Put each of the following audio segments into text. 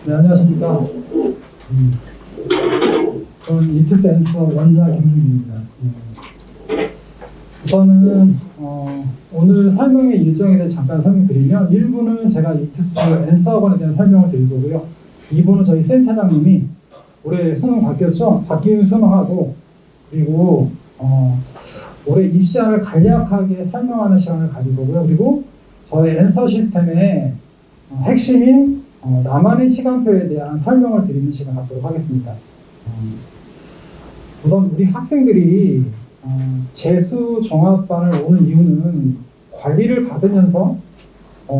네, 안녕하십니까. 저는 이투스 엔서 원자 김승기입니다. 우선은 오늘 설명의 일정에 대해 잠깐 설명드리면 1부는 제가 이투스 엔서 학원에 대한 설명을 드릴 거고요. 2부는 저희 센터장님이 올해 수능 바뀌었죠? 바뀐 수능하고 그리고 올해 입시안을 간략하게 설명하는 시간을 가질 거고요. 그리고 저희 엔서 시스템의 핵심인 나만의 시간표에 대한 설명을 드리는 시간 갖도록 하겠습니다. 우선 우리 학생들이 재수 종합반을 오는 이유는 관리를 받으면서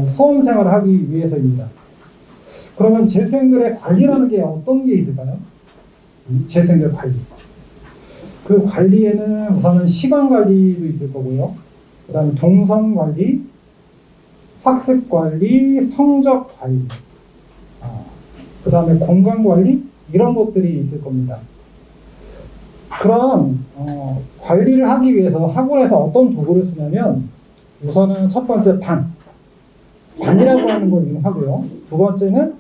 수험 생활을 하기 위해서입니다. 그러면 재수생들의 관리라는 게 어떤 게 있을까요? 재수생들 관리. 그 관리에는 우선은 시간 관리도 있을 거고요. 그 다음에 동선 관리, 학습 관리, 성적 관리, 그 다음에 공간 관리, 이런 것들이 있을 겁니다. 그럼 관리를 하기 위해서 학원에서 어떤 도구를 쓰냐면 우선은 첫 번째 반이라고 하는 걸 이용하고요. 두 번째는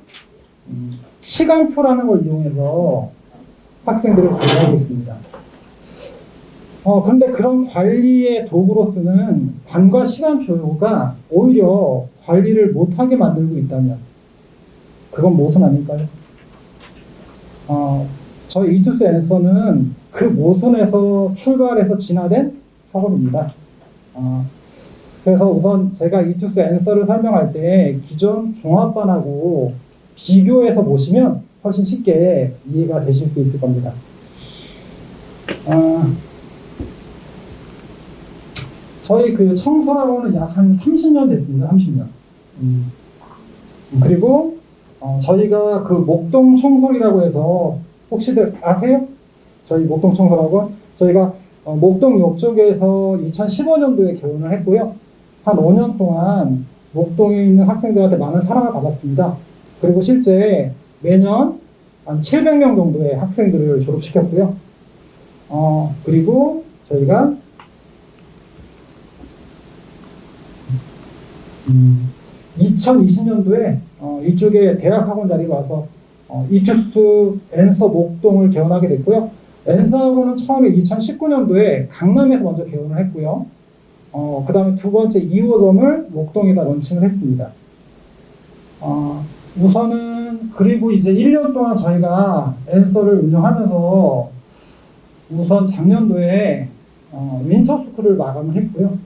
시간표라는 걸 이용해서 학생들을 관리하고 있습니다. 그런데 그런 관리의 도구로 쓰는 반과 시간표가 오히려 관리를 못하게 만들고 있다면 그건 무엇은 아닐까요? 저희 이투스 엔서는 그 모순에서 출발해서 진화된 학원입니다. 그래서 우선 제가 이투스 엔서를 설명할 때 기존 종합반하고 비교해서 보시면 훨씬 쉽게 이해가 되실 수 있을 겁니다. 저희 그 청소라고는 약 한 30년 됐습니다. 30년. 그리고 저희가 그 목동 청소리라고 해서 혹시들 아세요? 저희 목동 청소라고 저희가 목동 옆쪽에서 2015년도에 개원을 했고요. 한 5년 동안 목동에 있는 학생들한테 많은 사랑을 받았습니다. 그리고 실제 매년 한 700명 정도의 학생들을 졸업시켰고요. 그리고 저희가 2020년도에 이쪽에 대학학원 자리가 와서 이투스 엔서 목동을 개원하게 됐고요. 엔서학원은 처음에 2019년도에 강남에서 먼저 개원을 했고요. 그 다음에 두 번째 2호점을 목동에다 런칭을 했습니다. 우선은 그리고 이제 1년 동안 저희가 엔서를 운영하면서 우선 작년도에 윈터스쿨을 마감을 했고요.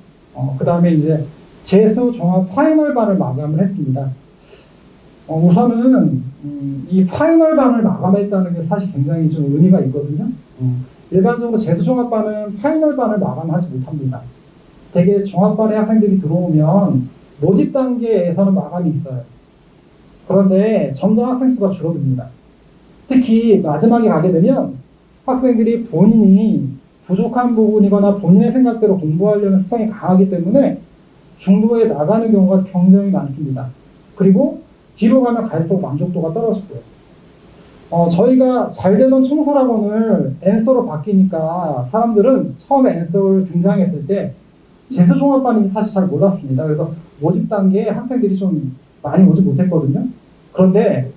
그 다음에 이제 재수 종합 파이널반을 마감을 했습니다. 우선은 이 파이널반을 마감했다는 게 사실 굉장히 좀 의미가 있거든요. 일반적으로 재수 종합반은 파이널반을 마감하지 못합니다. 대개 종합반의 학생들이 들어오면 모집 단계에서는 마감이 있어요. 그런데 점점 학생 수가 줄어듭니다. 특히 마지막에 가게 되면 학생들이 본인이 부족한 부분이거나 본인의 생각대로 공부하려는 습성이 강하기 때문에 중도에 나가는 경우가 굉장히 많습니다. 그리고 뒤로 가면 갈수록 만족도가 떨어지고요. 저희가 잘 되던 청소학원을 엔서로 바뀌니까 사람들은 처음에 엔서를 등장했을 때 재수종합반이 사실 잘 몰랐습니다. 그래서 모집 단계에 학생들이 좀 많이 오지 못했거든요. 그런데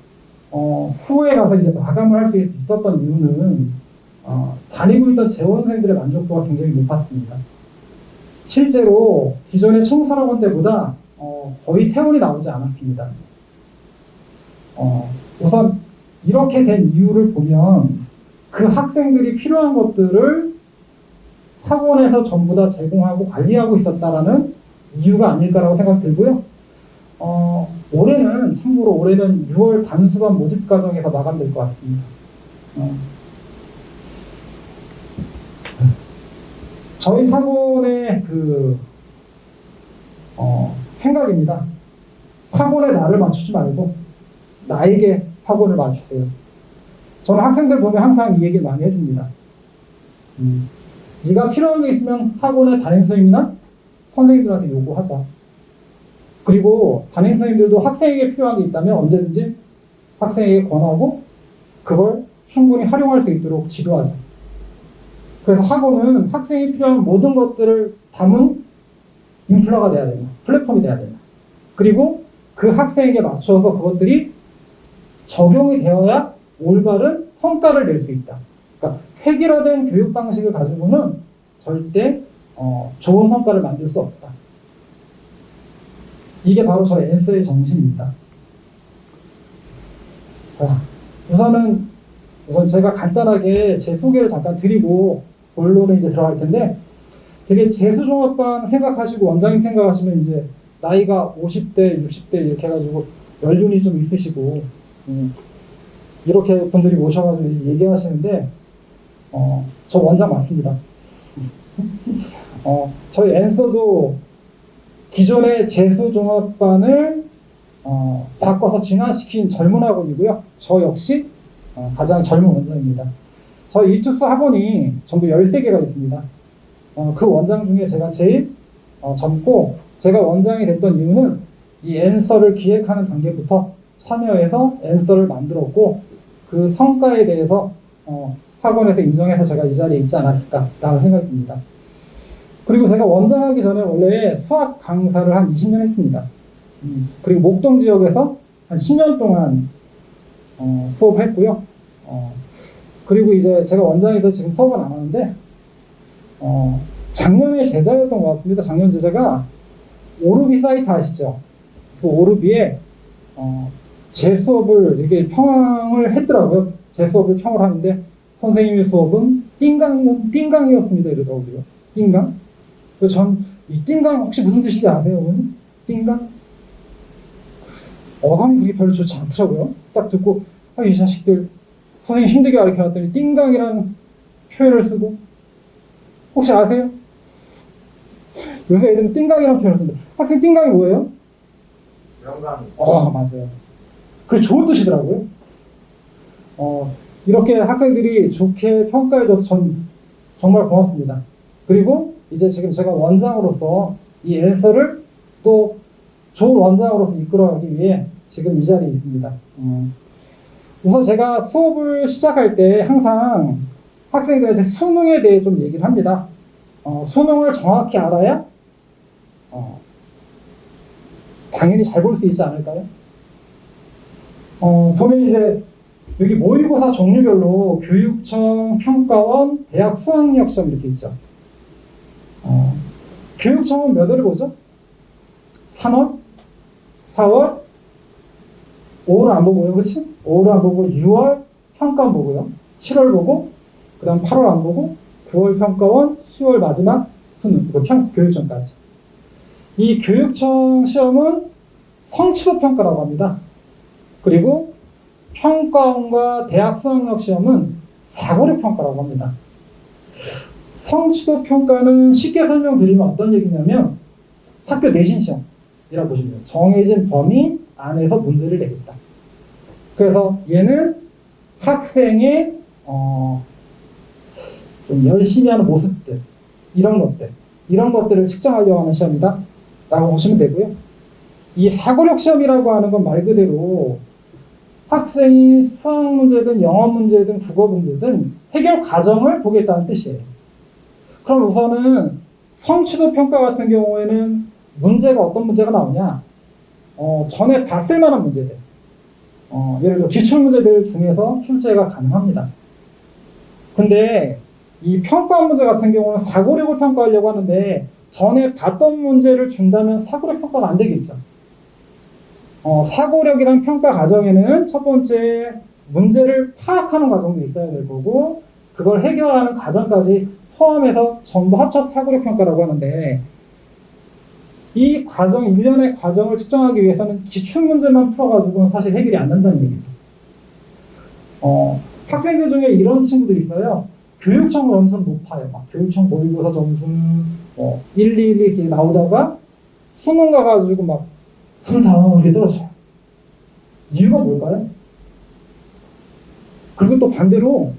후에 가서 이제 마감을 할 수 있었던 이유는 다니고 있던 재원생들의 만족도가 굉장히 높았습니다. 실제로 기존의 청소학원 때보다 거의 퇴원이 나오지 않았습니다. 우선 이렇게 된 이유를 보면 그 학생들이 필요한 것들을 학원에서 전부 다 제공하고 관리하고 있었다라는 이유가 아닐까라고 생각 들고요. 참고로 올해는 6월 단수반 모집 과정에서 마감될 것 같습니다. 저희 학원의 생각입니다. 학원에 나를 맞추지 말고 나에게 학원을 맞추세요. 저는 학생들 보면 항상 이 얘기를 많이 해줍니다. 네가 필요한 게 있으면 학원의 담임선생님이나 선생님들한테 요구하자. 그리고 담임선생님들도 학생에게 필요한 게 있다면 언제든지 학생에게 권하고 그걸 충분히 활용할 수 있도록 지도하자. 그래서 학원은 학생이 필요한 모든 것들을 담은 인플라가 돼야 된다. 플랫폼이 돼야 된다. 그리고 그 학생에게 맞춰서 그것들이 적용이 되어야 올바른 성과를 낼 수 있다. 그러니까 획일화된 교육 방식을 가지고는 절대 좋은 성과를 만들 수 없다. 이게 바로 저의 엔서의 정신입니다. 자, 우선 제가 간단하게 제 소개를 잠깐 드리고 본론에 이제 들어갈 텐데, 되게 재수종합반 생각하시고 원장님 생각하시면 이제 나이가 50대, 60대 이렇게 해가지고 연륜이 좀 있으시고 이렇게 분들이 모셔가지고 얘기하시는데 저 원장 맞습니다. 저희 엔서도 기존의 재수종합반을 바꿔서 진화시킨 젊은 학원이고요. 저 역시 가장 젊은 원장입니다. 저희 이투스 학원이 전부 13개가 있습니다. 그 원장 중에 제가 제일 젊고, 제가 원장이 됐던 이유는 이 엔서를 기획하는 단계부터 참여해서 엔서를 만들었고, 그 성과에 대해서 학원에서 인정해서 제가 이 자리에 있지 않았을까라는 생각이 듭니다. 그리고 제가 원장하기 전에 원래 수학 강사를 한 20년 했습니다. 그리고 목동 지역에서 한 10년 동안 수업을 했고요. 그리고 이제 제가 원장이 돼서 지금 수업은 안 하는데, 작년에 제자였던 것 같습니다. 작년 제자가 오르비 사이트 아시죠? 그 오르비에 제 수업을 이렇게 평을 했더라고요. 제 수업을 평을 하는데 선생님의 수업은 띵강이었습니다. 이러더라고요. 띵강? 그래서 전 이 띵강 혹시 무슨 뜻인지 아세요? 띵강? 어감이 그렇게 별로 좋지 않더라고요. 딱 듣고 이 자식들 선생님 힘들게 가르쳐놨더니 띵강이라는 표현을 쓰고, 혹시 아세요? 요새 애들은 띵강이라는 표현을 쓰는데, 학생 띵강이 뭐예요? 명강. 맞아요. 그게 좋은 뜻이더라고요. 이렇게 학생들이 좋게 평가해줘서 전 정말 고맙습니다. 그리고 이제 지금 제가 원장으로서 이 엔서를 또 좋은 원장으로서 이끌어가기 위해 지금 이 자리에 있습니다. 우선 제가 수업을 시작할 때 항상 학생들한테 수능에 대해 좀 얘기를 합니다. 수능을 정확히 알아야 당연히 잘 볼 수 있지 않을까요? 보면 이제 여기 모의고사 종류별로 교육청, 평가원, 대학 수학력 시험 이렇게 있죠. 교육청은 몇 월을 보죠? 3월? 4월? 5월은 안 보고요, 그렇지? 5월은 안 보고 6월 평가원 보고요. 7월 보고, 그 다음 8월 안 보고 9월 평가원, 10월 마지막 수능, 교육청까지. 이 교육청 시험은 성취도 평가라고 합니다. 그리고 평가원과 대학 수학력 시험은 사고력 평가라고 합니다. 성취도 평가는 쉽게 설명드리면 어떤 얘기냐면 학교 내신 시험이라고 보시면 돼요. 정해진 범위 안에서 문제를 내겠다. 그래서 얘는 학생의 좀 열심히 하는 모습들, 이런 것들을 측정하려고 하는 시험이다 라고 보시면 되고요. 이 사고력 시험이라고 하는 건 말 그대로 학생이 수학 문제든 영어 문제든 국어 문제든 해결 과정을 보겠다는 뜻이에요. 그럼 우선은 성취도 평가 같은 경우에는 문제가 어떤 문제가 나오냐? 전에 봤을 만한 문제들. 예를 들어 기출문제들 중에서 출제가 가능합니다. 근데 이 평가 문제 같은 경우는 사고력을 평가하려고 하는데 전에 봤던 문제를 준다면 사고력 평가가 안 되겠죠. 사고력이란 평가 과정에는 첫 번째 문제를 파악하는 과정도 있어야 될 거고, 그걸 해결하는 과정까지 포함해서 전부 합쳐서 사고력 평가라고 하는데, 이 과정, 일련의 과정을 측정하기 위해서는 기출문제만 풀어가지고는 사실 해결이 안 된다는 얘기죠. 학생들 중에 이런 친구들이 있어요. 교육청 점수는 높아요. 막 교육청 모의고사 점수 1, 2 이렇게 나오다가 수능 가가지고 막 3, 4 이렇게 떨어져요. 이유가 뭘까요? 그리고 또 반대로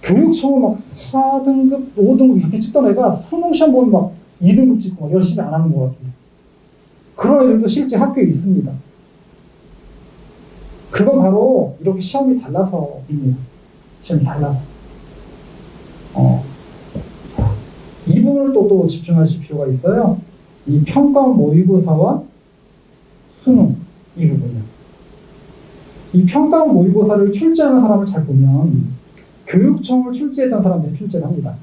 교육청은 막 4등급, 5등급 이렇게 찍던 애가 수능 시험 보면 막 2등급 찍고 막 열심히 안 하는 것 같아요. 그런 애들도 실제 학교에 있습니다. 그건 바로 이렇게 시험이 달라서입니다. 시험이 달라서. 이 부분을 또 집중하실 필요가 있어요. 이 평가 모의고사와 수능, 이 부분이요. 이 평가원 모의고사를 출제하는 사람을 잘 보면 교육청을 출제했던 사람들이 출제를 합니다.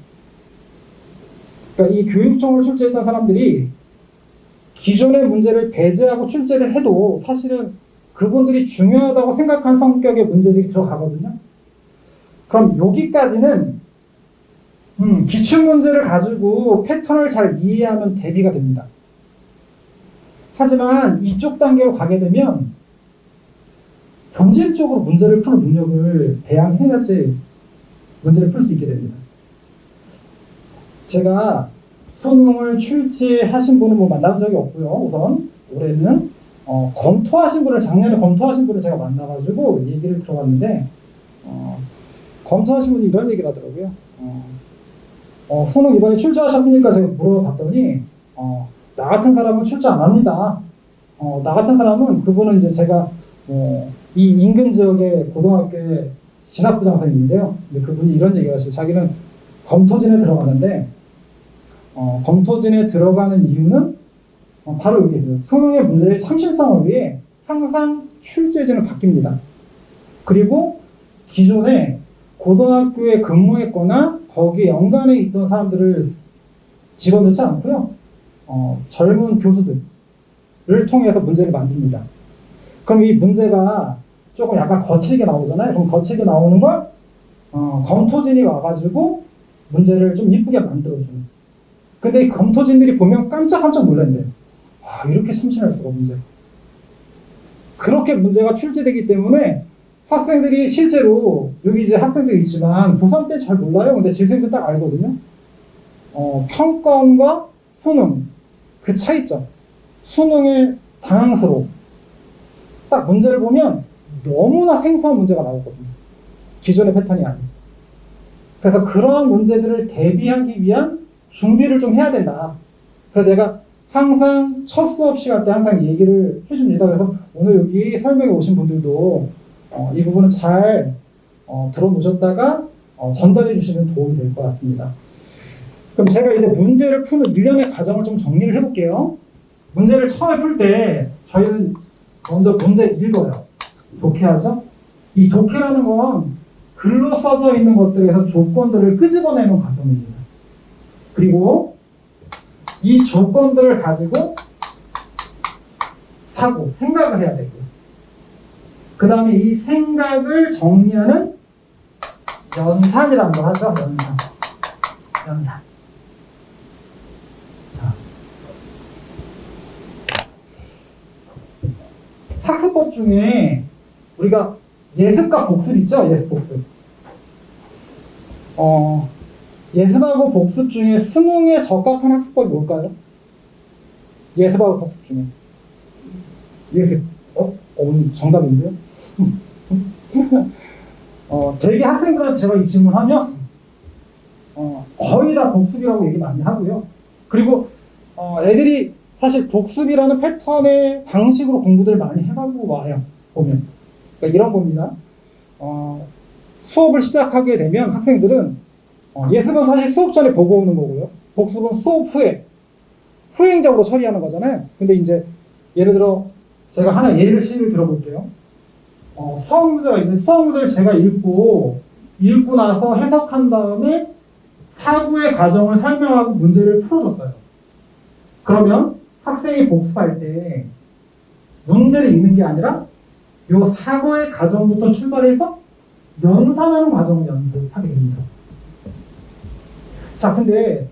그러니까 이 교육청을 출제했던 사람들이 기존의 문제를 배제하고 출제를 해도 사실은 그분들이 중요하다고 생각한 성격의 문제들이 들어가거든요. 그럼 여기까지는 기출문제를 가지고 패턴을 잘 이해하면 대비가 됩니다. 하지만 이쪽 단계로 가게 되면 본질적으로 문제를 푸는 능력을 배양해야지 문제를 풀 수 있게 됩니다. 제가 수능을 출제하신 분은 뭐 만난 적이 없고요. 우선 올해는 검토하신 분을 작년에 검토하신 분을 제가 만나가지고 얘기를 들어봤는데 검토하신 분이 이런 얘기를 하더라고요. 수능 이번에 출제하셨습니까? 제가 물어봤더니 나 같은 사람은 출제 안 합니다. 나 같은 사람은 그분은 이제 제가 이 인근 지역의 고등학교의 진학부장선생님인데요. 근데 그분이 이런 얘기를 하시고 자기는 검토진에 들어가는데 검토진에 들어가는 이유는 바로 여기 있어요. 수능의 문제의 참신성을 위해 항상 출제진을 바뀝니다. 그리고 기존에 고등학교에 근무했거나 거기에 연관에 있던 사람들을 집어넣지 않고요. 젊은 교수들을 통해서 문제를 만듭니다. 그럼 이 문제가 조금 약간 거칠게 나오잖아요. 그럼 거칠게 나오는 걸 검토진이 와가지고 문제를 좀 이쁘게 만들어주는. 근데 이 검토진들이 보면 깜짝깜짝 놀란대요. 이렇게 참신할 수가 문제. 그렇게 문제가 출제되기 때문에 학생들이 실제로 여기 이제 학생들이 있지만 고3 때 잘 몰라요. 근데 재수생들 딱 알거든요. 평가원과 수능 그 차이점. 수능의 당황스러움. 딱 문제를 보면 너무나 생소한 문제가 나오거든요. 기존의 패턴이 아니에요. 그래서 그러한 문제들을 대비하기 위한 준비를 좀 해야 된다. 그래서 제가 항상 첫 수업 시간 때 항상 얘기를 해줍니다. 그래서 오늘 여기 설명에 오신 분들도 이 부분은 잘 들어놓으셨다가 전달해 주시면 도움이 될 것 같습니다. 그럼 제가 이제 문제를 푸는 일련의 과정을 좀 정리를 해볼게요. 문제를 처음에 풀 때 저희는 먼저 문제 읽어요. 독해하죠? 이 독해라는 건 글로 써져 있는 것들에서 조건들을 끄집어내는 과정입니다. 그리고 이 조건들을 가지고 생각을 해야 되고요. 그 다음에 이 생각을 정리하는 연산이라는 걸 하죠. 연산. 자. 학습법 중에 우리가 예습과 복습 있죠? 예습, 복습. 예습하고 복습 중에 수능에 적합한 학습법이 뭘까요? 예습하고 복습 중에. 예습. 오늘 정답인데요? 되게 학생들한테 제가 이 질문하면 거의 다 복습이라고 얘기 많이 하고요. 그리고 애들이 사실 복습이라는 패턴의 방식으로 공부들을 많이 해가고 와요. 보면. 그러니까 이런 겁니다. 수업을 시작하게 되면 학생들은 예습은 사실 수업 전에 보고 오는 거고요. 복습은 수업 후에 후행적으로 처리하는 거잖아요. 근데 이제 예를 들어 제가 하나 예시를 들어볼게요. 수학 문제가 있는데 수학 문제를 제가 읽고 나서 해석한 다음에 사고의 과정을 설명하고 문제를 풀어줬어요. 그러면 학생이 복습할 때 문제를 읽는 게 아니라 요 사고의 과정부터 출발해서 연산하는 과정을 연습하게 됩니다. 자, 근데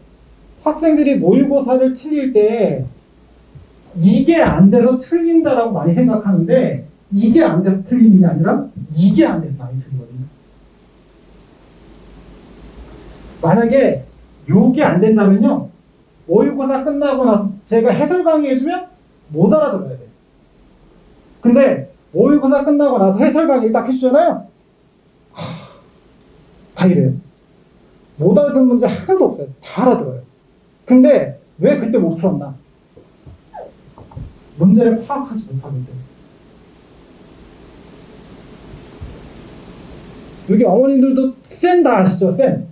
학생들이 모의고사를 틀릴 때 이게 안 돼서 틀린다라고 많이 생각하는데 이게 안 돼서 틀리는 게 아니라 이게 안 돼서 많이 틀리거든요. 만약에 요게 안 된다면요. 모의고사 끝나고 나서 제가 해설 강의 해주면 못 알아들어야 돼요. 근데 모의고사 끝나고 나서 해설 강의를 딱 해주잖아요. 다 이래요. 못 알아듣는 문제 하나도 없어요. 다 알아들어요. 근데 왜 그때 못 풀었나? 문제를 파악하지 못하기 때문에. 여기 어머님들도 센 다 아시죠? 센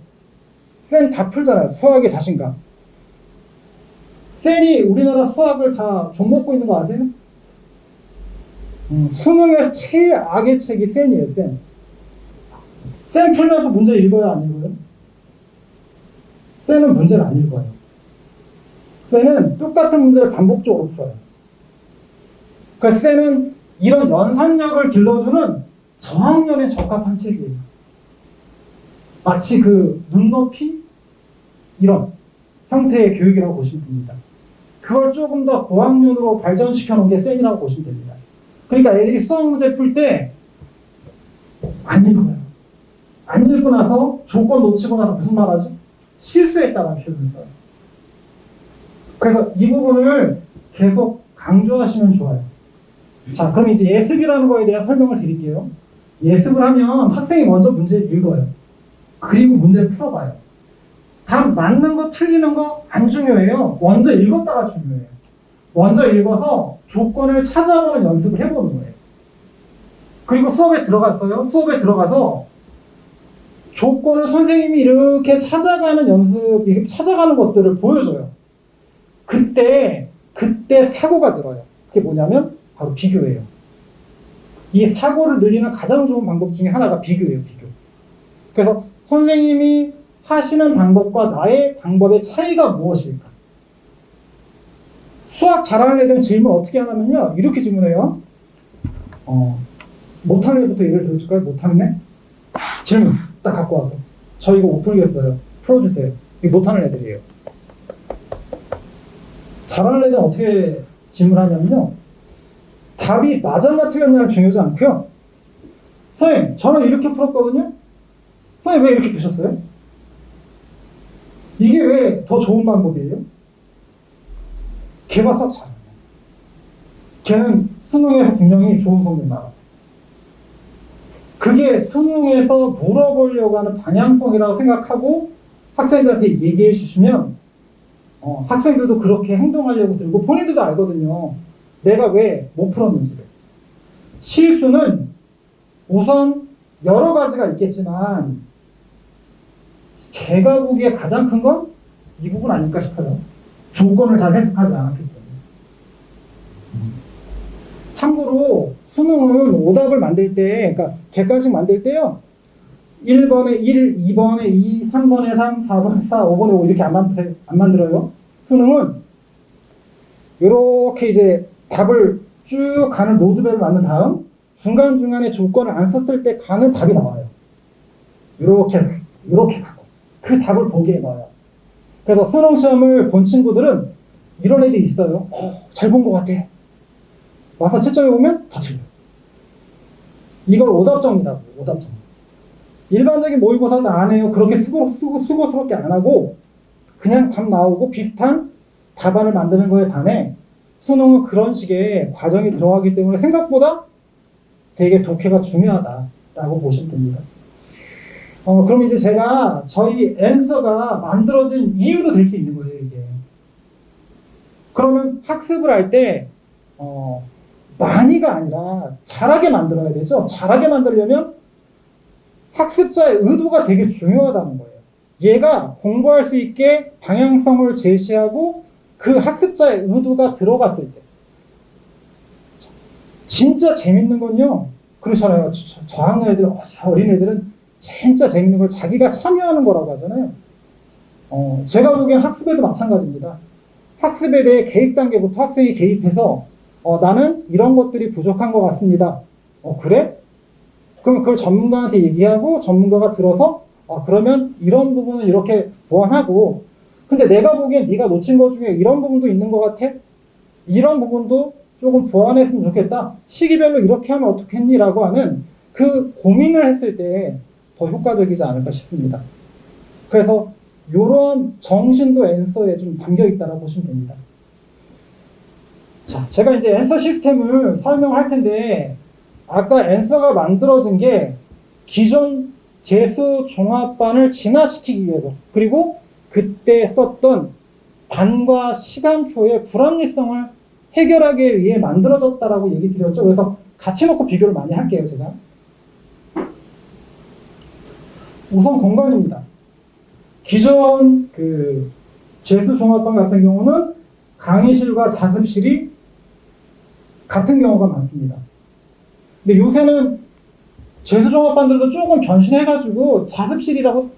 다 풀잖아요. 수학의 자신감. 센이 우리나라 수학을 다 좀먹고 있는 거 아세요? 수능에서 최악의 책이 센이에요, 센. 센 풀면서 문제 읽어요, 안 읽어요? 센은 문제를 안 읽어요. 센은 똑같은 문제를 반복적으로 풀어요. 그러니까 센은 이런 연산력을 길러주는 저학년에 적합한 책이에요. 마치 그 눈높이? 이런 형태의 교육이라고 보시면 됩니다. 그걸 조금 더 고학년으로 발전시켜 놓은 게 센이라고 보시면 됩니다. 그러니까 애들이 수학 문제 풀 때 안 읽어요. 안 읽고 나서 조건 놓치고 나서 무슨 말 하지? 실수했다는 표현을 써요. 그래서 이 부분을 계속 강조하시면 좋아요. 자, 그럼 이제 예습이라는 거에 대한 설명을 드릴게요. 예습을 하면 학생이 먼저 문제를 읽어요. 그리고 문제를 풀어봐요. 답 맞는 거 틀리는 거 안 중요해요. 먼저 읽었다가 중요해요. 먼저 읽어서 조건을 찾아보는 연습을 해보는 거예요. 그리고 수업에 들어갔어요. 수업에 들어가서 조건을 선생님이 이렇게 찾아가는 연습, 찾아가는 것들을 보여줘요. 그때 사고가 들어요. 그게 뭐냐면 바로 비교예요. 이 사고를 늘리는 가장 좋은 방법 중에 하나가 비교예요, 비교. 그래서 선생님이 하시는 방법과 나의 방법의 차이가 무엇일까? 수학 잘하는 애들은 질문 어떻게 하냐면요. 이렇게 질문해요. 못하는 애부터 예를 들어줄까요? 못하는 애? 질문 딱 갖고 와서. 저 이거 못 풀겠어요. 풀어주세요. 이거 못하는 애들이에요. 잘하는 애들은 어떻게 질문하냐면요. 답이 맞았냐 틀렸냐는 중요하지 않고요. 선생님, 저는 이렇게 풀었거든요. 선생님 왜 이렇게 푸셨어요? 이게 왜 더 좋은 방법이에요? 걔가 수학 잘해요. 걔는 수능에서 분명히 좋은 성적 나와요. 그게 수능에서 물어보려고 하는 방향성이라고 생각하고 학생들한테 얘기해 주시면 학생들도 그렇게 행동하려고 들고 본인들도 알거든요. 내가 왜 못 풀었는지를. 실수는 우선 여러 가지가 있겠지만 제가 보기에 가장 큰 건 이 부분 아닐까 싶어요. 조건을 잘 해석하지 않았기 때문에. 참고로 수능은 오답을 만들 때, 그러니까 객관식 만들 때요. 1번에 1, 2번에 2, 3번에 3, 4번에 4, 5번에 5 이렇게 안 만들어요. 수능은 이렇게 이제 답을 쭉 가는 로드맵을 만든 다음 중간중간에 조건을 안 썼을 때 가는 답이 나와요. 이렇게 가고 그 답을 보기에 넣어요. 그래서 수능 시험을 본 친구들은 이런 애들이 있어요. 잘 본 것 같아. 와서 채점해 보면 다 틀려. 이걸 오답정리라고. 오답정리. 일반적인 모의고사는 안 해요. 그렇게 수고스럽게 안 하고 그냥 답 나오고 비슷한 답안을 만드는 거에 반해 수능은 그런 식의 과정이 들어가기 때문에 생각보다 되게 독해가 중요하다라고 보시면 됩니다. 그럼 이제 제가 저희 앤서가 만들어진 이유도 될 수 있는 거예요, 이게. 그러면 학습을 할 때, 많이가 아니라 잘하게 만들어야 되죠. 잘하게 만들려면 학습자의 의도가 되게 중요하다는 거예요. 얘가 공부할 수 있게 방향성을 제시하고 그 학습자의 의도가 들어갔을 때. 진짜 재밌는 건요, 그렇잖아요. 저학년 애들, 어린 애들은 진짜 재밌는 걸 자기가 참여하는 거라고 하잖아요. 제가 보기엔 학습에도 마찬가지입니다. 학습에 대해 계획 단계부터 학생이 개입해서 나는 이런 것들이 부족한 것 같습니다. 그래? 그럼 그걸 전문가한테 얘기하고 전문가가 들어서 그러면 이런 부분은 이렇게 보완하고 근데 내가 보기엔 네가 놓친 것 중에 이런 부분도 있는 것 같아? 이런 부분도 조금 보완했으면 좋겠다. 시기별로 이렇게 하면 어떻겠니? 라고 하는 그 고민을 했을 때 더 효과적이지 않을까 싶습니다. 그래서 이런 정신도 앤서에 좀 담겨 있다고 보시면 됩니다. 자, 제가 이제 앤서 시스템을 설명할 텐데 아까 앤서가 만들어진 게 기존 재수 종합반을 진화시키기 위해서 그리고 그때 썼던 반과 시간표의 불합리성을 해결하기 위해 만들어졌다라고 얘기 드렸죠. 그래서 같이 놓고 비교를 많이 할게요, 제가. 우선 공간입니다. 기존 그 재수 종합반 같은 경우는 강의실과 자습실이 같은 경우가 많습니다. 근데 요새는 재수종합반들도 조금 변신해가지고 자습실이라고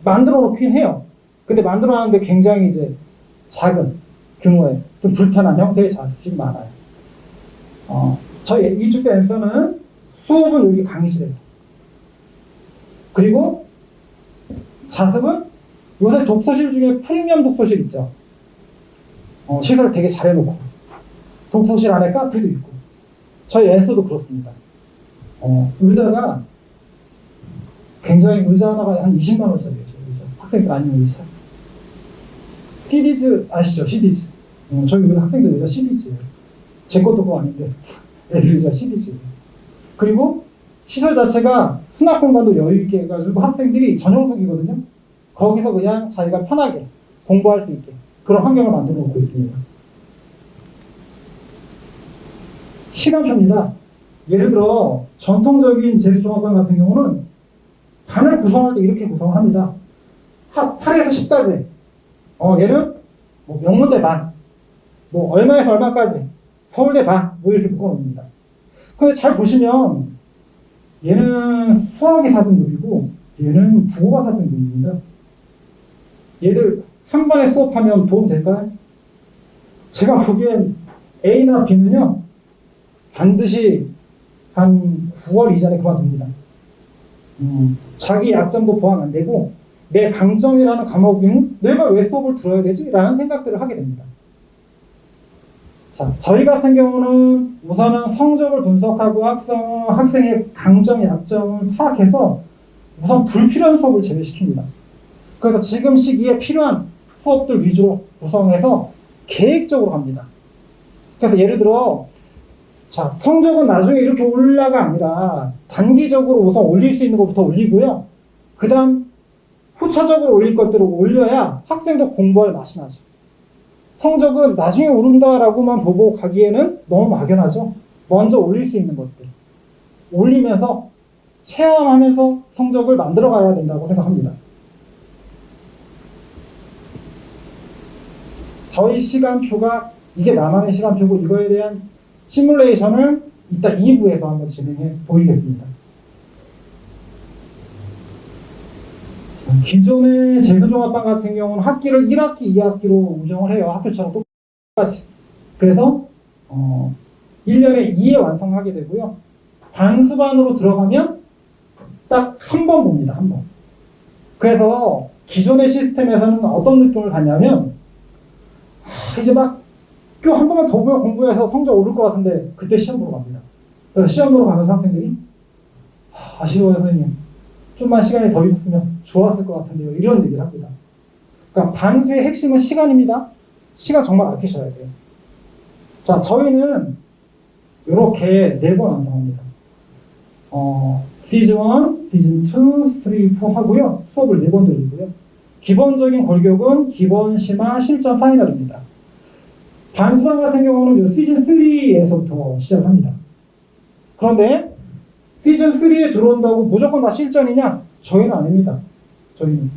만들어 놓긴 해요. 근데 만들어 놨는데 굉장히 이제 작은 규모의 좀 불편한 형태의 자습실이 많아요. 저희 이주대 엔서는 수업은 여기 강의실에서, 그리고 자습은 요새 독서실 중에 프리미엄 독서실 있죠. 시설을 되게 잘 해놓고 독서실 안에 카페도 있고, 저희 엔서도 그렇습니다. 의자가 굉장히, 의자 하나가 한 20만 원짜리예요. 의자. 학생들 아니면 의자. 시디즈 아시죠? 시디즈. 저희 의자, 학생들 의자 시디즈예요. 제 것도 그거 아닌데 애들 의자 시디즈. 그리고 시설 자체가 수납 공간도 여유 있게 해가지고 학생들이 전용석이거든요. 거기서 그냥 자기가 편하게 공부할 수 있게 그런 환경을 만들어 놓고 있습니다. 시간표입니다. 예를 들어 전통적인 재수종합반 같은 경우는 반을 구성할 때 이렇게 구성을 합니다. 8에서 10까지. 얘는 뭐 명문대 반, 뭐 얼마에서 얼마까지, 서울대 반, 뭐 이렇게 묶어놓습니다. 근데 잘 보시면 얘는 수학이 4등급이고 얘는 국어가 4등급입니다. 얘들 한 번에 수업하면 도움 될까요? 제가 보기엔 A나 B는요 반드시 한 9월 이전에 그만둡니다. 자기 약점도 보완 안 되고 내 강점이라는 과목은 내가 왜 수업을 들어야 되지? 라는 생각들을 하게 됩니다. 자, 저희 같은 경우는 우선은 성적을 분석하고 학생의 강점, 약점을 파악해서 우선 불필요한 수업을 제외시킵니다. 그래서 지금 시기에 필요한 수업들 위주로 구성해서 계획적으로 갑니다. 그래서 예를 들어, 자, 성적은 나중에 이렇게 올라가 아니라 단기적으로 우선 올릴 수 있는 것부터 올리고요. 그 다음 후차적으로 올릴 것들을 올려야 학생도 공부할 맛이 나죠. 성적은 나중에 오른다라고만 보고 가기에는 너무 막연하죠. 먼저 올릴 수 있는 것들 올리면서 체험하면서 성적을 만들어 가야 된다고 생각합니다. 저희 시간표가 이게 나만의 시간표고 이거에 대한 시뮬레이션을 이따 2부에서 한번 진행해 보이겠습니다. 기존의 재수종합반 같은 경우는 학기를 1학기, 2학기로 운영을 해요. 학교처럼 똑같이. 그래서 1년에 2회 완성하게 되고요. 단수반으로 들어가면 딱 한 번 봅니다. 한 번. 그래서 기존의 시스템에서는 어떤 느낌을 받냐면 이제 막 교 한 번만 더 공부해서 성적 오를 것 같은데 그때 시험 보러 갑니다. 그래서 시험 보러 가면서 학생들이 아쉬워요 선생님. 좀만 시간이 더 있었으면 좋았을 것 같은데요. 이런 얘기를 합니다. 그러니까 반수의 핵심은 시간입니다. 시간 정말 아끼셔야 돼요. 자, 저희는 이렇게 4번 완성합니다. 시즌 1, 시즌 2, 3, 4 하고요. 수업을 4번 들리고요. 기본적인 골격은 기본, 심화, 실전, 파이널입니다. 반수반 같은 경우는 시즌 3에서부터 시작합니다. 그런데 시즌 3에 들어온다고 무조건 다 실전이냐? 저희는 아닙니다. 저희는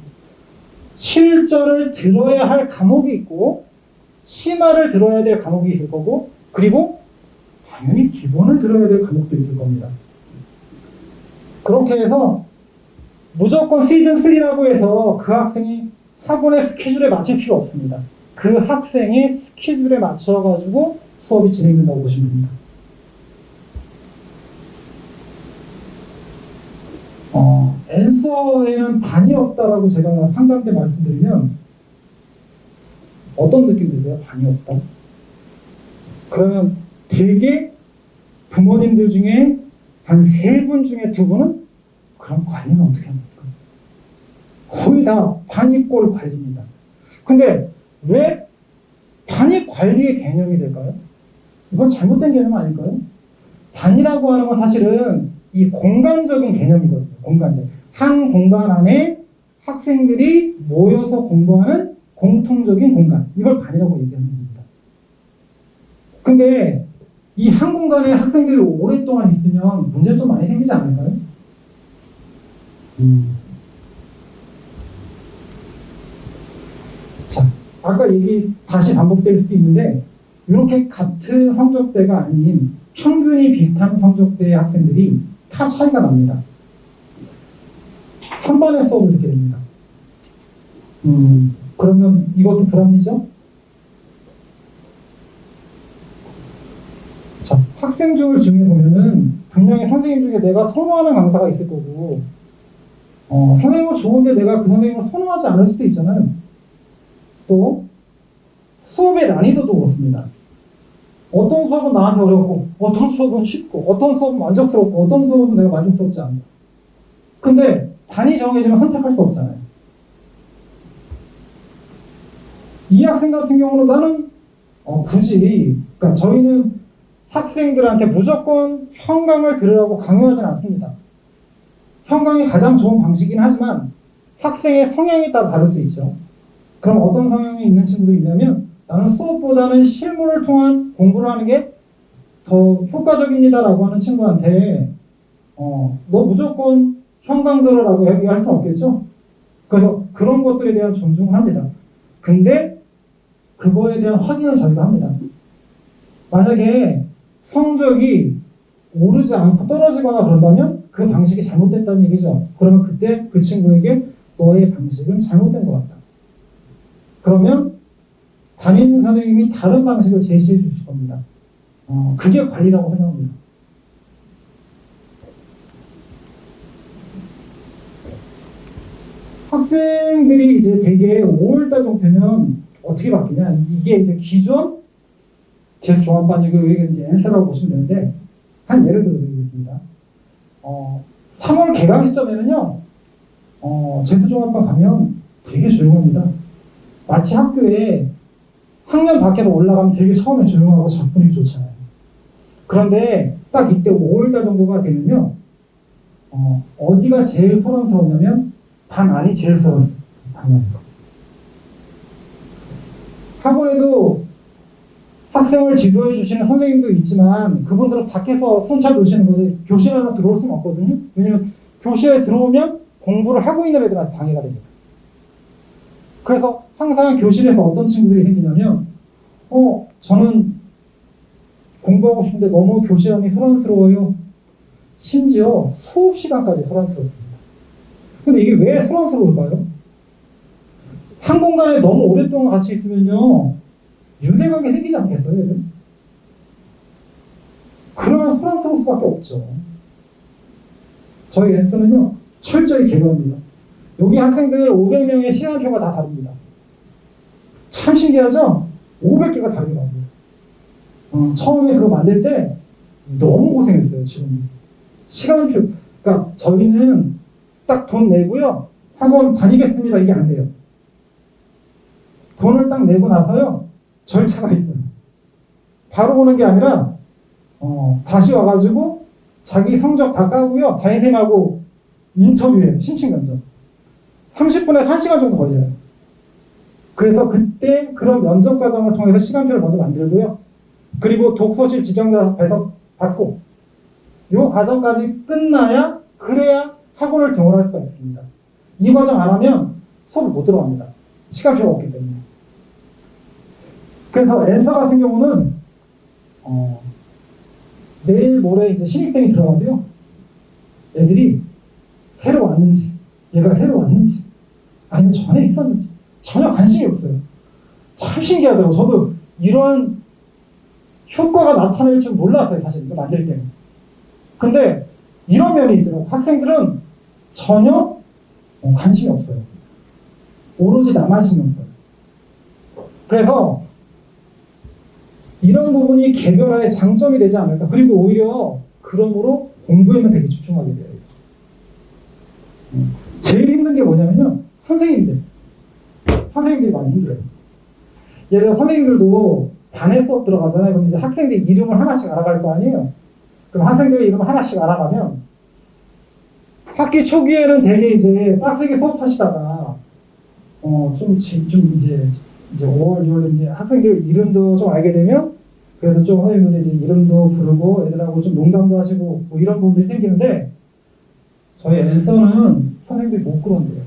실전을 들어야 할 과목이 있고 심화를 들어야 될 과목이 있을 거고 그리고 당연히 기본을 들어야 될 과목도 있을 겁니다. 그렇게 해서 무조건 시즌 3라고 해서 그 학생이 학원의 스케줄에 맞출 필요 없습니다. 그 학생의 스케줄에 맞춰가지고 수업이 진행된다고 보시면 됩니다. 엔서에는 반이 없다라고 제가 상담 때 말씀드리면 어떤 느낌 드세요? 반이 없다? 그러면 되게 부모님들 중에 한 3분 중에 2분은 그럼 관리는 어떻게 합니까? 거의 다 반입골 관리입니다. 근데 왜 반입 관리의 개념이 될까요? 이건 잘못된 개념 아닐까요? 반이라고 하는 건 사실은 이 공간적인 개념이거든요. 공간적. 한 공간 안에 학생들이 모여서 공부하는 공통적인 공간. 이걸 반이라고 얘기하는 겁니다. 근데 이 한 공간에 학생들이 오랫동안 있으면 문제점 많이 생기지 않을까요? 자, 아까 얘기 다시 반복될 수도 있는데 이렇게 같은 성적대가 아닌 평균이 비슷한 성적대의 학생들이 다 차이가 납니다. 한 반의 수업을 듣게 됩니다. 그러면 이것도 불합리죠? 자, 학생들 중에 보면은 분명히 선생님 중에 내가 선호하는 강사가 있을 거고, 선생님은 좋은데 내가 그 선생님을 선호하지 않을 수도 있잖아요. 또 수업의 난이도도 그렇습니다. 어떤 수업은 나한테 어렵고, 어떤 수업은 쉽고, 어떤 수업은 만족스럽고, 어떤 수업은 내가 만족스럽지 않고. 근데 단이 정해지면 선택할 수 없잖아요. 이 학생 같은 경우는 나는 굳이, 그러니까 저희는 학생들한테 무조건 형광을 들으라고 강요하지는 않습니다. 형광이 가장 좋은 방식이긴 하지만 학생의 성향에 따라 다를 수 있죠. 그럼 어떤 성향이 있는 친구들이 있냐면 나는 수업보다는 실무를 통한 공부를 하는 게 더 효과적입니다라고 하는 친구한테 너 무조건 형광 들으라고 얘기할 수는 없겠죠. 그래서 그런 것들에 대한 존중을 합니다. 근데 그거에 대한 확인을 저희가 합니다. 만약에 성적이 오르지 않고 떨어지거나 그런다면 그 방식이 잘못됐다는 얘기죠. 그러면 그때 그 친구에게 너의 방식은 잘못된 것 같다. 그러면 담임 선생님이 다른 방식을 제시해 주실 겁니다. 그게 관리라고 생각합니다. 학생들이 이제 대개 5월달 정도 되면 어떻게 바뀌냐? 이게 이제 기존 재수 종합반이고 여기가 이제 N사라고 보시면 되는데 한 예를 들어 드리겠습니다. 3월 개강 시점에는요, 재수 종합반 가면 되게 조용합니다. 마치 학교에 학년 밖에서 올라가면 되게 처음에 조용하고 자습 분위기 좋잖아요. 그런데 딱 이때 5월달 정도가 되면요, 어디가 제일 소란스럽냐면 반 안이 제일 소란스러워요. 학원에도 학생을 지도해 주시는 선생님도 있지만 그분들은 밖에서 손잘 놓으시는 거지 교실 하나 들어올 수는 없거든요. 왜냐면 교실에 들어오면 공부를 하고 있는 애들한테 방해가 됩니다. 그래서 항상 교실에서 어떤 친구들이 생기냐면 저는 공부하고 싶은데 너무 교실 안이 소란스러워요. 심지어 수업 시간까지 소란스럽습니다. 근데 이게 왜 소란스러울까요? 한 공간에 너무 오랫동안 같이 있으면요, 유대감이 생기지 않겠어요, 얘들? 그러면 소란스러울 수밖에 없죠. 저희 N스는요, 철저히 개방합니다. 여기 학생들 500명의 시간표가 다 다릅니다. 참 신기하죠? 500개가 다르게 나옵니다. 처음에 그거 만들 때 너무 고생했어요, 지금. 시간표, 그러니까 저희는 딱 돈 내고요, 학원 다니겠습니다, 이게 안 돼요. 돈을 딱 내고 나서요, 절차가 있어요. 바로 오는 게 아니라 다시 와가지고 자기 성적 다 까고요, 담임쌤하고 인터뷰해요. 심층 면접 30분에서 1시간 정도 걸려요. 그래서 그때 그런 면접 과정을 통해서 시간표를 먼저 만들고요, 그리고 독서실 지정자 배석 받고 이 과정까지 끝나야 그래야 학원을 등록할 수가 있습니다. 이 과정 안 하면 수업을 못 들어갑니다. 시간표가 없기 때문에. 그래서 N사 같은 경우는 내일 모레 이제 신입생이 들어가도요, 애들이 새로 왔는지, 얘가 새로 왔는지, 아니면 전에 있었는지 전혀 관심이 없어요. 참 신기하더라고요. 저도 이러한 효과가 나타날 줄 몰랐어요, 사실 이거 만들 때는. 근데 이런 면이 있더라고요. 학생들은 전혀 관심이 없어요. 오로지 나만 신경 써요. 그래서 이런 부분이 개별화의 장점이 되지 않을까. 그리고 오히려 그러므로 공부에만 되게 집중하게 돼요. 제일 힘든 게 뭐냐면요, 선생님들이 많이 힘들어요. 예를 들어 선생님들도 반에 수업 들어가잖아요. 그럼 이제 학생들 이름을 하나씩 알아갈 거 아니에요. 그럼 학생들 이름 하나씩 알아가면 학기 초기에는 되게 이제 빡세게 수업하시다가 좀 이제 5월, 6월 이제 학생들 이름도 좀 알게 되면 그래서 좀 선생님들 이제 이름도 부르고 애들하고 좀 농담도 하시고 뭐 이런 부분들이 생기는데, 저희 N서는 선생님들이 못 그런대요.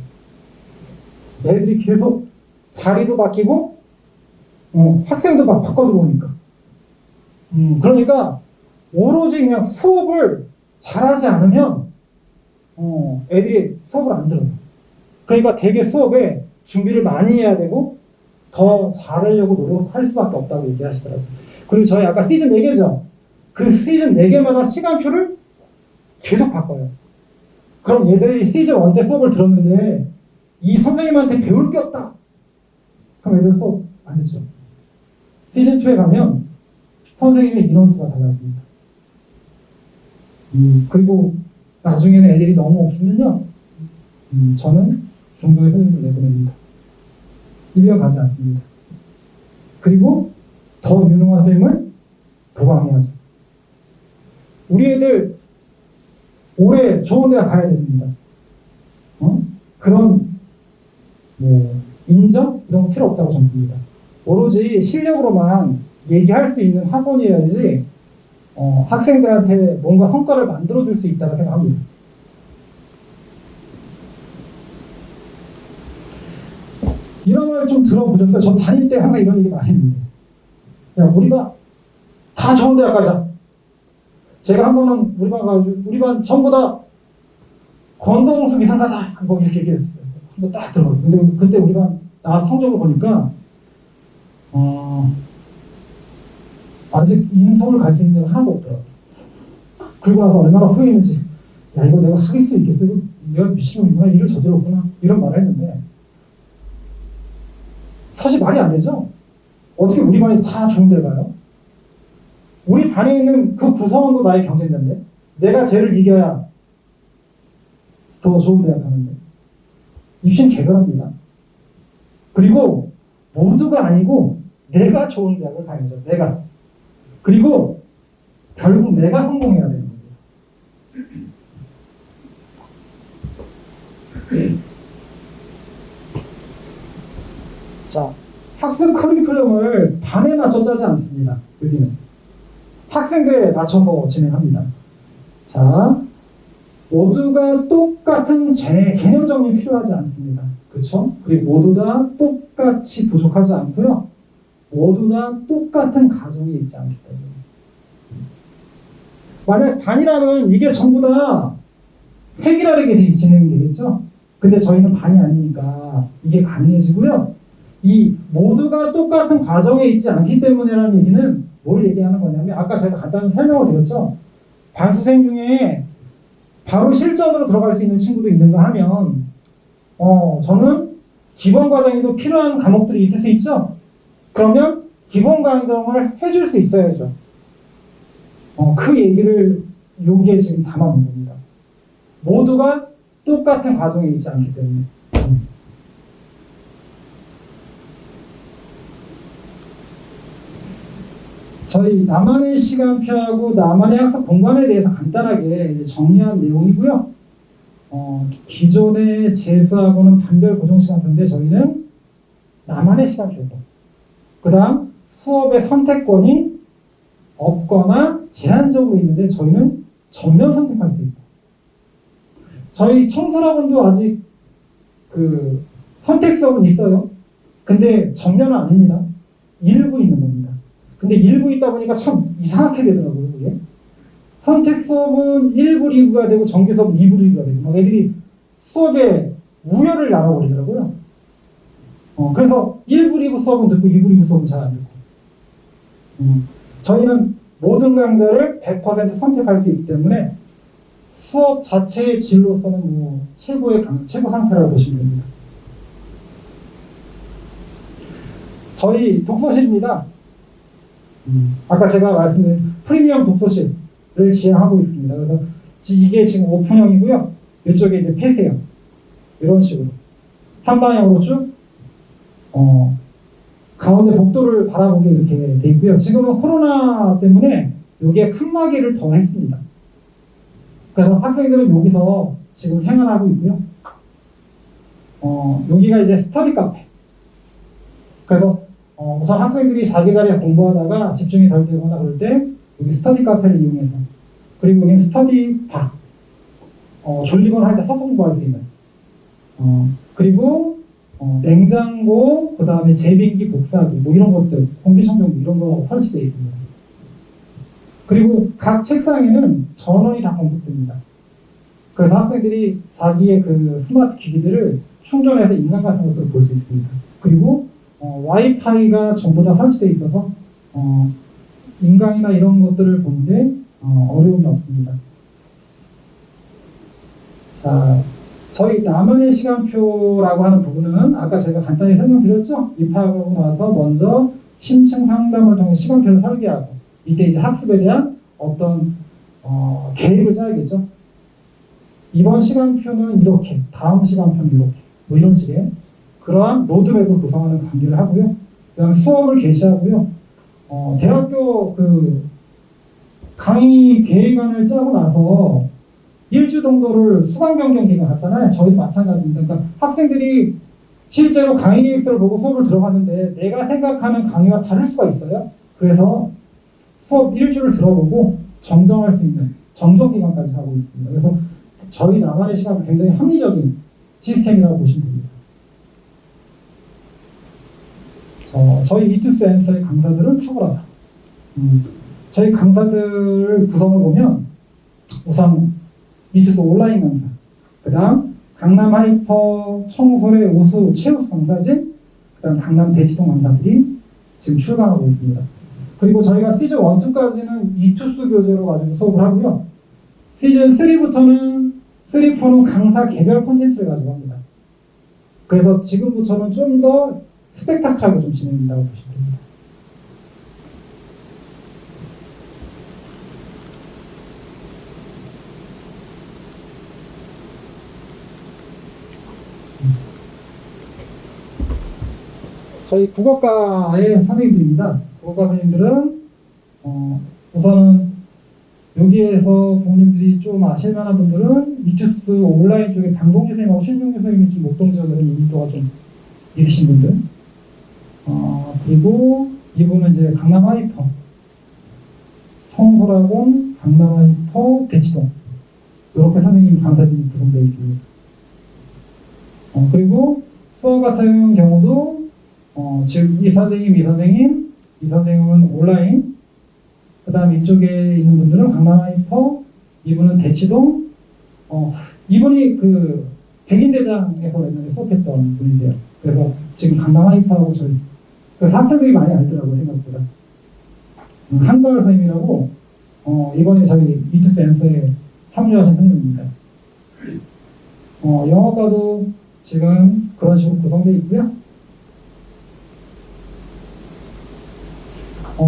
애들이 계속 자리도 바뀌고 학생도 막 바꿔 들어오니까. 그러니까 오로지 그냥 수업을 잘하지 않으면 애들이 수업을 안 들어요. 그러니까 되게 수업에 준비를 많이 해야 되고 더 잘하려고 노력할 수밖에 없다고 얘기하시더라고요. 그리고 저희 아까 시즌 4개죠. 그 시즌 4개마다 시간표를 계속 바꿔요. 그럼 얘들이 시즌 1 때 수업을 들었는데 이 선생님한테 배울 게 없다. 그럼 애들 수업 안 듣죠. 시즌 2에 가면 선생님의 인원수가 달라집니다. 그리고 나중에는 애들이 너무 없으면요. 저는 중도의 선생님을 내보냅니다. 1년 가지 않습니다. 그리고 더 유능한 선생님을 보강해야죠. 우리 애들 올해 좋은 대학 가야 됩니다. 그런 인정? 이런 거 필요 없다고 저는 봅니다. 오로지 실력으로만 얘기할 수 있는 학원이어야지 학생들한테 뭔가 성과를 만들어줄 수 있다고 생각합니다. 이런 말 좀 들어보셨어요? 저 다닐 때 항상 이런 얘기 많이 했는데, 야, 우리가 다 좋은 대학 가자. 제가 한 번은 우리 반 전부 다 권동수 이상 가자. 뭐 이렇게 얘기했어요. 한번 딱 들어봤어요. 근데 그때 우리 반 나와서 성적을 보니까 아직 인서울 갈 수 있는 데가 하나도 없더라고요. 그리고 나서 얼마나 후회했는지, 야, 이거 내가 하길 수 있겠어? 이거 내가 미친놈이구나, 일을 저질렀구나, 이런 말을 했는데, 사실 말이 안 되죠? 어떻게 우리 반이 다 좋은 데 가요? 우리 반에 있는 그 구성원도 나의 경쟁자인데, 내가 쟤를 이겨야 더 좋은 대학 가는데, 입시는 개별합니다. 그리고 모두가 아니고 내가 좋은 대학을 가야죠. 내가. 그리고 결국 내가 성공해야 되는 거예요. 자, 학습 커리큘럼을 반에 맞춰 짜지 않습니다. 여기는 학생들에 맞춰서 진행합니다. 자, 모두가 똑같은 개념 정리 필요하지 않습니다. 그렇죠? 그리고 모두 다 똑같이 부족하지 않고요. 모두 다 똑같은 가정이 있지 않기 때문에. 만약 반이라면 이게 전부 다 획일화되게 진행되겠죠? 근데 저희는 반이 아니니까 이게 가능해지고요. 이 모두가 똑같은 과정에 있지 않기 때문에라는 얘기는 뭘 얘기하는 거냐면, 아까 제가 간단히 설명을 드렸죠? 반수생 중에 바로 실전으로 들어갈 수 있는 친구도 있는가 하면 저는 기본 과정에도 필요한 과목들이 있을 수 있죠? 그러면 기본 과정을 해줄 수 있어야죠. 그 얘기를 여기에 지금 담아놓은 겁니다. 모두가 똑같은 과정에 있지 않기 때문에. 저희 나만의 시간표하고 나만의 학습 공간에 대해서 간단하게 이제 정리한 내용이고요. 기존의 재수하고는 반별 고정 시간표인데 저희는 나만의 시간표고, 그 다음 수업의 선택권이 없거나 제한적으로 있는데 저희는 전면 선택할 수 있고, 저희 청소학원도 아직 그 선택 수업은 있어요. 근데 전면은 아닙니다. 일부 있는 겁니다. 근데 일부 있다 보니까 참 이상하게 되더라고요, 그게. 선택 수업은 1부 리그가 되고 정규 수업은 2부 리그가 되고, 막 애들이 수업에 우열을 나눠버리더라고요. 그래서 1부 리그 수업은 듣고 2부 리그 수업은 잘 안 듣고. 저희는 모든 강좌를 100% 선택할 수 있기 때문에 수업 자체의 질로서는 뭐 최고 상태라고 보시면 됩니다. 저희 독서실입니다. 아까 제가 말씀드린 프리미엄 독서실을 지향하고 있습니다. 그래서 이게 지금 오픈형이고요. 이쪽에 이제 폐쇄형. 이런 식으로. 한 방향으로 쭉, 가운데 복도를 바라보게 이렇게 돼 있고요. 지금은 코로나 때문에 여기에 칸막이를 더 했습니다. 그래서 학생들은 여기서 지금 생활하고 있고요. 여기가 이제 스터디 카페. 그래서 우선 학생들이 자기 자리에 공부하다가 집중이 덜 되거나 그럴 때 여기 스터디 카페를 이용해서, 그리고 여기는 스터디 바, 졸리거나 할 때 서서 공부할 수 있는, 그리고 냉장고, 그 다음에 제빙기, 복사기, 뭐 이런 것들, 공기청정기 이런 거 설치되어 있습니다. 그리고 각 책상에는 전원이 다 공급됩니다. 그래서 학생들이 자기의 그 스마트 기기들을 충전해서 인강 같은 것들을 볼 수 있습니다. 그리고 와이파이가 전부 다 설치되어 있어서 인강이나 이런 것들을 보는데 어려움이 없습니다. 자, 저희 나만의 시간표라고 하는 부분은 아까 제가 간단히 설명드렸죠? 입학하고 나서 먼저 심층 상담을 통해 시간표를 설계하고 이때 이제 학습에 대한 어떤 계획을 짜야겠죠? 이번 시간표는 이렇게, 다음 시간표는 이렇게, 뭐 이런 식의 그러한 로드맵을 구성하는 관계를 하고요. 그다음 수업을 개시하고요. 대학교 그 강의 계획안을 짜고 나서 일주 정도를 수강 변경 기간 갖잖아요. 저희도 마찬가지입니다. 그러니까 학생들이 실제로 강의 계획서를 보고 수업을 들어갔는데 내가 생각하는 강의와 다를 수가 있어요. 그래서 수업 일주를 들어보고 정정할 수 있는 정정 기간까지 하고 있습니다. 그래서 저희 나만의 시간은 굉장히 합리적인 시스템이라고 보시면 됩니다. 저희 이투스 앤서의 강사들은 탁월하다. 저희 강사들 구성을 보면 우선 이투스 온라인 강사, 그 다음 강남 하이퍼, 청소래, 우수, 최우수 강사진, 그 다음 강남 대치동 강사들이 지금 출강하고 있습니다. 그리고 저희가 시즌 1, 2까지는 이투스 교재로 가지고 수업을 하고요. 시즌 3부터는 3, 4는 강사 개별 콘텐츠를 가지고 합니다. 그래서 지금부터는 좀 더 스펙타클하게 좀 진행된다고 보시면 됩니다. 저희 국어과의 선생님들입니다. 국어과 선생님들은 우선은 여기에서 부모님들이 좀 아실만한 분들은 이투스 온라인 쪽에 방동주 선생님하고 신종규 선생님이 좀 목동적인 인지도가 좀 있으신 분들. 그리고 이분은 이제 강남 하이퍼, 청소학원, 강남 하이퍼, 대치동 이렇게 선생님 강사진이 구성되어 있습니다. 그리고 수업 같은 경우도 지금 이 선생님은 온라인, 그 다음 이쪽에 있는 분들은 강남 하이퍼, 이분은 대치동, 이분이 그 백인대장에서 옛날에 수업했던 분이세요. 그래서 지금 강남 하이퍼하고 저희, 그래서 학생들이 많이 알더라고요, 생각보다. 한가을 선생님이라고, 이번에 저희 이투스 앤서에 참여하신 선생님입니다. 영어과도 지금 그런 식으로 구성되어 있고요.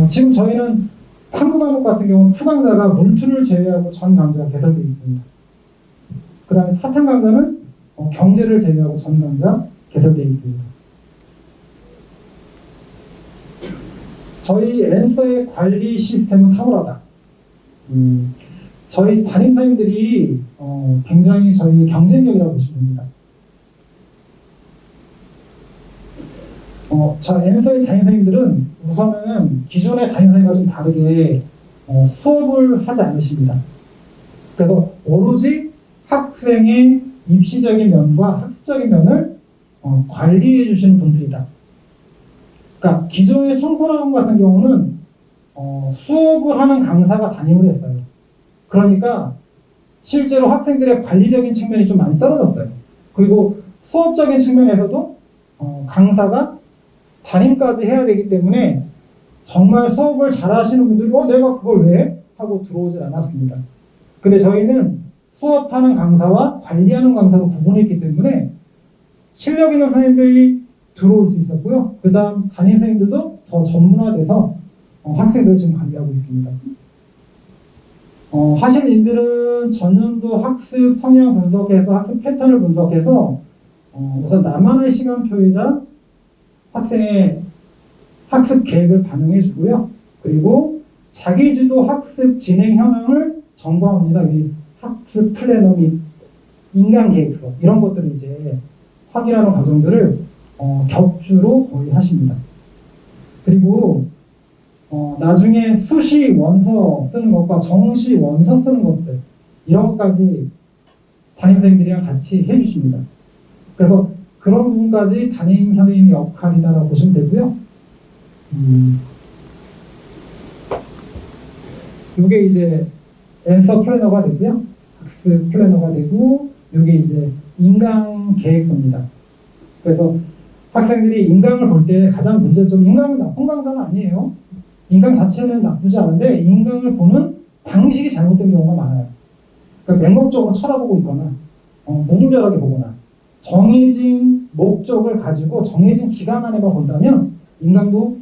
지금 저희는 탐구 과목 같은 경우는 푸강자가 물투를 제외하고 전 강좌가 개설되어 있습니다. 그 다음에 사탐 강좌는 경제를 제외하고 전 강좌 개설되어 있습니다. 저희 앤서의 관리 시스템은 탁월하다. 저희 담임 선생님들이 굉장히 저희 경쟁력이라고 보시면 됩니다. 저 앤서의 담임 선생님들은 우선은 기존의 담임 선생님과 좀 다르게 수업을 하지 않으십니다. 그래서 오로지 학생의 입시적인 면과 학습적인 면을 관리해 주시는 분들이다. 그러니까 기존의 청소학원 같은 경우는 수업을 하는 강사가 담임을 했어요. 그러니까 실제로 학생들의 관리적인 측면이 좀 많이 떨어졌어요. 그리고 수업적인 측면에서도 강사가 담임까지 해야 되기 때문에 정말 수업을 잘 하시는 분들이 내가 그걸 왜 해? 하고 들어오질 않았습니다. 근데 저희는 수업하는 강사와 관리하는 강사로 구분했기 때문에 실력 있는 선생님들이 들어올 수 있었고요. 그 다음 담임 선생님들도 더 전문화돼서 학생들을 지금 관리하고 있습니다. 하실 일들은 전년도 학습 성향 분석해서 학습 패턴을 분석해서 우선 나만의 시간표에다 학생의 학습 계획을 반영해 주고요. 그리고 자기주도 학습 진행 현황을 점검합니다. 이 학습 플래너 및 인강 계획서 이런 것들을 이제 확인하는 과정들을 격주로 거의 하십니다. 그리고 나중에 수시 원서 쓰는 것과 정시 원서 쓰는 것들 이런 것까지 담임 선생님들이랑 같이 해주십니다. 그래서 그런 부분까지 담임 선생님의 역할이다라고 보시면 되고요. 이게 이제 앤서 플래너가 되고요. 학습 플래너가 되고, 이게 이제 인강 계획서입니다. 그래서 학생들이 인강을 볼 때 가장 문제점, 인강은 나쁜 강사는 아니에요. 인강 자체는 나쁘지 않은데 인강을 보는 방식이 잘못된 경우가 많아요. 그러니까 맹목적으로 쳐다보고 있거나 무분별하게 보거나 정해진 목적을 가지고 정해진 기간 안에만 본다면 인강도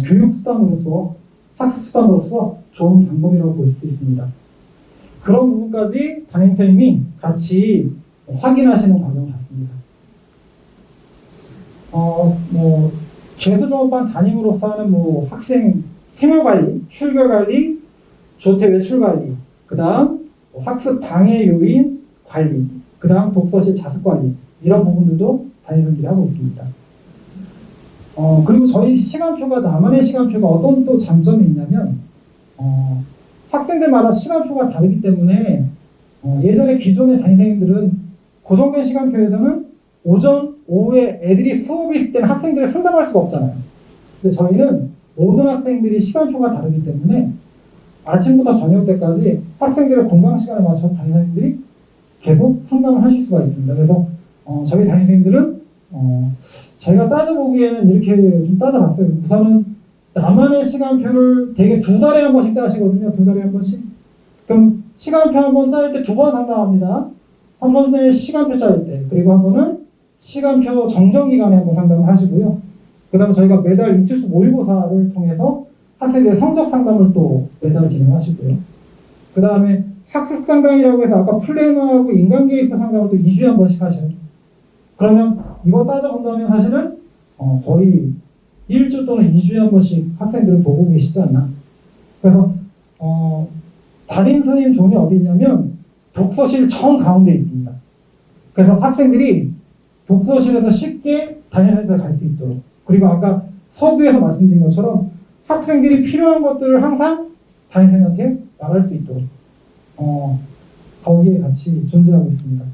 교육수단으로서 학습수단으로서 좋은 방법이라고 볼 수 있습니다. 그런 부분까지 담임선생님이 같이 확인하시는 과정을 갖습니다. 재수종합반 담임으로서 하는 학생 생활관리, 출결관리, 조퇴 외출관리, 그 다음 학습 방해 요인 관리, 그 다음 독서실 자습관리, 이런 부분들도 담임선생님들이 하고 있습니다. 그리고 저희 시간표가, 나만의 시간표가 어떤 또 장점이 있냐면 학생들마다 시간표가 다르기 때문에 예전에 기존의 담임선생님들은 고정된 시간표에서는 오전, 오후에 애들이 수업이 있을 때는 학생들을 상담할 수가 없잖아요. 근데 저희는 모든 학생들이 시간표가 다르기 때문에 아침부터 저녁 때까지 학생들의 공강 시간에 맞춰 담임선생님들이 계속 상담을 하실 수가 있습니다. 그래서 저희 담임선생님들은 제가 따져보기에는 이렇게 좀 따져봤어요. 우선은 나만의 시간표를 되게 2달에 한 번씩 짜시거든요. 2달에 한 번씩. 그럼 시간표 한 번 짤 때 2번 상담합니다. 한 번은 시간표 짤 때, 그리고 한 번은 시간표 정정 기간에 한번 상담을 하시고요. 그 다음에 저희가 매달 이투수 모의고사를 통해서 학생들의 성적 상담을 또 매달 진행하시고요. 그 다음에 학습 상담이라고 해서 아까 플래너하고 인간계획서 상담을 또 2주에 한 번씩 하셔요. 그러면 이거 따져본다면 사실은 거의 1주 또는 2주에 한 번씩 학생들을 보고 계시지 않나. 그래서 담임 선생님 존이 어디 있냐면 독서실 정 가운데 있습니다. 그래서 학생들이 독서실에서 쉽게 담임 선생님한테 갈 수 있도록, 그리고 아까 서두에서 말씀드린 것처럼 학생들이 필요한 것들을 항상 담임 선생님한테 말할 수 있도록 거기에 같이 존재하고 있습니다.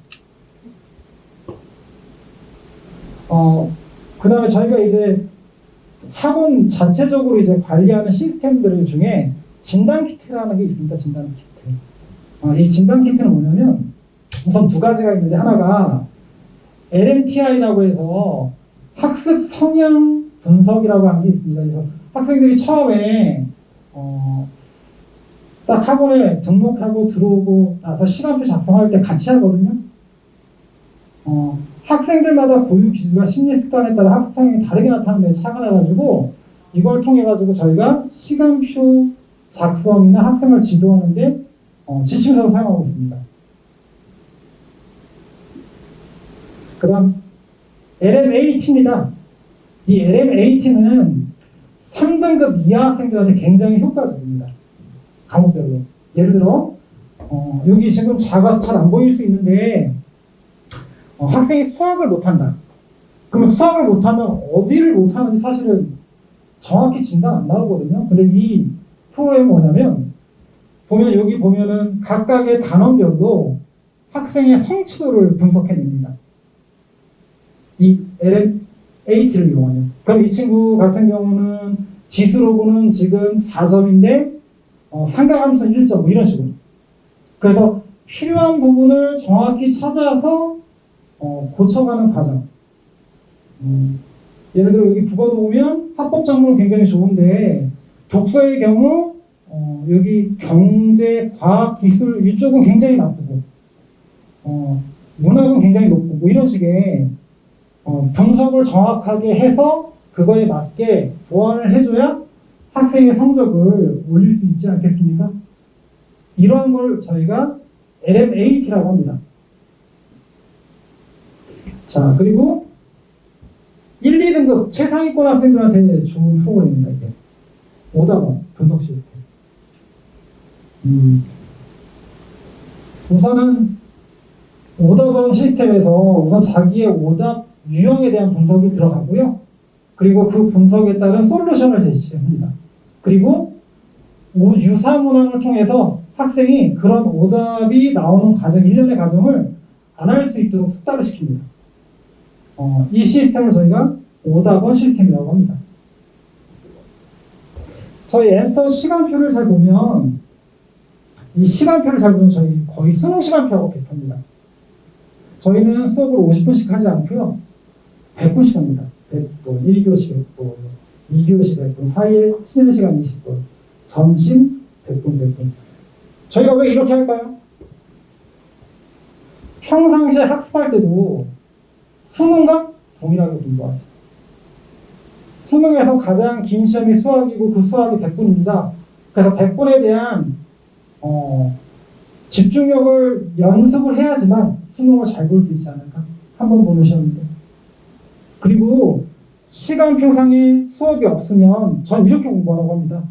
그 다음에 저희가 이제 학원 자체적으로 이제 관리하는 시스템들 중에 진단 키트라는 게 있습니다. 진단 키트. 이 진단 키트는 뭐냐면 우선 2가지가 있는데, 하나가 LMTI라고 해서 학습 성향 분석이라고 하는 게 있습니다. 그래서 학생들이 처음에 딱 학원에 등록하고 들어오고 나서 시간표 작성할 때 같이 하거든요. 학생들마다 고유 기준과 심리 습관에 따라 학습 성향이 다르게 나타나는 데 차가 나가지고 이걸 통해 가지고 저희가 시간표 작성이나 학생을 지도하는데 지침서를 사용하고 있습니다. 그 다음 LMAT입니다. 이 LMAT는 3등급 이하 학생들한테 굉장히 효과적입니다. 과목별로. 예를 들어 여기 지금 작아서 잘 안 보일 수 있는데 학생이 수학을 못한다. 그러면 수학을 못하면 어디를 못하는지 사실은 정확히 진단 안 나오거든요. 근데 이 프로그램은 뭐냐면 여기 보면은 각각의 단원별로 학생의 성취도를 분석해냅니다. 이 LMAT를 이용하면. 그럼 이 친구 같은 경우는 지수로고는 지금 4점인데 삼각함수 1점 이런 식으로. 그래서 필요한 부분을 정확히 찾아서 고쳐가는 과정. 예를 들어 여기 국어도 보면 합법 작문은 굉장히 좋은데 독서의 경우 여기 경제, 과학, 기술 이쪽은 굉장히 나쁘고 문학은 굉장히 높고 이런 식의 분석을 정확하게 해서 그거에 맞게 보완을 해줘야 학생의 성적을 올릴 수 있지 않겠습니까? 이러한 걸 저희가 LMAT라고 합니다. 자, 그리고 1, 2등급 최상위권 학생들한테 좋은 프로그램입니다. 이게 오답원 분석 시스템. 우선은 오답원 시스템에서 우선 자기의 오답 유형에 대한 분석이 들어가고요. 그리고 그 분석에 따른 솔루션을 제시합니다. 그리고 유사 문항을 통해서 학생이 그런 오답이 나오는 과정, 일련의 과정을 안 할 수 있도록 숙달을 시킵니다. 이 시스템을 저희가 오답원 시스템이라고 합니다. 저희 앤서 시간표를 잘 보면 이 시간표를 잘 보면 저희 거의 수능 시간표하고 비슷합니다. 저희는 수업을 50분씩 하지 않고요. 100분씩 합니다. 100분, 1교시 100분, 2교시 100분, 4일 쉬는 시간 20분, 점심 100분, 100분. 저희가 왜 이렇게 할까요? 평상시에 학습할 때도 수능과 동일하게 공부하세요. 수능에서 가장 긴 시험이 수학이고 그 수학이 100분입니다. 그래서 100분에 대한 집중력을 연습을 해야지만 수능을 잘 볼 수 있지 않을까? 한번 보는 시험인데. 그리고 시간표상에 수업이 없으면 전 이렇게 공부하라고 합니다.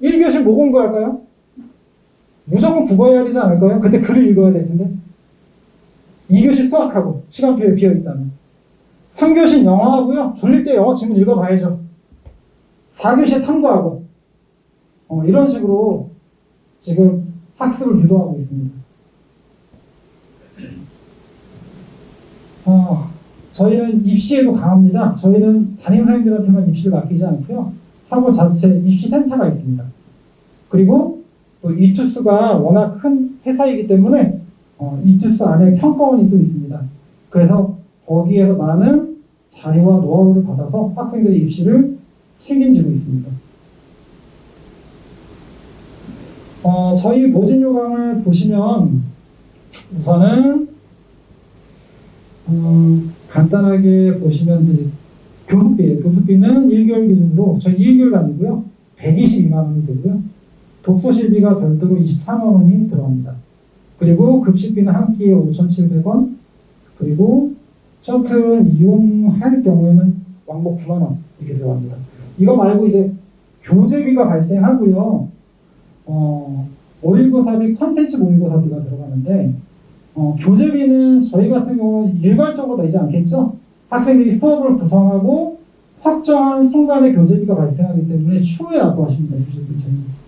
1교시 뭐 공부할까요? 무조건 국어 해야 되지 않을까요? 그때 글을 읽어야 될 텐데. 2교시 수학하고 시간표에 비어있다면. 3교시 영어하고요. 졸릴 때 영어 지문 읽어봐야죠. 4교시에 탐구하고. 이런 식으로 지금 학습을 유도하고 있습니다. 저희는 입시에도 강합니다. 저희는 담임 선생님들한테만 입시를 맡기지 않고요. 학원 자체 입시센터가 있습니다. 그리고 또 이투스가 워낙 큰 회사이기 때문에 이투스 안에 평가원이 또 있습니다. 그래서 거기에서 많은 자료와 노하우를 받아서 학생들의 입시를 책임지고 있습니다. 저희 모집 요강을 보시면 우선은 간단하게 보시면 교습비예요. 교습비는 1개월 기준으로 저희 1개월간이고요. 122만 원이 되고요. 독서실비가 별도로 24만 원이 들어갑니다. 그리고 급식비는 한 끼에 5,700원. 그리고 셔틀은 이용할 경우에는 왕복 9만 원 이렇게 들어갑니다. 이거 말고 이제 교재비가 발생하고요. 모의고사비, 컨텐츠 모의고사비가 들어가는데 교재비는 저희 같은 경우는 일괄적으로 내지 않겠죠? 학생들이 수업을 구성하고 확정한 순간에 교재비가 발생하기 때문에 추후에 납부하십니다. 교재비는.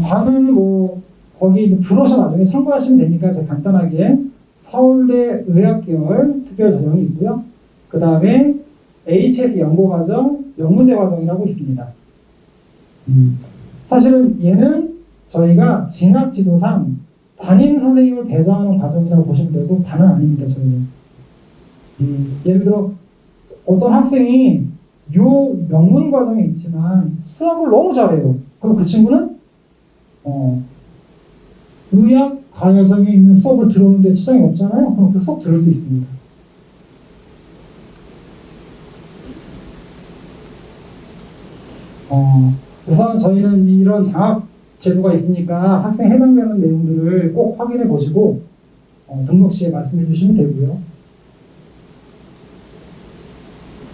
반은 뭐 거기 브로셔 나중에 참고하시면 되니까 제가 간단하게 서울대 의학계열 특별전형이 있고요. 그 다음에 HS 연구과정, 영문대 과정이라고 있습니다. 사실은 얘는 저희가 진학지도상 담임 선생님을 배정하는 과정이라고 보시면 되고 반은 아닙니다. 저희는 예를 들어 어떤 학생이 요 영문 과정에 있지만 수학을 너무 잘해요. 그럼 그 친구는 의학 과정에 있는 수업을 들어오는데 지장이 없잖아요. 그럼 그 수업 들을 수 있습니다. 우선 저희는 이런 장학 제도가 있으니까 학생 해당되는 내용들을 꼭 확인해 보시고 등록 시에 말씀해 주시면 되고요.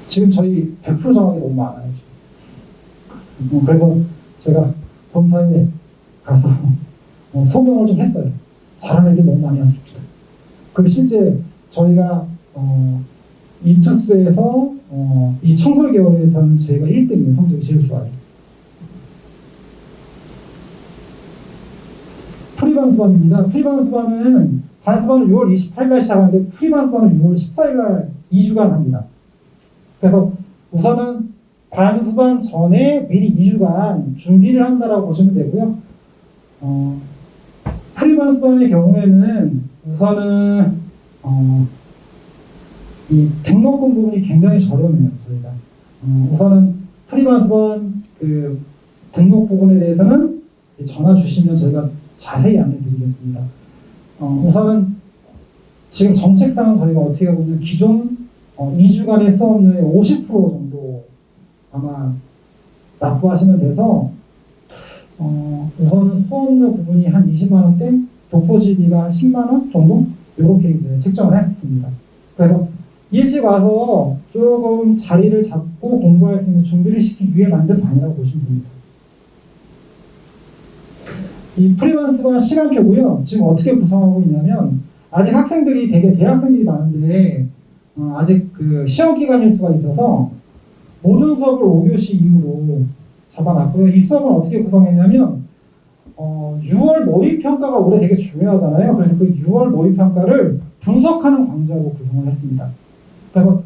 지금 저희 100% 정확이 너무 많아요. 그래서 제가 본사에 가서 소명을 좀 했어요. 잘하는 애들이 너무 많이 왔습니다. 그리고 실제 저희가 이투스에서 이 청솔 계열에서는 저희가 1등이에요. 성적이 제일 좋아요. 프리반수반입니다. 프리반수반은 반수반은 6월 28일 날 시작하는데 프리반수반은 6월 14일 날 2주간 합니다. 그래서 우선은 반수반 전에 미리 2주간 준비를 한다라고 보시면 되고요. 프리반수반의 경우에는 우선은 이 등록금 부분이 굉장히 저렴해요. 저희가 우선은 프리반수반 그 등록 부분에 대해서는 전화 주시면 저희가 자세히 안내드리겠습니다. 우선은 지금 정책상은 저희가 어떻게 보면 기존 2주간의 수업료의 50% 정도 아마 납부하시면 돼서 우선은 수업료 부분이 한 20만 원대, 독서실비가 한 10만 원 정도 이렇게 이제 책정을 했습니다. 그래서 일찍 와서 조금 자리를 잡고 공부할 수 있는 준비를 시키기 위해 만든 반이라고 보시면 됩니다. 이 프리반스반 시간표고요. 지금 어떻게 구성하고 있냐면 아직 학생들이 되게 대학생들이 많은데 아직 그 시험 기간일 수가 있어서 모든 수업을 5교시 이후로 잡아놨고요. 이 수업은 어떻게 구성했냐면 6월 모의평가가 올해 되게 중요하잖아요. 그래서 그 6월 모의평가를 분석하는 강좌로 구성을 했습니다. 그래서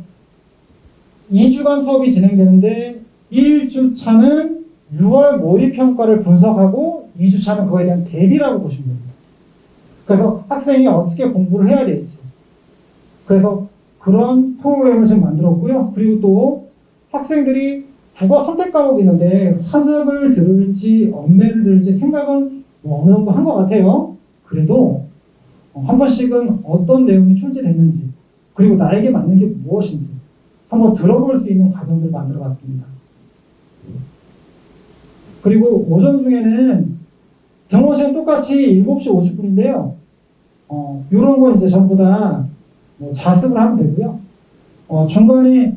2주간 수업이 진행되는데 1주차는 6월 모의평가를 분석하고 2주차는 그거에 대한 대비라고 보시면 됩니다. 그래서 학생이 어떻게 공부를 해야 될지. 그래서 그런 프로그램을 지금 만들었고요. 그리고 또 학생들이 국어 선택 과목이 있는데 화작을 들을지 엄매를 들을지 생각은 뭐 어느 정도 한 것 같아요. 그래도 한 번씩은 어떤 내용이 출제됐는지 그리고 나에게 맞는 게 무엇인지 한번 들어볼 수 있는 과정들을 만들어 봤습니다. 그리고 오전 중에는 등원 시간 똑같이 7시 50분인데요. 이런 건 이제 전부 다 뭐 자습을 하면 되고요. 중간에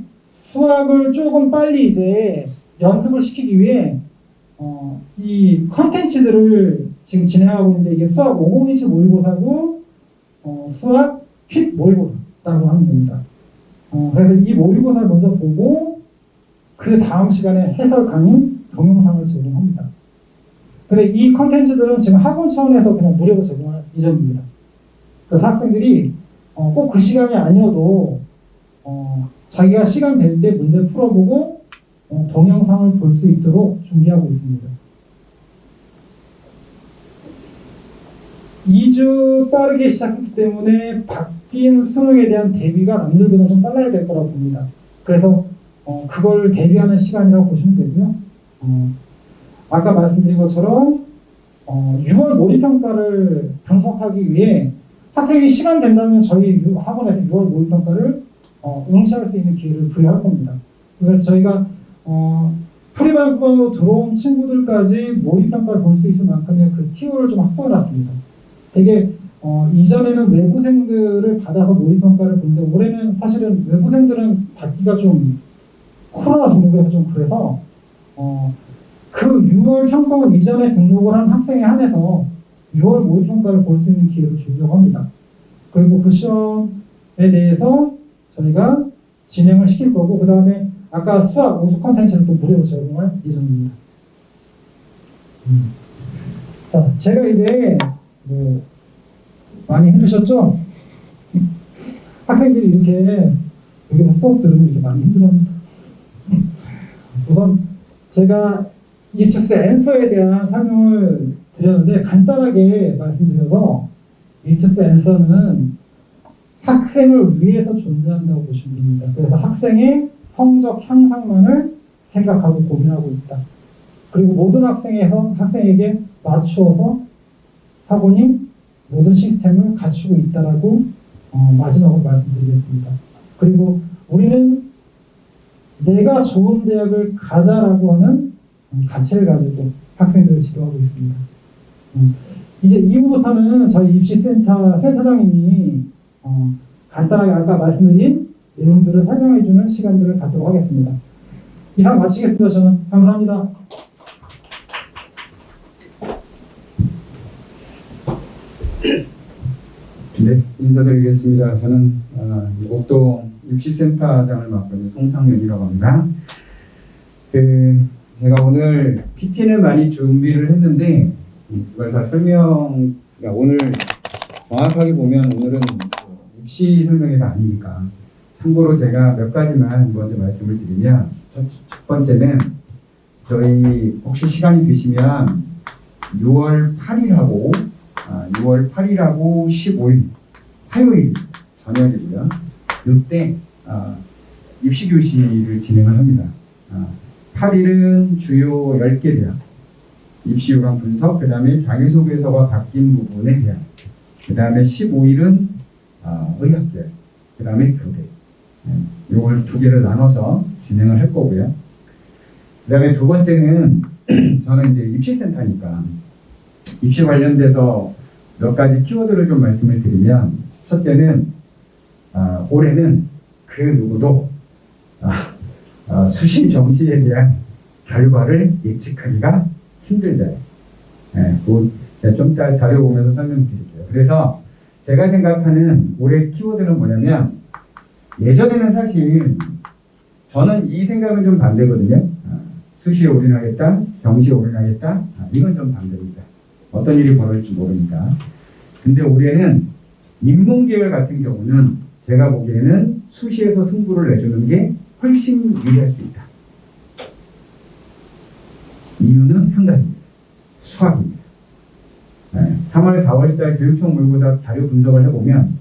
수학을 조금 빨리 이제 연습을 시키기 위해 이 컨텐츠들을 지금 진행하고 있는데 이게 수학 5027 모의고사고 수학 핏 모의고사라고 하면 됩니다. 그래서 이 모의고사를 먼저 보고 그 다음 시간에 해설 강의 동영상을 제공합니다. 근데 이 컨텐츠들은 지금 학원 차원에서 그냥 무료로 제공할 예정입니다. 그래서 학생들이 꼭 그 시간이 아니어도 자기가 시간 될 때 문제 풀어보고 동영상을 볼 수 있도록 준비하고 있습니다. 2주 빠르게 시작했기 때문에 바뀐 수능에 대한 대비가 남들보다 좀 빨라야 될 거라고 봅니다. 그래서 그걸 대비하는 시간이라고 보시면 되고요. 아까 말씀드린 것처럼 6월 모의평가를 분석하기 위해 학생이 시간 된다면 저희 학원에서 6월 모의평가를 응시할 수 있는 기회를 부여할 겁니다. 그래서 저희가 프리반스반으로 들어온 친구들까지 모의평가를 볼 수 있을 만큼의 그 티오를 좀 확보해놨습니다. 되게 이전에는 외부생들을 받아서 모의평가를 보는데 올해는 사실은 외부생들은 받기가 좀 코로나 종목에서 좀 그래서 그 6월 평가원 이전에 등록을 한 학생에 한해서 6월 모의평가를 볼 수 있는 기회를 주려고 합니다. 그리고 그 시험에 대해서 저희가 진행을 시킬 거고 그 다음에 아까 수학 우수 컨텐츠를 또 무료로 제공할 예정입니다. 자, 제가 이제 뭐 많이 힘드셨죠? 학생들이 이렇게 여기서 수업 들으면 이렇게 많이 힘들어합니다. 우선 제가 이투스 앤서에 대한 설명을 드렸는데 간단하게 말씀드려서 이투스 앤서는 학생을 위해서 존재한다고 보시면 됩니다. 그래서 학생의 성적 향상만을 생각하고 고민하고 있다. 그리고 모든 학생에게 맞추어서 학원이 모든 시스템을 갖추고 있다라고 마지막으로 말씀드리겠습니다. 그리고 우리는 내가 좋은 대학을 가자라고 하는 가치를 가지고 학생들을 지도하고 있습니다. 이제 2부부터는 저희 입시센터 센터장님이 간단하게 아까 말씀드린 내용들을 설명해주는 시간들을 갖도록 하겠습니다. 이상 마치겠습니다. 저는 감사합니다. 네, 인사드리겠습니다. 저는 목동 입시센터장을 맡고 있는 송상윤이라고 합니다. 제가 오늘 PT는 많이 준비를 했는데 이걸 다 그러니까 오늘 정확하게 보면 오늘은 입시 설명회가 아니니까 참고로 제가 몇 가지만 먼저 말씀을 드리면 첫 번째는 저희 혹시 시간이 되시면 6월 8일하고 15일 화요일 저녁이고요. 이때 입시교실을 진행을 합니다. 8일은 주요 10개 대학 입시 요강 분석, 그 다음에 자기소개서가 바뀐 부분에 대한, 그 다음에 15일은 의학계, 그 다음에 교대. 요걸 두 개를 나눠서 진행을 할 거고요. 그 다음에 두 번째는 저는 이제 입시센터니까 입시 관련돼서 몇 가지 키워드를 좀 말씀을 드리면, 첫째는 올해는 그 누구도 수시 정시에 대한 결과를 예측하기가 힘들다. 그건 제가 좀 이따 자료 보면서 설명드릴게요. 그래서 제가 생각하는 올해 키워드는 뭐냐면, 예전에는 사실 저는 이 생각은 좀 반대거든요. 수시에 올인하겠다, 정시에 올인하겠다, 이건 좀 반대입니다. 어떤 일이 벌어질지 모르니까. 근데 올해는 인문계열 같은 경우는 제가 보기에는 수시에서 승부를 내주는 게 훨씬 유리할 수 있다. 한 가지입니다. 수학입니다. 3월, 4월달 교육청 모의고사 자료 분석을 해보면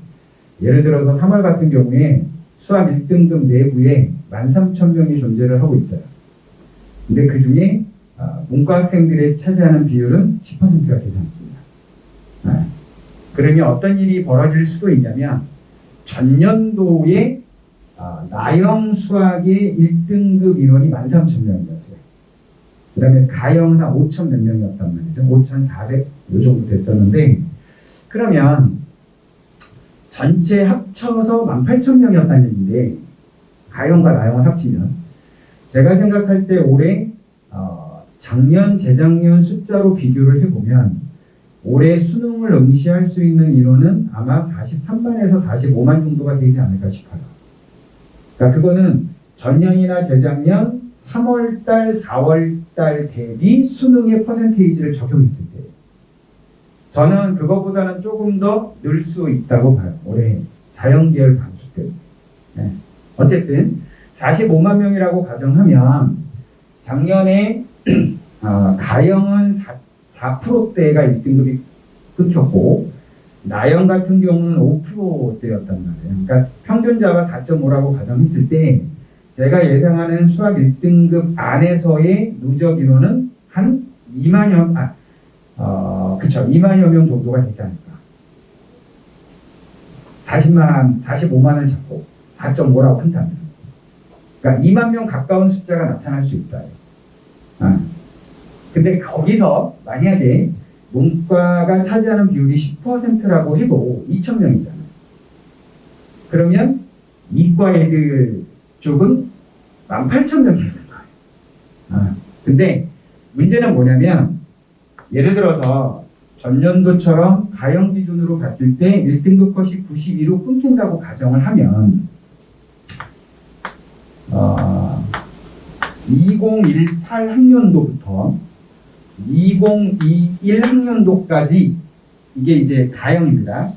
예를 들어서 3월 같은 경우에 수학 1등급 내부에 13,000명이 존재를 하고 있어요. 근데 그 중에 문과 학생들이 차지하는 비율은 10%가 되지 않습니다. 그러면 어떤 일이 벌어질 수도 있냐면 전년도에 나영 수학의 1등급 인원이 13,000명이었어요. 그 다음에 가영은 한 5천 몇 명이었단 말이죠. 5,400 요 정도 됐었는데 그러면 전체 합쳐서 18,000명이었다는 얘기인데 가영과 나영을 합치면 제가 생각할 때 올해 작년, 재작년 숫자로 비교를 해보면 올해 수능을 응시할 수 있는 인원은 아마 43만에서 45만 정도가 되지 않을까 싶어요. 그러니까 그거는 전년이나 재작년 3월달, 4월달 대비 수능의 퍼센테이지를 적용했을 때 저는 그거보다는 조금 더 늘 수 있다고 봐요. 올해 자연계열 반수 때문에. 어쨌든 45만 명이라고 가정하면 작년에 가영은 4%대가 1등급이 끊겼고 나영 같은 경우는 5%대였단 말이에요. 그러니까 평균자가 4.5라고 가정했을 때 제가 예상하는 수학 1등급 안에서의 누적 인원은 한 2만여 명 정도가 되지 않을까. 45만을 잡고 4.5라고 한다면. 그러니까 2만 명 가까운 숫자가 나타날 수 있다. 근데 거기서 만약에 문과가 차지하는 비율이 10%라고 해도 2,000명이잖아요. 그러면 이과 애들 쪽은 18,000명이 되는 거예요. 근데 문제는 뭐냐면 예를 들어서 전년도처럼 가형 기준으로 봤을 때 1등급 컷이 92로 끊긴다고 가정을 하면 2018 학년도부터 2021 학년도까지 이게 이제 가형입니다.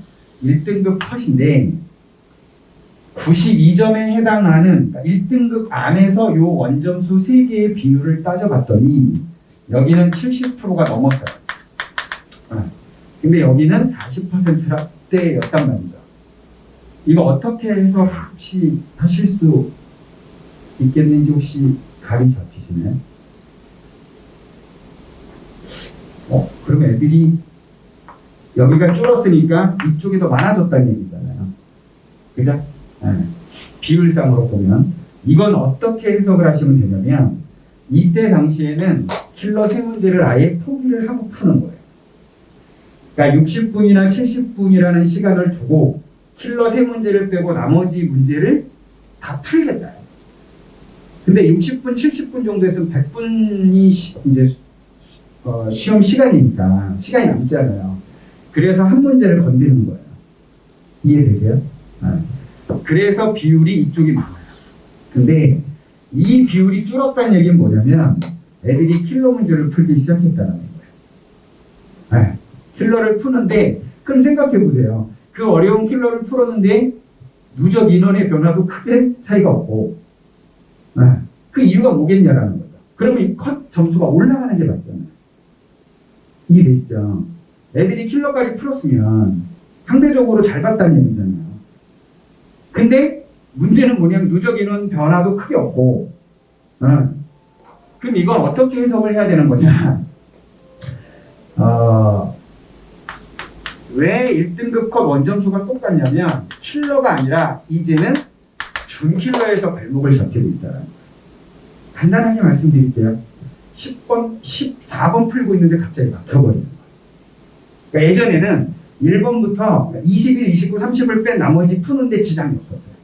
1등급 컷인데 92점에 해당하는 그러니까 1등급 안에서 요 원점수 3개의 비율을 따져봤더니 여기는 70%가 넘었어요. 근데 여기는 40%대였단 말이죠. 이거 어떻게 해서 혹시 하실 수 있겠는지 혹시 감이 잡히시나요? 그러면 애들이 여기가 줄었으니까 이쪽이 더 많아졌다는 얘기잖아요. 그죠? 비율상으로 보면 이건 어떻게 해석을 하시면 되냐면 이때 당시에는 킬러 세 문제를 아예 포기를 하고 푸는 거예요. 그러니까 60분이나 70분이라는 시간을 두고 킬러 세 문제를 빼고 나머지 문제를 다 풀겠다. 근데 60분, 70분 정도 했으면 100분이 이제 시험 시간이니까 시간이 남잖아요. 그래서 한 문제를 건드리는 거예요. 이해되세요? 그래서 비율이 이쪽이 많아요. 근데 이 비율이 줄었다는 얘기는 뭐냐면 애들이 킬러 문제를 풀기 시작했다는 거예요. 킬러를 푸는데 그럼 생각해 보세요. 그 어려운 킬러를 풀었는데 누적 인원의 변화도 크게 차이가 없고 그 이유가 뭐겠냐라는 거죠. 그러면 이 컷 점수가 올라가는 게 맞잖아요. 이해되시죠? 애들이 킬러까지 풀었으면 상대적으로 잘 봤다는 얘기잖아요. 근데 문제는 뭐냐면 누적 인원 변화도 크게 없고 그럼 이건 어떻게 해석을 해야 되는 거냐? 왜 1등급 컷 원점수가 똑같냐면 킬러가 아니라 이제는 준킬러에서 발목을 잡히고 있다. 간단하게 말씀드릴게요. 10번, 14번 풀고 있는데 갑자기 막혀버리는 거예요. 그러니까 예전에는 1번부터 21, 29, 30을 뺀 나머지 푸는데 지장이 없었어요.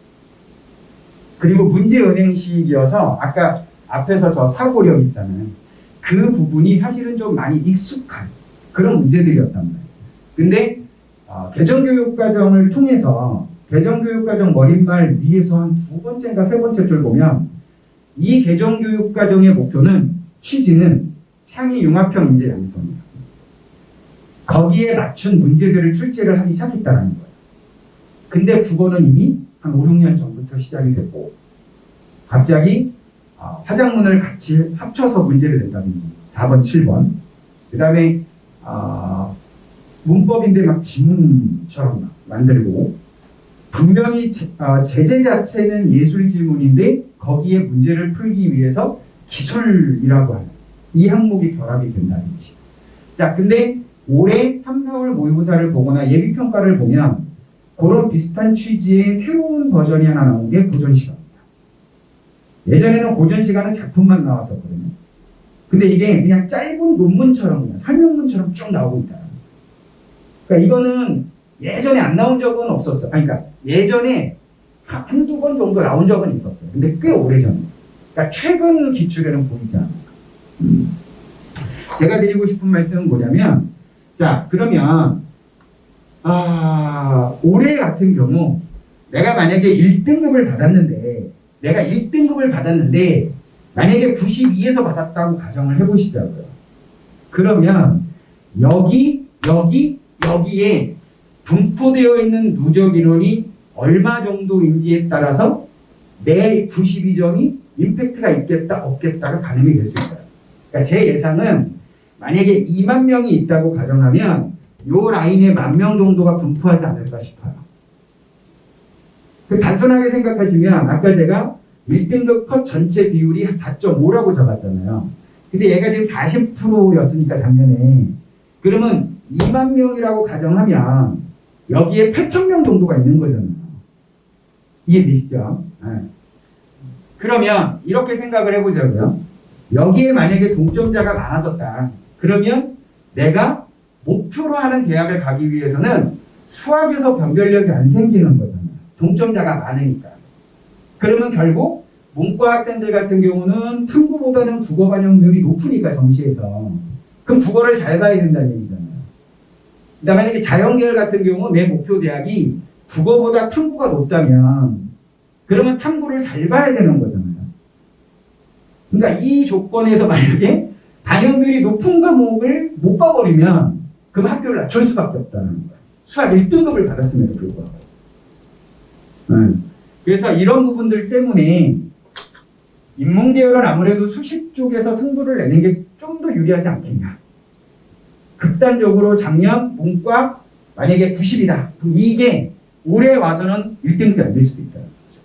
그리고 문제 은행식이어서 아까 앞에서 저 사고력 있잖아요. 그 부분이 사실은 좀 많이 익숙한 그런 문제들이었단 말이에요. 근데 개정교육과정을 통해서 개정교육과정 머릿말 위에서 한 2번째인가 3번째 줄 보면 이 개정교육과정의 목표는 취지는 창의 융합형 인재 양성이에요. 거기에 맞춘 문제들을 출제를 하기 시작했다는 거예요. 근데 국어는 이미 한 5, 6년 전부터 시작이 됐고 갑자기 화작문을 같이 합쳐서 문제를 낸다든지 4번, 7번. 그 다음에 문법인데 막 지문처럼 막 만들고 분명히 제재 자체는 예술 지문인데 거기에 문제를 풀기 위해서 기술이라고 하는 이 항목이 결합이 된다든지. 자, 근데 올해 3, 4월 모의고사를 보거나 예비평가를 보면 그런 비슷한 취지의 새로운 버전이 하나 나온 게 고전시간입니다. 예전에는 고전시간은 작품만 나왔었거든요. 근데 이게 그냥 짧은 논문처럼 그냥 설명문처럼 쭉 나오고 있다. 그러니까 이거는 예전에 안 나온 적은 없었어요. 그러니까 예전에 한두 번 정도 나온 적은 있었어요. 근데 꽤 오래전에. 그러니까 최근 기출에는 보이지 않아요. 제가 드리고 싶은 말씀은 뭐냐면, 자, 그러면 올해 같은 경우 내가 만약에 1등급을 받았는데 만약에 92에서 받았다고 가정을 해보시자고요. 그러면 여기에 분포되어 있는 누적 인원이 얼마 정도인지에 따라서 내 92점이 임팩트가 있겠다 없겠다가 가늠이 될 수 있어요. 그러니까 제 예상은 만약에 2만 명이 있다고 가정하면 요 라인에 10,000명 정도가 분포하지 않을까 싶어요. 단순하게 생각하시면 아까 제가 1등급 컷 전체 비율이 4.5라고 적었잖아요. 근데 얘가 지금 40%였으니까 작년에 그러면 2만 명이라고 가정하면 여기에 8,000명 정도가 있는 거잖아요. 이해되시죠? 네. 그러면 이렇게 생각을 해보자고요. 여기에 만약에 동점자가 많아졌다. 그러면 내가 목표로 하는 대학을 가기 위해서는 수학에서 변별력이 안 생기는 거잖아요. 동점자가 많으니까. 그러면 결국 문과 학생들 같은 경우는 탐구보다는 국어 반영률이 높으니까 정시에서. 그럼 국어를 잘 봐야 된다는 얘기잖아요. 그다음에 만약에 자연계열 같은 경우 내 목표 대학이 국어보다 탐구가 높다면 그러면 탐구를 잘 봐야 되는 거잖아요. 그러니까 이 조건에서 만약에 반영률이 높은 과목을 못 봐버리면 그럼 학교를 낮출 수밖에 없다는 거예요. 수학 1등급을 받았음에도 불구하고. 그래서 이런 부분들 때문에 인문계열은 아무래도 수식 쪽에서 승부를 내는 게 좀 더 유리하지 않겠냐. 극단적으로 작년 문과 만약에 90이다. 그럼 이게 올해 와서는 1등급이 안 될 수도 있다는 거죠.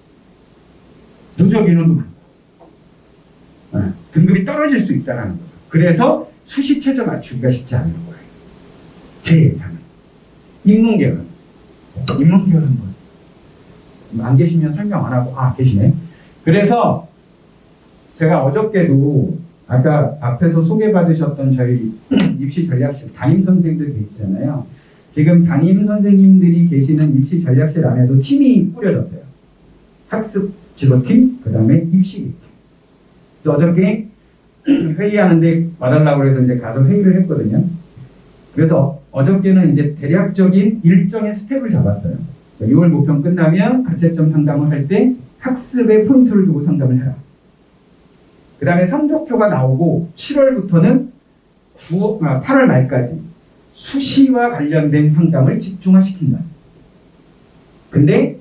누적 인원도 많고 등급이 떨어질 수 있다는 거죠. 그래서 수시 최저 맞추기가 쉽지 않은 거예요. 제 예상은. 인문계열은 뭐 안 계시면 설명 안 하고 계시네. 그래서 제가 어저께도 아까 앞에서 소개받으셨던 저희 입시 전략실 담임 선생님들 계시잖아요. 지금 담임 선생님들이 계시는 입시 전략실 안에도 팀이 꾸려졌어요. 학습 지도팀, 그 다음에 입시팀. 어저께 회의하는데 와달라고 해서 이제 가서 회의를 했거든요. 그래서 어저께는 이제 대략적인 일정의 스텝을 잡았어요. 6월 모평 끝나면 가채점 상담을 할 때 학습에 포인트를 두고 상담을 해라. 그 다음에 성적표가 나오고 7월부터는 8월 말까지 수시와 관련된 상담을 집중화시킨다. 근데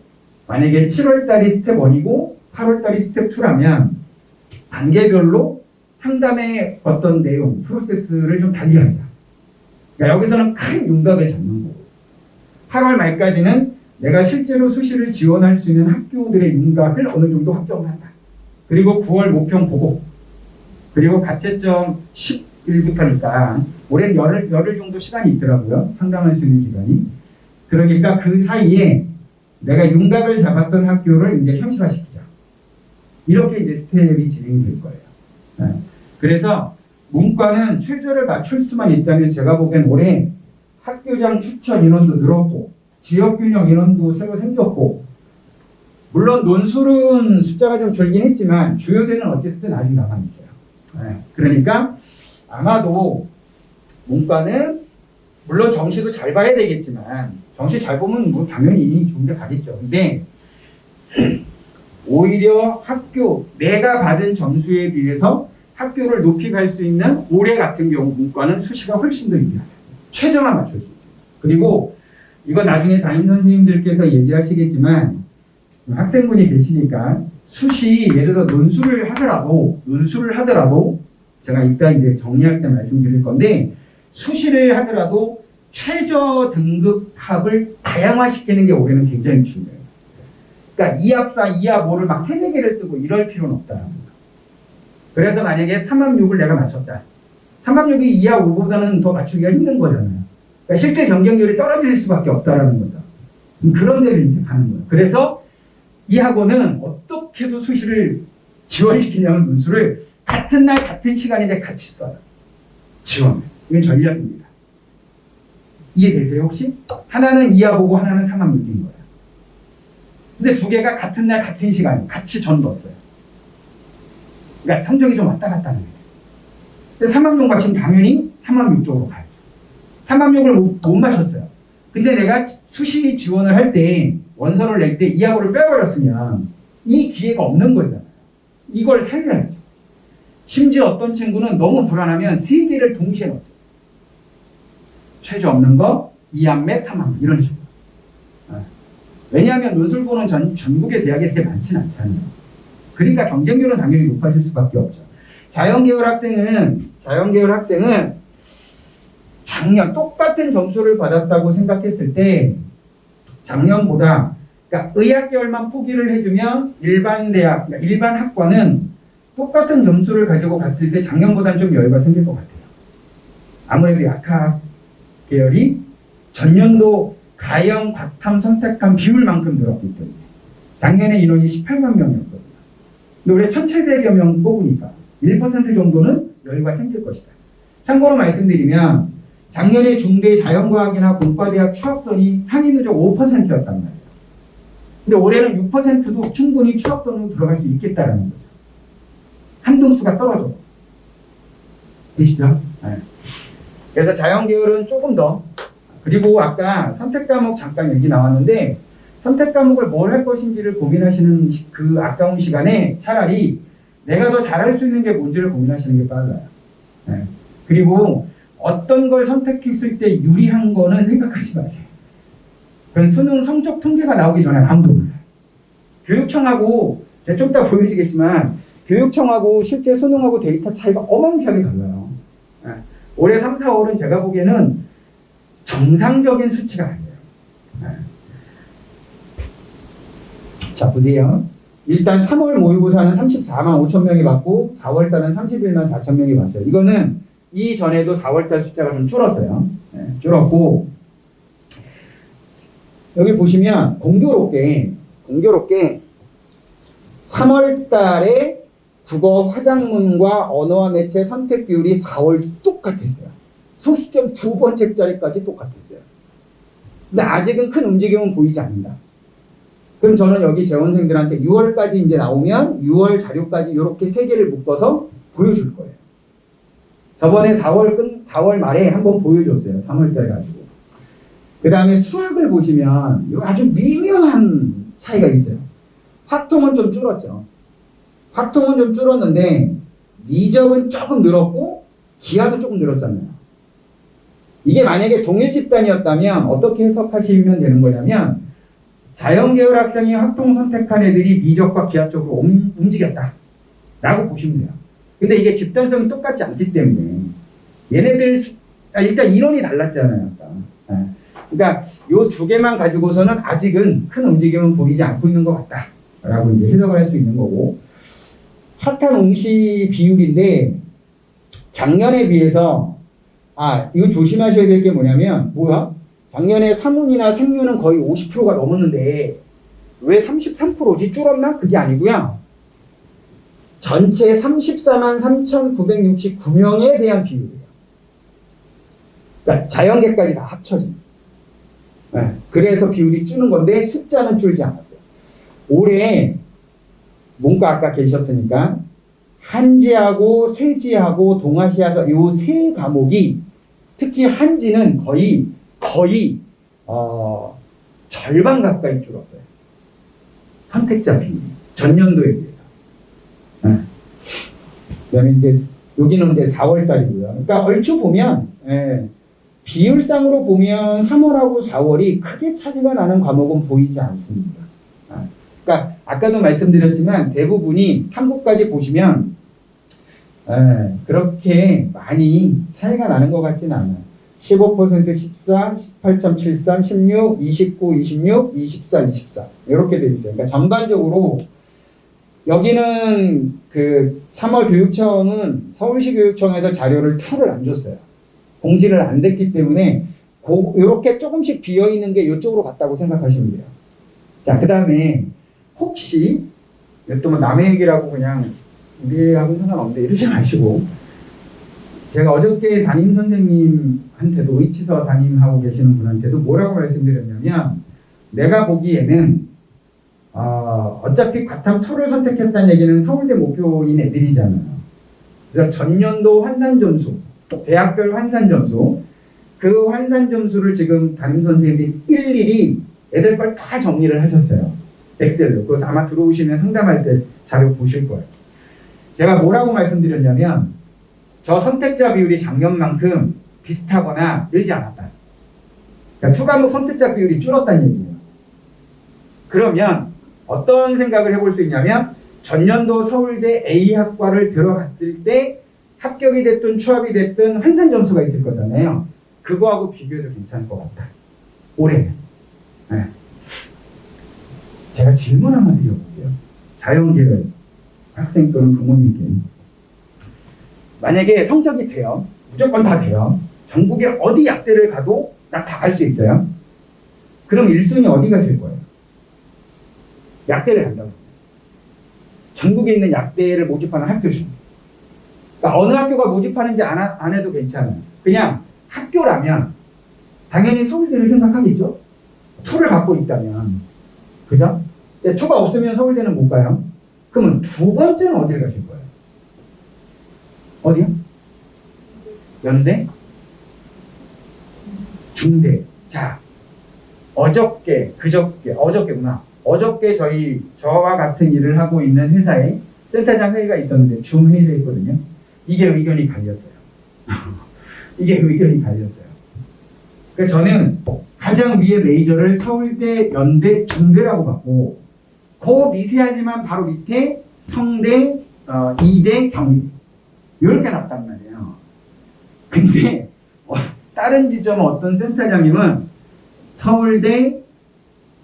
만약에 7월달이 스텝 1이고 8월달이 스텝 2라면 단계별로 상담의 어떤 내용, 프로세스를 좀 달리하자. 그러니까 여기서는 큰 윤곽을 잡는 거고 8월 말까지는 내가 실제로 수시를 지원할 수 있는 학교들의 윤곽을 어느 정도 확정을 한다. 그리고 9월 모평 보고 그리고 가채점 10일부터니까 올해는 열흘 정도 시간이 있더라고요. 상담할 수 있는 기간이. 그러니까 그 사이에 내가 윤곽을 잡았던 학교를 이제 현실화시키자. 이렇게 이제 스텝이 진행이 될 거예요. 그래서 문과는 최저를 맞출 수만 있다면 제가 보기엔 올해 학교장 추천 인원도 늘었고 지역균형 인원도 새로 생겼고 물론 논술은 숫자가 좀 줄긴 했지만 주요대는 어쨌든 아직 남아있어요. 그러니까 아마도 문과는 물론 정시도 잘 봐야 되겠지만 정시 잘 보면 뭐 당연히 좋은 데 가겠죠. 근데 오히려 학교 내가 받은 점수에 비해서 학교를 높이 갈 수 있는 올해 같은 경우 문과는 수시가 훨씬 더 유리하다. 최저만 맞출 수 있어요. 그리고 이거 나중에 담임 선생님들께서 얘기하시겠지만 학생분이 계시니까 수시 예를 들어 논술을 하더라도 제가 이따 이제 정리할 때 말씀드릴 건데 수시를 하더라도 최저 등급 합을 다양화시키는 게 올해는 굉장히 중요해요. 그러니까 2합4, 2합5를 막 3, 4개를 쓰고 이럴 필요는 없다라는 거예요. 그래서 만약에 3합6을 내가 맞췄다. 3합6이 2합5보다는 더 맞추기가 힘든 거잖아요. 그러니까 실제 경쟁률이 떨어질 수밖에 없다라는 거죠. 그런 데를 이제 가는 거예요. 그래서 이 학원은 어떻게도 수시를 지원시키냐면 논술을 같은 날 같은 시간인데 같이 써요. 지원. 이건 전략입니다. 이해되세요 혹시? 하나는 2합5고 하나는 3합6인 거예요. 근데 두 개가 같은 날 같은 시간에 같이 전 넣었어요. 그러니까 성적이 좀 왔다 갔다 하는 거예요. 근데 3합6 맞추면 당연히 3합6 쪽으로 가야죠. 3합6을 못 맞췄어요. 근데 내가 수시 지원을 할 때 원서를 낼 때 2합을 빼버렸으면 이 기회가 없는 거잖아요. 이걸 살려야죠. 심지어 어떤 친구는 너무 불안하면 3개를 동시에 넣었어요. 최저 없는 거 2합 몇 3합 이런 식으로. 왜냐하면 논술고는 전국의 대학에 그렇게 많지는 않잖아요. 그러니까 경쟁률은 당연히 높아질 수밖에 없죠. 자연계열 학생은 작년 똑같은 점수를 받았다고 생각했을 때 작년보다 그러니까 의학계열만 포기를 해주면 일반 대학, 그러니까 일반 학과는 똑같은 점수를 가지고 갔을 때 작년보다는 좀 여유가 생길 것 같아요. 아무래도 약학 계열이 전년도 가형, 과탐, 선택한 비율만큼 늘었기 때문에 작년에 인원이 18만 명이었거든요. 근데 올해 1,700여 명 뽑으니까 1% 정도는 여유가 생길 것이다. 참고로 말씀드리면 작년에 중대 자연과학이나 공과대학 취업선이 상위 누적 5%였단 말이에요. 근데 올해는 6%도 충분히 취업선으로 들어갈 수 있겠다라는 거죠. 한등수가 떨어져. 되시죠? 네. 그래서 자연계열은 조금 더 그리고 아까 선택 과목 잠깐 얘기 나왔는데 선택 과목을 뭘 할 것인지를 고민하시는 그 아까운 시간에 차라리 내가 더 잘할 수 있는 게 뭔지를 고민하시는 게 빨라요. 네. 그리고 어떤 걸 선택했을 때 유리한 거는 생각하지 마세요. 그건 수능 성적 통계가 나오기 전에 아무도 몰라요. 교육청하고 제가 좀 이따 보여주겠지만 교육청하고 실제 수능하고 데이터 차이가 어마무시하게 달라요. 네. 올해 3, 4월은 제가 보기에는 정상적인 수치가 아니에요. 네. 자 보세요. 일단 3월 모의고사는 34만 5천 명이 받고 4월달은 31만 4천 명이 봤어요. 이거는 이전에도 4월달 숫자가 좀 줄었어요. 네, 줄었고 여기 보시면 공교롭게 3월달에 국어 화작문과 언어와 매체 선택 비율이 4월 똑같았어요. 소수점 두 번째짜리까지 똑같았어요. 근데 아직은 큰 움직임은 보이지 않는다. 그럼 저는 여기 재원생들한테 6월까지 이제 나오면 6월 자료까지 이렇게 세 개를 묶어서 보여줄 거예요. 저번에 4월 말에 한번 보여줬어요. 3월달 가지고. 그 다음에 수학을 보시면 아주 미묘한 차이가 있어요. 확통은 좀 줄었죠. 확통은 좀 줄었는데 미적은 조금 늘었고 기하도 조금 늘었잖아요. 이게 만약에 동일 집단이었다면 어떻게 해석하시면 되는 거냐면 자연계열 학생이 확통 선택한 애들이 미적과 기하 쪽으로 움직였다 라고 보시면 돼요. 근데 이게 집단성이 똑같지 않기 때문에 얘네들 일단 인원이 달랐잖아요. 아까. 그러니까 요 두 개만 가지고서는 아직은 큰 움직임은 보이지 않고 있는 것 같다 라고 이제 해석을 할 수 있는 거고 사탐 응시 비율인데 작년에 비해서 이거 조심하셔야 될 게 뭐냐면 작년에 사문이나 생류는 거의 50%가 넘었는데 왜 33%지? 줄었나? 그게 아니고요. 전체 34만 3,969명에 대한 비율이에요. 그러니까 자연계까지 다 합쳐진. 네. 그래서 비율이 줄는 건데 숫자는 줄지 않았어요. 올해 문과 아까 계셨으니까 한지하고 세지하고 동아시아서 이 세 과목이 특히 한지는 거의 절반 가까이 줄었어요. 선택자 비율이 전년도에 비해서. 네. 그다음에 이제 여기는 이제 4월 달이고요. 그러니까 얼추 보면 비율상으로 보면 3월하고 4월이 크게 차이가 나는 과목은 보이지 않습니다. 그러니까 아까도 말씀드렸지만 대부분이 탐구까지 보시면 그렇게 많이 차이가 나는 것 같지는 않아요. 15%, 14, 18.73, 16, 29, 26, 24, 24 이렇게 돼 있어요. 그러니까 전반적으로 여기는 그 3월 교육청은 서울시 교육청에서 자료를 2를 안 줬어요. 공지를 안 됐기 때문에 이렇게 조금씩 비어 있는 게 이쪽으로 갔다고 생각하시면 돼요. 자, 그 다음에 혹시 또 뭐 남의 얘기라고 그냥 우리하고는 상관없는데 이러지 마시고, 제가 어저께 담임 선생님한테도 의치서 담임하고 계시는 분한테도 뭐라고 말씀드렸냐면, 내가 보기에는 어차피 과탐 2를 선택했다는 얘기는 서울대 목표인 애들이잖아요. 그래서 전년도 환산 점수, 대학별 환산 점수, 그 환산 점수를 지금 담임 선생님이 일일이 애들 걸 다 정리를 하셨어요. 엑셀로. 그래서 아마 들어오시면 상담할 때 자료 보실 거예요. 제가 뭐라고 말씀드렸냐면, 저 선택자 비율이 작년만큼 비슷하거나 늘지 않았다. 그러니까 2과목 선택자 비율이 줄었다는 얘기예요. 그러면 어떤 생각을 해볼 수 있냐면, 전년도 서울대 A학과를 들어갔을 때 합격이 됐든 추합이 됐든 환산 점수가 있을 거잖아요. 그거하고 비교해도 괜찮을 것 같다. 올해는. 네. 제가 질문 한번 드려볼게요. 자연계열 학생 또는 부모님께. 만약에 성적이 돼요. 무조건 다 돼요. 전국에 어디 약대를 가도 나 다 갈 수 있어요. 그럼 1순위 어디 가실 거예요? 약대를 간다고. 전국에 있는 약대를 모집하는 학교 중. 그러니까 어느 학교가 모집하는지 안 해도 괜찮아요. 그냥 학교라면 당연히 서울대를 생각하겠죠? 2를 갖고 있다면. 그죠? 2가 없으면 서울대는 못 가요. 그러면 2번째는 어디를 가실 거예요? 어디요? 연대? 중대. 자, 어저께구나. 어저께 저와 같은 일을 하고 있는 회사에 센터장 회의가 있었는데 줌 회의를 했거든요. 이게 의견이 갈렸어요. 그래서 저는 가장 위에 메이저를 서울대, 연대, 중대라고 봤고, 그 미세하지만 바로 밑에 성대, 이대, 경희대 이렇게 놨단 말이에요. 근데 다른 지점 어떤 센터장님은 서울대,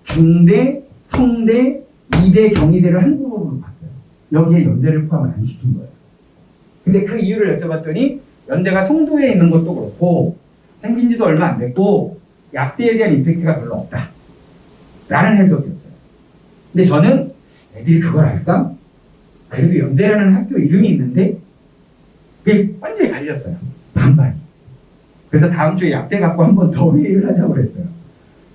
중대, 성대, 이대, 경희대를 한국어로 봤어요. 여기에 연대를 포함을 안 시킨 거예요. 근데 그 이유를 여쭤봤더니 연대가 송도에 있는 것도 그렇고 생긴 지도 얼마 안 됐고 약대에 대한 임팩트가 별로 없다 라는 해석이었어요. 근데 저는 애들이 그걸 알까? 그래도 연대라는 학교 이름이 있는데 그게 완전히 갈렸어요. 반반이. 그래서 다음 주에 약대 갖고 한 번 더 회의를 하자고 그랬어요.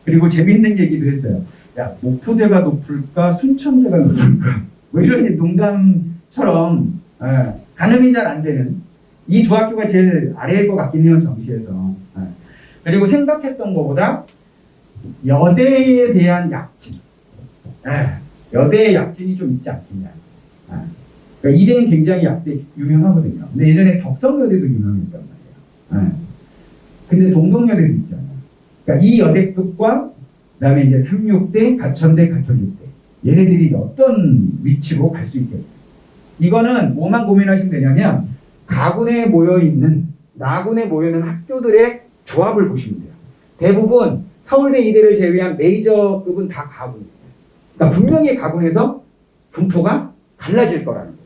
그리고 재미있는 얘기도 했어요. 야, 목포대가 높을까 순천대가 높을까 뭐 이런 농담처럼 가늠이 잘 안 되는 이 2 학교가 제일 아래일 것 같긴 해요, 정시에서. 그리고 생각했던 것보다 여대에 대한 약진, 여대의 약진이 좀 있지 않겠냐. 그러니까 이대는 굉장히 약대 유명하거든요. 근데 예전에 덕성여대도 유명했단 말이에요. 근데 동덕여대도 있잖아요. 그러니까 이 여대급과 그다음에 이제 36대, 가천대, 가톨릭대 얘네들이 이제 어떤 위치로 갈 수 있겠냐. 이거는 뭐만 고민하시면 되냐면 가군에 모여있는 나군에 모여있는 학교들의 조합을 보시면 돼요. 대부분 서울대 이대를 제외한 메이저급은 다 가군이에요. 그러니까 분명히 가군에서 분포가 달라질 거라는 거죠.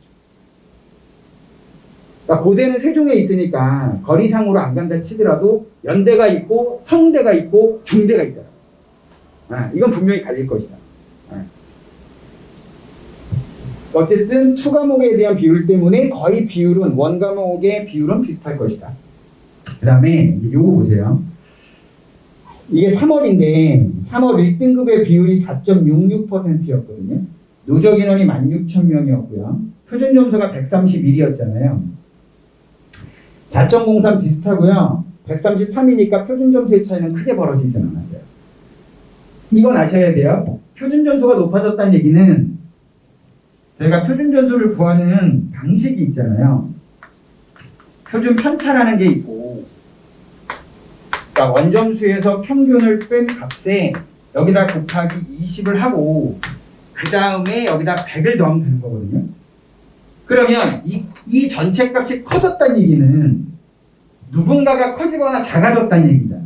그러니까 고대는 세종에 있으니까 거리상으로 안 간다 치더라도 연대가 있고 성대가 있고 중대가 있더라고요. 이건 분명히 갈릴 것이다. 어쨌든 추과목에 대한 비율 때문에 거의 비율은 원과목의 비율은 비슷할 것이다. 그 다음에 요거 보세요. 이게 3월인데 3월 1등급의 비율이 4.66%였거든요. 누적 인원이 16,000명이었고요. 표준 점수가 131이었잖아요. 4.03 비슷하고요. 133이니까 표준 점수의 차이는 크게 벌어지진 않았어요. 이건 아셔야 돼요. 표준 점수가 높아졌다는 얘기는 저희가 표준 점수를 구하는 방식이 있잖아요. 표준 편차라는 게 있고, 그러니까 원점수에서 평균을 뺀 값에 여기다 곱하기 20을 하고 그 다음에 여기다 100을 더하면 되는 거거든요. 그러면 이 전체 값이 커졌다는 얘기는 누군가가 커지거나 작아졌다는 얘기잖아요.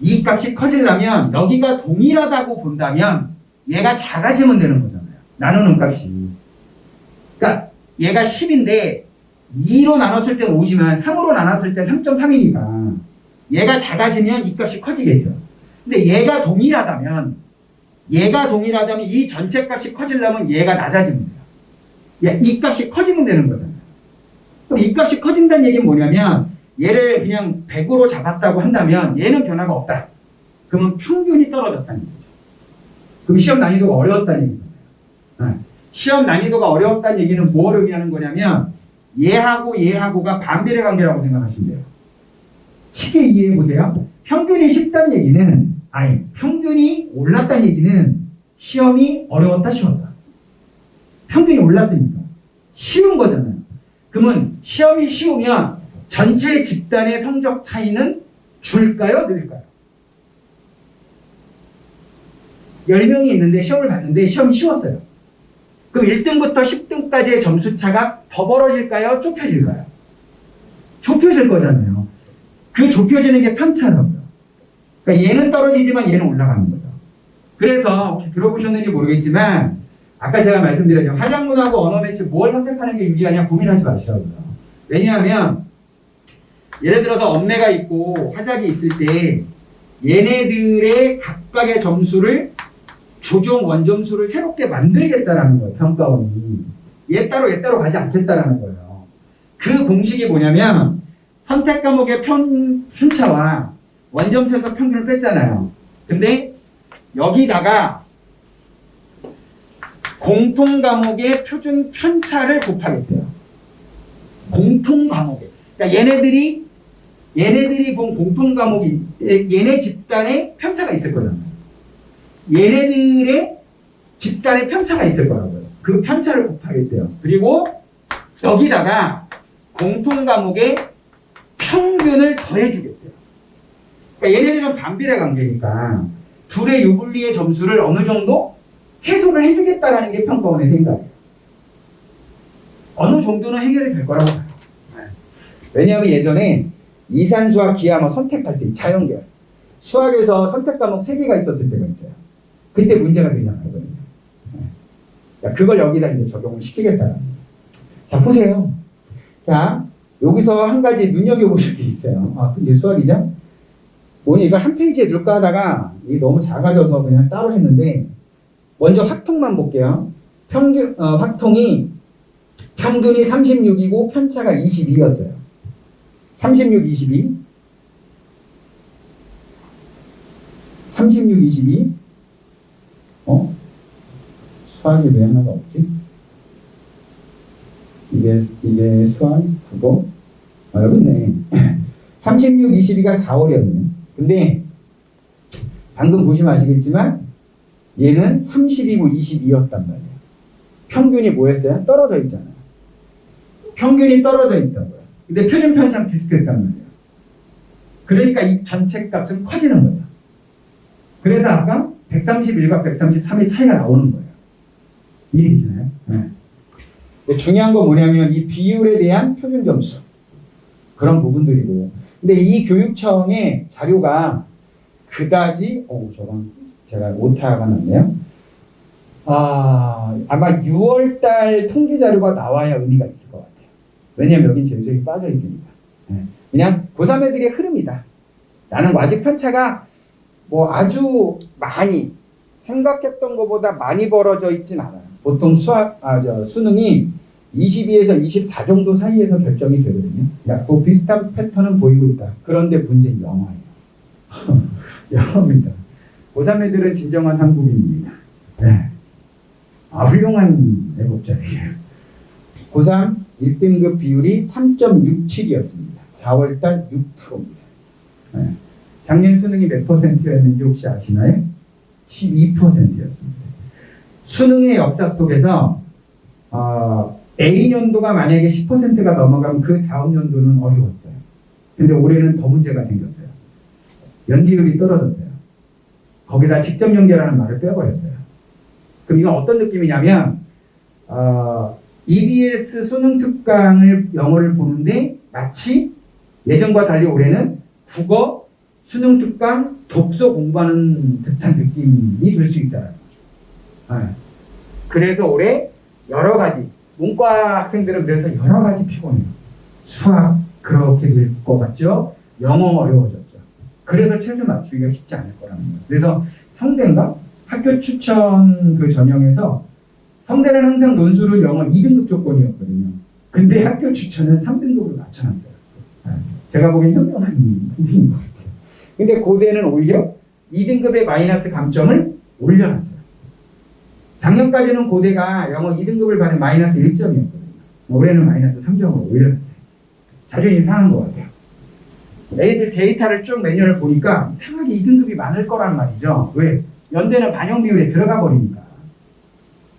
이 값이 커지려면 여기가 동일하다고 본다면 얘가 작아지면 되는 거잖아요. 나누는 값이. 그러니까 얘가 10인데 2로 나눴을 때는 5지만 3으로 나눴을 때 3.3이니까 얘가 작아지면 이 값이 커지겠죠. 근데 얘가 동일하다면 이 전체 값이 커지려면 얘가 낮아지면 돼요. 이 값이 커지면 되는 거잖아요. 그럼 이 값이 커진다는 얘기는 뭐냐면 얘를 그냥 100으로 잡았다고 한다면 얘는 변화가 없다. 그러면 평균이 떨어졌다는 얘기죠. 그럼 시험 난이도가 어려웠다는 얘기잖아요. 시험 난이도가 어려웠다는 얘기는 뭐를 의미하는 거냐면 얘하고가 반비례 관계라고 생각하시면 돼요. 쉽게 이해해 보세요. 평균이 쉽다는 얘기는 평균이 올랐다는 얘기는 시험이 어려웠다 쉬웠다. 평균이 올랐으니까 쉬운 거잖아요. 그러면 시험이 쉬우면 전체 집단의 성적 차이는 줄까요? 늘까요? 10명이 있는데 시험을 봤는데 시험이 쉬웠어요. 그럼 1등부터 10등까지의 점수 차가 더 벌어질까요? 좁혀질까요? 좁혀질 거잖아요. 그 좁혀지는 게 편차라고요. 그러니까 얘는 떨어지지만 얘는 올라가는 거죠. 그래서 혹시 들어보셨는지 모르겠지만 아까 제가 말씀드렸죠. 화작문하고 언어 매체 뭘 선택하는 게 유리하냐 고민하지 마시라고요. 왜냐하면 예를 들어서 언매가 있고 화작이 있을 때 얘네들의 각각의 점수를 조정 원점수를 새롭게 만들겠다라는 거예요. 평가원이. 얘 따로 가지 않겠다라는 거예요. 그 공식이 뭐냐면 선택 과목의 편차와 원점수에서 평균을 뺐잖아요. 근데 여기다가 공통 과목의 표준 편차를 곱하겠대요. 공통 과목에. 그러니까 얘네들이 본 공통 과목이 얘네 집단의 편차가 있을 거잖아요. 얘네들의 집단의 편차가 있을 거라고요. 그 편차를 곱하겠대요. 그리고 여기다가 공통 과목의 평균을 더해주겠대요. 그러니까 얘네들은 반비례 관계니까 둘의 유불리의 점수를 어느 정도 해소를 해주겠다라는 게 평가원의 생각이에요. 어느 정도는 해결이 될 거라고 봐요. 왜냐하면 예전에 이산수학, 기하 선택할 때 자연계열 수학에서 선택 과목 3개가 있었을 때가 있어요. 그때 문제가 되잖아요. 그걸 여기다 이제 적용을 시키겠다는 거예요. 자, 보세요. 자, 여기서 한 가지 눈여겨보실 게 있어요. 근데 수학이죠? 뭐니 이걸 한 페이지에 넣을까 하다가 이게 너무 작아져서 그냥 따로 했는데 먼저 확통만 볼게요. 확통이 평균이 36이고 편차가 22였어요. 36, 22. 36, 22. 수학이 왜 하나가 없지? 이게 수학, 국어. 여기 있네. 36, 22가 4월이었네. 근데 방금 보시면 아시겠지만 얘는 30이고 22였단 말이에요. 평균이 뭐였어요? 떨어져 있잖아요. 평균이 떨어져 있다고요. 근데 표준 편차는 비슷했단 말이에요. 그러니까 이 전체 값은 커지는 거죠. 그래서 아까 131과 133의 차이가 나오는 거예요. 이해되시나요? 네. 중요한 건 뭐냐면 이 비율에 대한 표준 점수 그런 부분들이고. 근데 이 교육청의 자료가 그다지 저건 제가 오타가 났네요. 아마 6월달 통계 자료가 나와야 의미가 있을 것 같아요. 왜냐면 여긴 재수생이 빠져 있으니까. 그냥 고3 애들의 흐름이다. 나는 아직 편차가 뭐 아주 많이 생각했던 것보다 많이 벌어져 있진 않아요. 보통 수능이 22에서 24 정도 사이에서 결정이 되거든요. 그러니까 그 비슷한 패턴은 보이고 있다. 그런데 문제는 영어예요. 영어입니다. 고3 애들은 진정한 한국인입니다. 네. 훌륭한 애국자들이에요. 고3 1등급 비율이 3.67이었습니다. 4월달 6%입니다. 네. 작년 수능이 몇 %였는지 혹시 아시나요? 12%였습니다. 수능의 역사 속에서 A년도가 만약에 10%가 넘어가면 그 다음 연도는 어려웠어요. 근데 올해는 더 문제가 생겼어요. 연기율이 떨어졌어요. 거기다 직접 연계라는 말을 빼버렸어요. 그럼 이건 어떤 느낌이냐면 EBS 수능 특강을 영어를 보는데 마치 예전과 달리 올해는 국어 수능 특강 독서 공부하는 듯한 느낌이 들 수 있다는 거죠. 그래서 올해 여러 가지 문과 학생들은 그래서 여러 가지 피곤해요. 수학 그렇게 될 것 같죠? 영어 어려워졌죠. 그래서 최저 맞추기가 쉽지 않을 거라는 거예요. 그래서 성대인가? 학교 추천 그 전형에서 성대는 항상 논술은 영어 2등급 조건이었거든요. 근데 학교 추천은 3등급으로 낮춰놨어요. 제가 보기엔 현명한 선생님인 것 같아요. 근데 고대는 오히려 2등급의 마이너스 감점을 올려놨어요. 작년까지는 고대가 영어 2등급을 받은 마이너스 1점이었거든요. 올해는 마이너스 3점으로 올려놨어요. 자존심 상한 것 같아요. 애들 데이터를 쭉 매년을 보니까 이상하게 2등급이 많을 거란 말이죠. 왜? 연대는 반영 비율에 들어가 버리니까.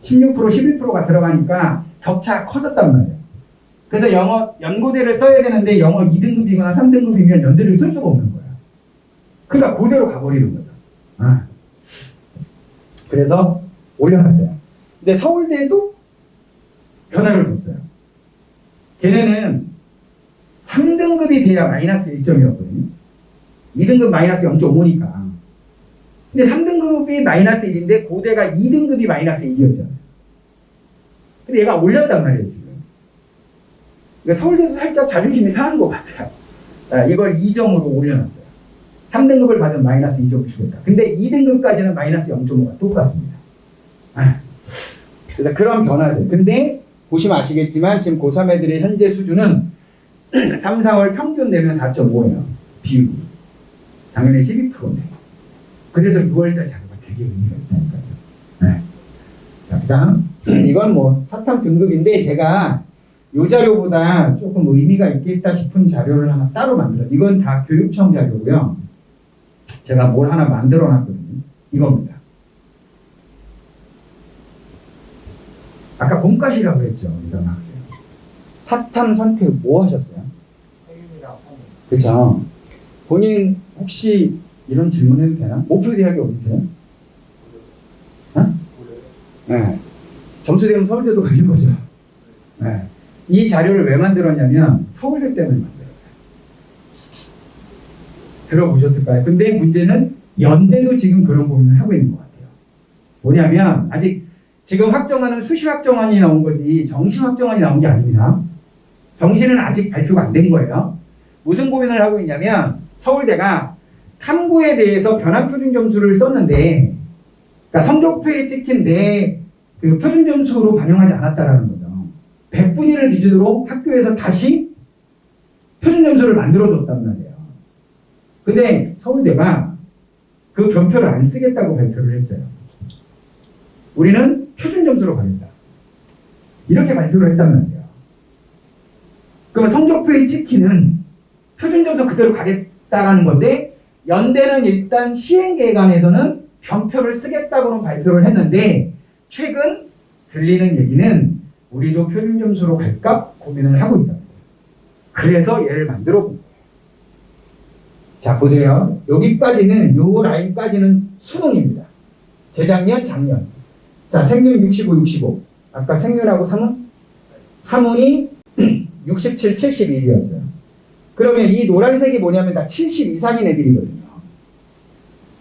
16%, 11%가 들어가니까 격차가 커졌단 말이에요. 그래서 영어 연고대를 써야 되는데 영어 2등급이거나 3등급이면 연대를 쓸 수가 없는 거예요. 그러니까 고대로 가버리는 거죠. 그래서 올려놨어요. 근데 서울대도 변화를 줬어요. 걔네는 3등급이 돼야 마이너스 1점이었거든요. 2등급 마이너스 0.5니까. 근데 3등급이 마이너스 1인데 고대가 2등급이 마이너스 1이었잖아요. 근데 얘가 올렸단 말이에요, 지금. 그러니까 서울대도 살짝 자존심이 상한 것 같아요. 이걸 2점으로 올려놨어요. 3등급을 받은 마이너스 2점 주겠다. 근데 2등급까지는 마이너스 0.5가 똑같습니다. 그래서 그런 변화들. 근데 보시면 아시겠지만 지금 고3 애들의 현재 수준은 3, 4월 평균 되면 4.5예요. 비율이. 작년에 12%인데. 그래서 6월달 자료가 되게 의미가 있다니까요. 자, 그 다음. 이건 뭐 사탐 등급인데 제가 이 자료보다 조금 의미가 있겠다 싶은 자료를 하나 따로 만들어요. 이건 다 교육청 자료고요. 제가 뭘 하나 만들어 놨거든요. 이겁니다. 아까 본과시라고 그랬죠. 이런 학생. 사탐 선택 뭐 하셨어요? 세균이랑 성분. 그렇죠. 본인 혹시 이런 질문해도 되나? 목표 대학이 어디세요? 네. 점수대면 서울대도 가는 거죠. 네. 이 자료를 왜 만들었냐면 서울대 때문에 만들었어요. 들어보셨을까요? 근데 문제는 연대도 지금 그런 고민을 하고 있는 것 같아요. 뭐냐면 아직 지금 확정안은 수시 확정안이 나온 거지 정시 확정안이 나온 게 아닙니다. 정시는 아직 발표가 안 된 거예요. 무슨 고민을 하고 있냐면 서울대가 탐구에 대해서 변환 표준 점수를 썼는데 그러니까 성적표에 찍힌 내 그 표준 점수로 반영하지 않았다라는 거죠. 100분위를 기준으로 학교에서 다시 표준 점수를 만들어줬단 말이에요. 근데 서울대가 그 변표를 안 쓰겠다고 발표를 했어요. 우리는 표준 점수로 가겠다. 이렇게 발표를 했단 말이에요. 그러면 성적표에 찍히는 표준 점수 그대로 가겠다라는 건데 연대는 일단 시행계획안에서는 변표를 쓰겠다고는 발표를 했는데 최근 들리는 얘기는 우리도 표준 점수로 갈까 고민을 하고 있다. 그래서 얘를 만들어 본 거예요. 자 보세요. 여기까지는 요 라인까지는 수능입니다. 재작년, 작년. 자 생륜 65, 65. 아까 생륜하고 사문? 사문이 67, 71이었어요. 그러면 이 노란색이 뭐냐면 다 70 이상인 애들이거든요.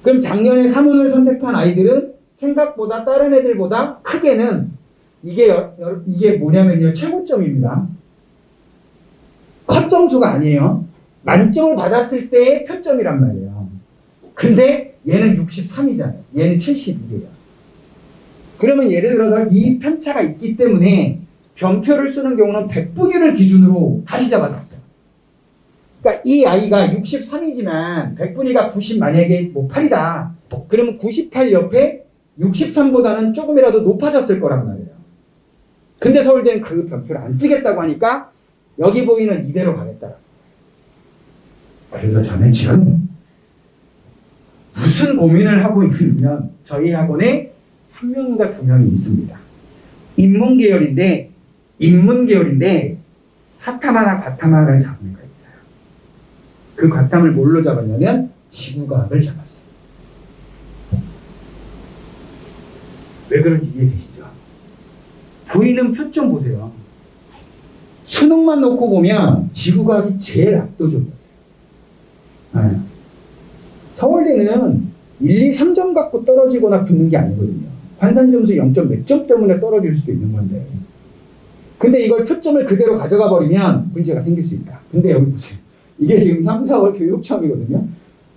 그럼 작년에 사문을 선택한 아이들은 생각보다 다른 애들보다 크게는 이게 뭐냐면요. 최고점입니다. 컷 점수가 아니에요. 만점을 받았을 때의 표점이란 말이에요. 근데 얘는 63이잖아요. 얘는 71이에요. 그러면 예를 들어서 이 편차가 있기 때문에 변표를 쓰는 경우는 100분위를 기준으로 다시 잡아줬어요. 그러니까 이 아이가 63이지만 100분위가 90 만약에 뭐 8이다. 그러면 98 옆에 63보다는 조금이라도 높아졌을 거란 말이에요. 근데 서울대는 그 변표를 안 쓰겠다고 하니까 여기 보이는 이대로 가겠다. 그래서 저는 지금 무슨 고민을 하고 있냐면 저희 학원에 한 명인가 두 명이 있습니다. 인문계열인데 사탐 하나 과탐 하나를 잡은 애가 있어요. 그 과탐을 뭘로 잡았냐면 지구과학을 잡았어요. 왜 그런지 이해되시죠? 보이는 표 좀 보세요. 수능만 놓고 보면 지구과학이 제일 압도적이었어요. 네. 서울대는 1, 2, 3점 갖고 떨어지거나 붙는 게 아니거든요. 환산 점수 0점 몇 점 때문에 떨어질 수도 있는 건데. 근데 이걸 표점을 그대로 가져가 버리면 문제가 생길 수 있다. 근데 여기 보세요. 이게 지금 3, 4월 교육청이거든요.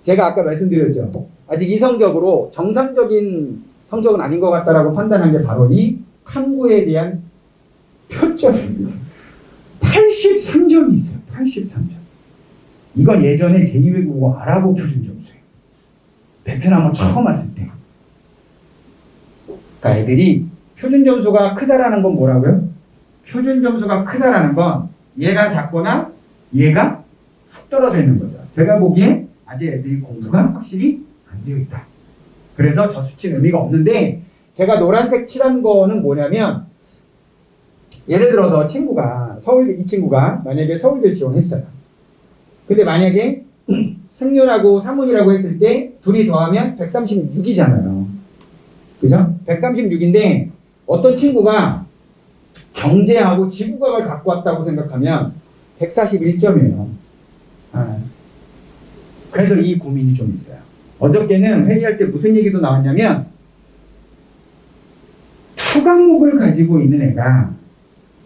제가 아까 말씀드렸죠. 아직 이성적으로 정상적인 성적은 아닌 것 같다라고 판단한 게 바로 이 탐구에 대한 표점입니다. 83점이 있어요. 83점. 이건 예전에 제2외국어 아랍어 표준 점수예요. 베트남어 처음 왔을 때. 그러니까 애들이 표준 점수가 크다라는 건 뭐라고요? 표준 점수가 크다라는 건 얘가 작거나 얘가 훅 떨어져 있는 거죠. 제가 보기에 아직 애들이 공부가 확실히 안 되어 있다. 그래서 저 수치는 의미가 없는데 제가 노란색 칠한 거는 뭐냐면 예를 들어서 친구가 이 친구가 만약에 서울대를 지원했어요. 근데 만약에 승률하고 사문이라고 했을 때 둘이 더하면 136이잖아요. 그죠? 136인데 어떤 친구가 경제하고 지구과학을 갖고 왔다고 생각하면 141점이에요. 그래서 이 고민이 좀 있어요. 어저께는 회의할 때 무슨 얘기도 나왔냐면 투 과목을 가지고 있는 애가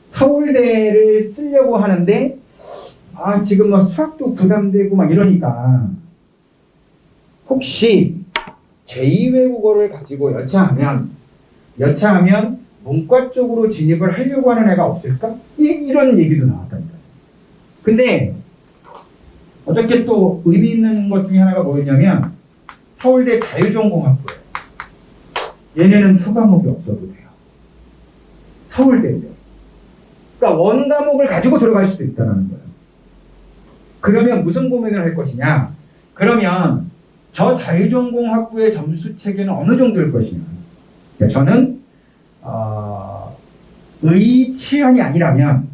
서울대를 쓰려고 하는데 지금 뭐 수학도 부담되고 막 이러니까 혹시 제2외국어를 가지고 여차하면 문과 쪽으로 진입을 하려고 하는 애가 없을까? 이런 얘기도 나왔다니까요. 근데 어저께 또 의미 있는 것 중에 하나가 뭐였냐면 서울대 자유전공학부예요. 얘네는 투 과목이 없어도 돼요. 서울대인데. 그러니까 원 과목을 가지고 들어갈 수도 있다는 거예요. 그러면 무슨 고민을 할 것이냐? 그러면 저 자유전공학부의 점수 체계는 어느 정도일 것이냐? 저는 의치안이 아니라면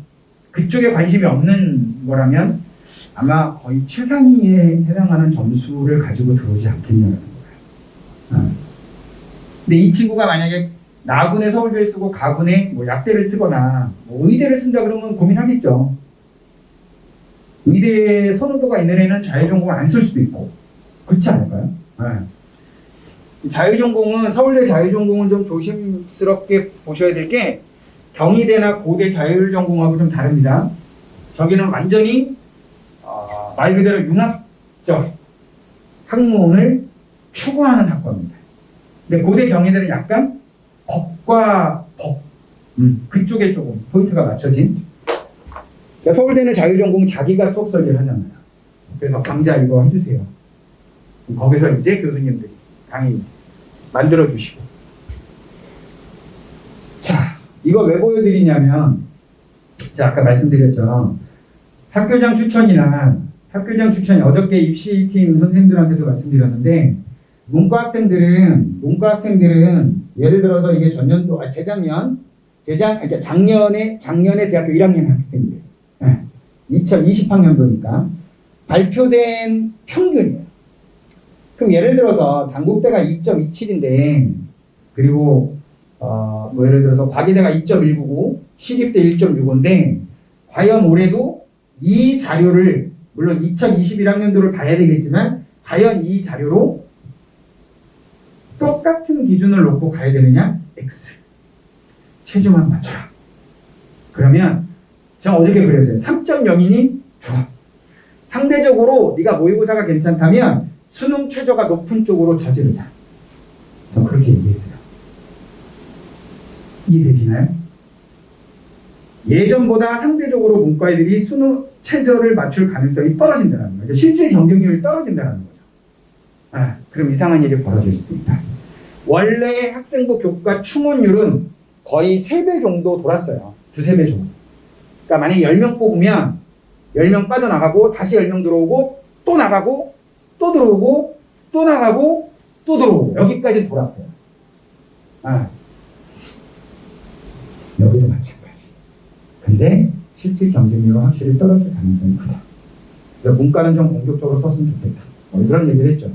그쪽에 관심이 없는 거라면 아마 거의 최상위에 해당하는 점수를 가지고 들어오지 않겠냐는 거예요. 근데 이 친구가 만약에 나군에 서울대를 쓰고 가군에 뭐 약대를 쓰거나 뭐 의대를 쓴다 그러면 고민하겠죠. 의대 선호도가 있는 애는 자유전공을 안 쓸 수도 있고 그렇지 않을까요? 자유전공은 서울대 자유전공은 좀 조심스럽게 보셔야 될 게 경희대나 고대 자유전공하고 좀 다릅니다. 저기는 완전히 말 그대로 융합적 학문을 추구하는 학과입니다. 근데 고대 경희대는 약간 법과 법 그쪽에 조금 포인트가 맞춰진. 그러니까 서울대는 자유전공 자기가 수업 설계를 하잖아요. 그래서 강좌 이거 해주세요. 거기서 이제 교수님들이 강의 이제 만들어 주시고. 자, 이거 왜 보여드리냐면, 자, 아까 말씀드렸죠. 학교장 추천이 어저께 입시팀 선생님들한테도 말씀드렸는데, 문과 학생들은 예를 들어서 이게 전년도, 그러니까 작년에 대학교 1학년 학생들, 2020학년도니까 발표된 평균이에요. 그럼 예를 들어서 단국대가 2.27인데, 그리고 뭐 예를 들어서 과기대가 2.199, 시립대 1.65인데, 과연 올해도 이 자료를 물론 2021학년도를 봐야 되겠지만 과연 이 자료로 똑같은 기준을 놓고 가야 되느냐? X. 체주만 맞춰라. 그러면 제가 어저께 그랬어요. 3.0이니 좋아. 상대적으로 네가 모의고사가 괜찮다면 수능 최저가 높은 쪽으로 저지르자. 저 그렇게 얘기했어요. 이해되시나요? 예전보다 상대적으로 문과 애들이 수능 최저를 맞출 가능성이 떨어진다는 거죠. 실질 경쟁률이 떨어진다는 거죠. 그럼 이상한 일이 벌어질 수도 있다. 원래 학생부 교과 충원율은 거의 3배 정도 돌았어요. 2-3배 정도. 그러니까 만약에 10명 뽑으면 10명 빠져나가고 다시 10명 들어오고 또 나가고 또 들어오고 또 나가고 또 들어오고 여기까지 돌았어요. 여기도 마찬가지. 근데 실질 경쟁률은 확실히 떨어질 가능성이 크다. 그래서 문과는 좀 공격적으로 썼으면 좋겠다. 이런 얘기를 했죠.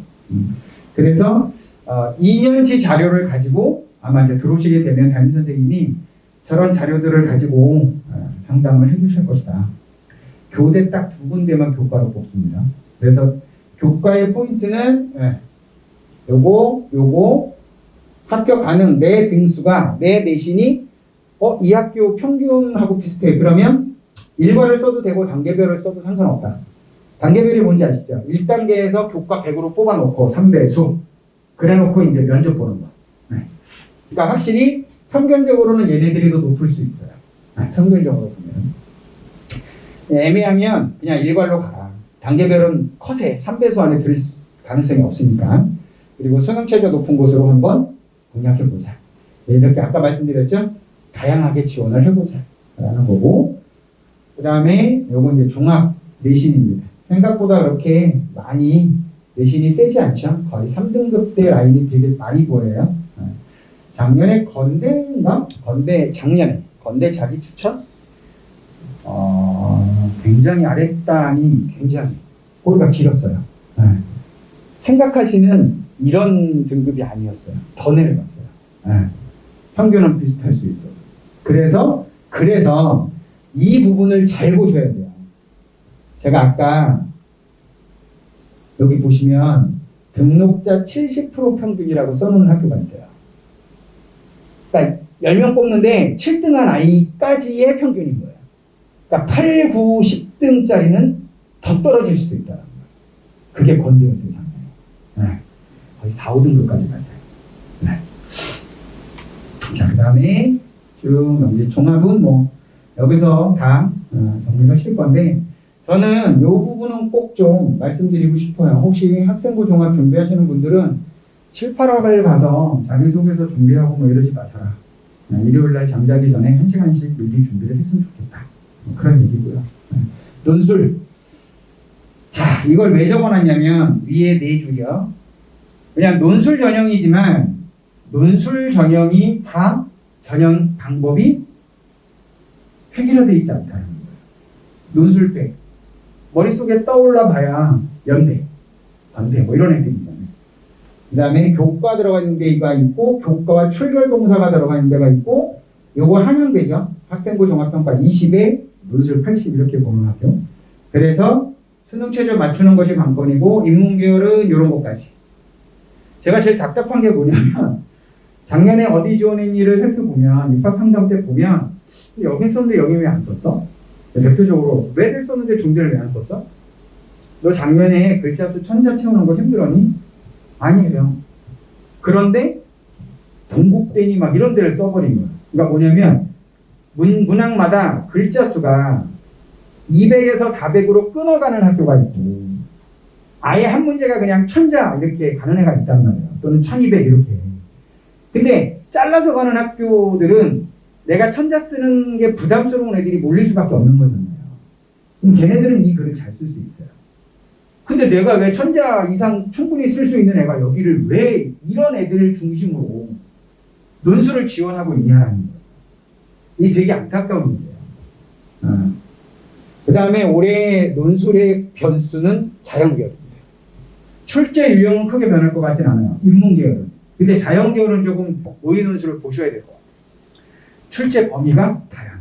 그래서 2년치 자료를 가지고 아마 이제 들어오시게 되면 담임 선생님이 저런 자료들을 가지고 상담을 해주실 것이다. 교대 딱 두 군데만 교과로 뽑습니다. 그래서 교과의 포인트는 요거 학교 가능 내 등수가 내 내신이 이 학교 평균하고 비슷해. 그러면 일괄을 써도 되고 단계별을 써도 상관없다. 단계별이 뭔지 아시죠? 1단계에서 교과 100으로 뽑아놓고 3배수 그래놓고 이제 면접 보는 거. 그러니까 확실히 평균적으로는 얘네들이 더 높을 수 있어요. 평균적으로 보면. 애매하면 그냥 일괄로 가라. 단계별은 컷에 3배수 안에 들 가능성이 없으니까. 그리고 수능 최저 높은 곳으로 한번 공략해보자. 이렇게 아까 말씀드렸죠? 다양하게 지원을 해보자. 라는 거고. 그 다음에 요거 이제 종합 내신입니다. 생각보다 그렇게 많이 내신이 세지 않죠? 거의 3등급대 라인이 되게 많이 보여요. 작년에 작년에 건대 자기 추천? 굉장히 아랫단이 굉장히 꼬리가 길었어요. 생각하시는 이런 등급이 아니었어요. 더 내려갔어요. 평균은 비슷할 수 있어요. 그래서 이 부분을 잘 보셔야 돼요. 제가 아까 여기 보시면 등록자 70% 평균이라고 써놓은 학교가 있어요. 그러니까 10명 뽑는데 7등한 아이까지의 평균인 거예요. 그러니까 8, 9, 10등짜리는 더 떨어질 수도 있다는 거예요. 그게 건대였어요, 작년에. 거의 4, 5등급까지 갔어요. 자, 그 다음에 쭉 넘기 종합은 뭐 여기서 다 정리를 하실 건데 저는 이 부분은 꼭 좀 말씀드리고 싶어요. 혹시 학생부 종합 준비하시는 분들은 7, 8학을 가서 자기소개서 준비하고 뭐 이러지 마셔라. 일요일날 잠자기 전에 1시간씩 미리 준비를 했으면 좋겠다. 그런 얘기고요. 논술. 자, 이걸 왜 적어놨냐면 위에 4줄이요. 그냥 논술 전형이지만 논술 전형이 다 전형 방법이 획일화되어 있지 않다는 거예요. 논술팩. 머릿속에 떠올라 봐야 연대, 건대 뭐 이런 애들이잖아요. 그 다음에 교과 들어가 있는 데가 있고 교과와 출결동사가 들어가 있는 데가 있고 요거 한양대죠. 학생부 종합평가 20에 논술 80 이렇게 보는 학교. 그래서 수능 최저 맞추는 것이 관건이고 인문계열은 이런 것까지. 제가 제일 답답한 게 뭐냐면 작년에 어디 지원했니를 살펴보면 입학상담 때 보면 여기 썼는데 여기 왜 안 썼어? 대표적으로 왜를 썼는데 중대를 왜 안 썼어? 너 작년에 글자 수 1000자 채우는 거 힘들었니? 아니에요. 그런데 동국대니 막 이런 데를 써버린 거야. 그러니까 뭐냐면 문항마다 글자 수가 200에서 400으로 끊어가는 학교가 있고 아예 한 문제가 그냥 1000자 이렇게 가는 애가 있단 말이에요. 또는 1200 이렇게. 근데 잘라서 가는 학교들은 내가 1000자 쓰는 게 부담스러운 애들이 몰릴 수밖에 없는 거잖아요. 그럼 걔네들은 이 글을 잘 쓸 수 있어요. 근데 내가 왜 1000자 이상 충분히 쓸 수 있는 애가 여기를 왜 이런 애들을 중심으로 논술을 지원하고 있냐라는 거예요. 이게 되게 안타까운 일이에요. 그 다음에 올해 논술의 변수는 자연계열입니다. 출제 유형은 크게 변할 것 같진 않아요. 인문계열은. 근데 자연계열은 조금 모의 논술을 보셔야 될 것 같아요. 출제 범위가 다양해요.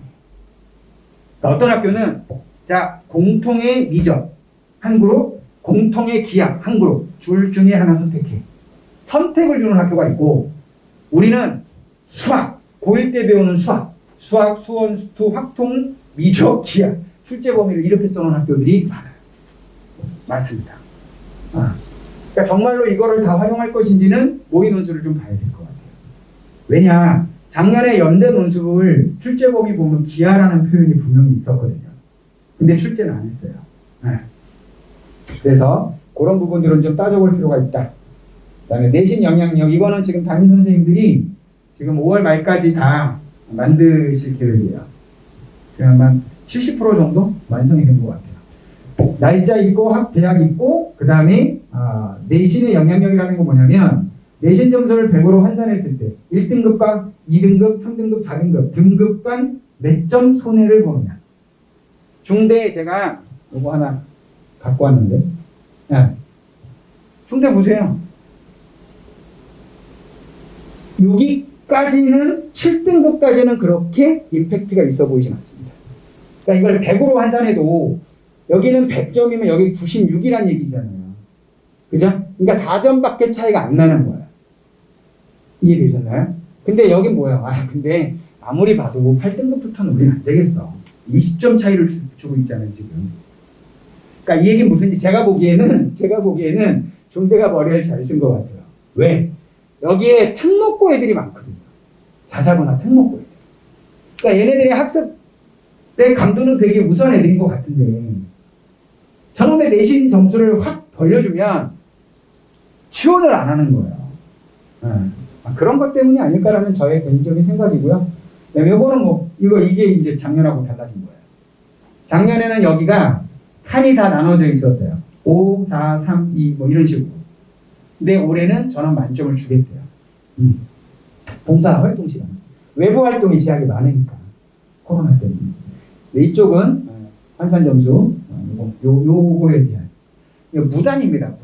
그러니까 어떤 학교는 자 공통의 미적 한 그룹, 공통의 기하 한 그룹 둘 중에 하나 선택해. 선택을 주는 학교가 있고 우리는 수학, 고1 때 배우는 수학, 수원, 수투, 확통, 미적, 기하 출제 범위를 이렇게 써놓은 학교들이 많아요. 많습니다. 그러니까 정말로 이거를 다 활용할 것인지는 모의 논술을 좀 봐야 될 것 같아요. 왜냐 작년에 연대 논술을 출제 범위 보면 기하라는 표현이 분명히 있었거든요. 근데 출제는 안 했어요. 그래서 그런 부분들은 좀 따져볼 필요가 있다. 그 다음에 내신 영향력 이거는 지금 담임 선생님들이 지금 5월 말까지 다 만드실 계획이에요. 그냥 70% 정도 완성이 된 것 같아요. 날짜 있고 대학 있고 그 다음에 내신의 영향력이라는 건 뭐냐면 내신 점수를 100으로 환산했을 때 1등급과 2등급, 3등급, 4등급 등급 간 몇 점 손해를 보느냐. 중대 제가 요거 하나 갖고 왔는데 중대 보세요. 여기 까지는 7등급까지는 그렇게 임팩트가 있어 보이진 않습니다. 그러니까 이걸 100으로 환산해도 여기는 100점이면 여기 96이란 얘기잖아요. 그죠? 그러니까 4점밖에 차이가 안 나는 거예요. 이해되셨나요? 근데 여기 뭐야? 근데 아무리 봐도 8등급부터는 우리는 안 되겠어. 20점 차이를 주고 있잖아요, 지금. 그러니까 이 얘기는 무슨지 제가 보기에는 중대가 머리를 잘 쓴 것 같아요. 왜? 여기에 특목고 애들이 많거든요. 자사고나 특목고 애들. 그러니까 얘네들이 학습의 감도는 되게 우수한 애들인 것 같은데 저놈의 내신 점수를 확 벌려주면 지원을 안 하는 거예요. 그런 것 때문이 아닐까라는 저의 개인적인 생각이고요. 요거는 이게 이제 작년하고 달라진 거예요. 작년에는 여기가 칸이 다 나눠져 있었어요. 5, 4, 3, 2 이런 식으로. 근데 올해는 저는 만점을 주겠대요. 봉사 활동 시간. 외부 활동이 제약이 많으니까. 코로나 때문에. 근데 이쪽은 환산 점수, 요거에 대한. 이거 무단입니다.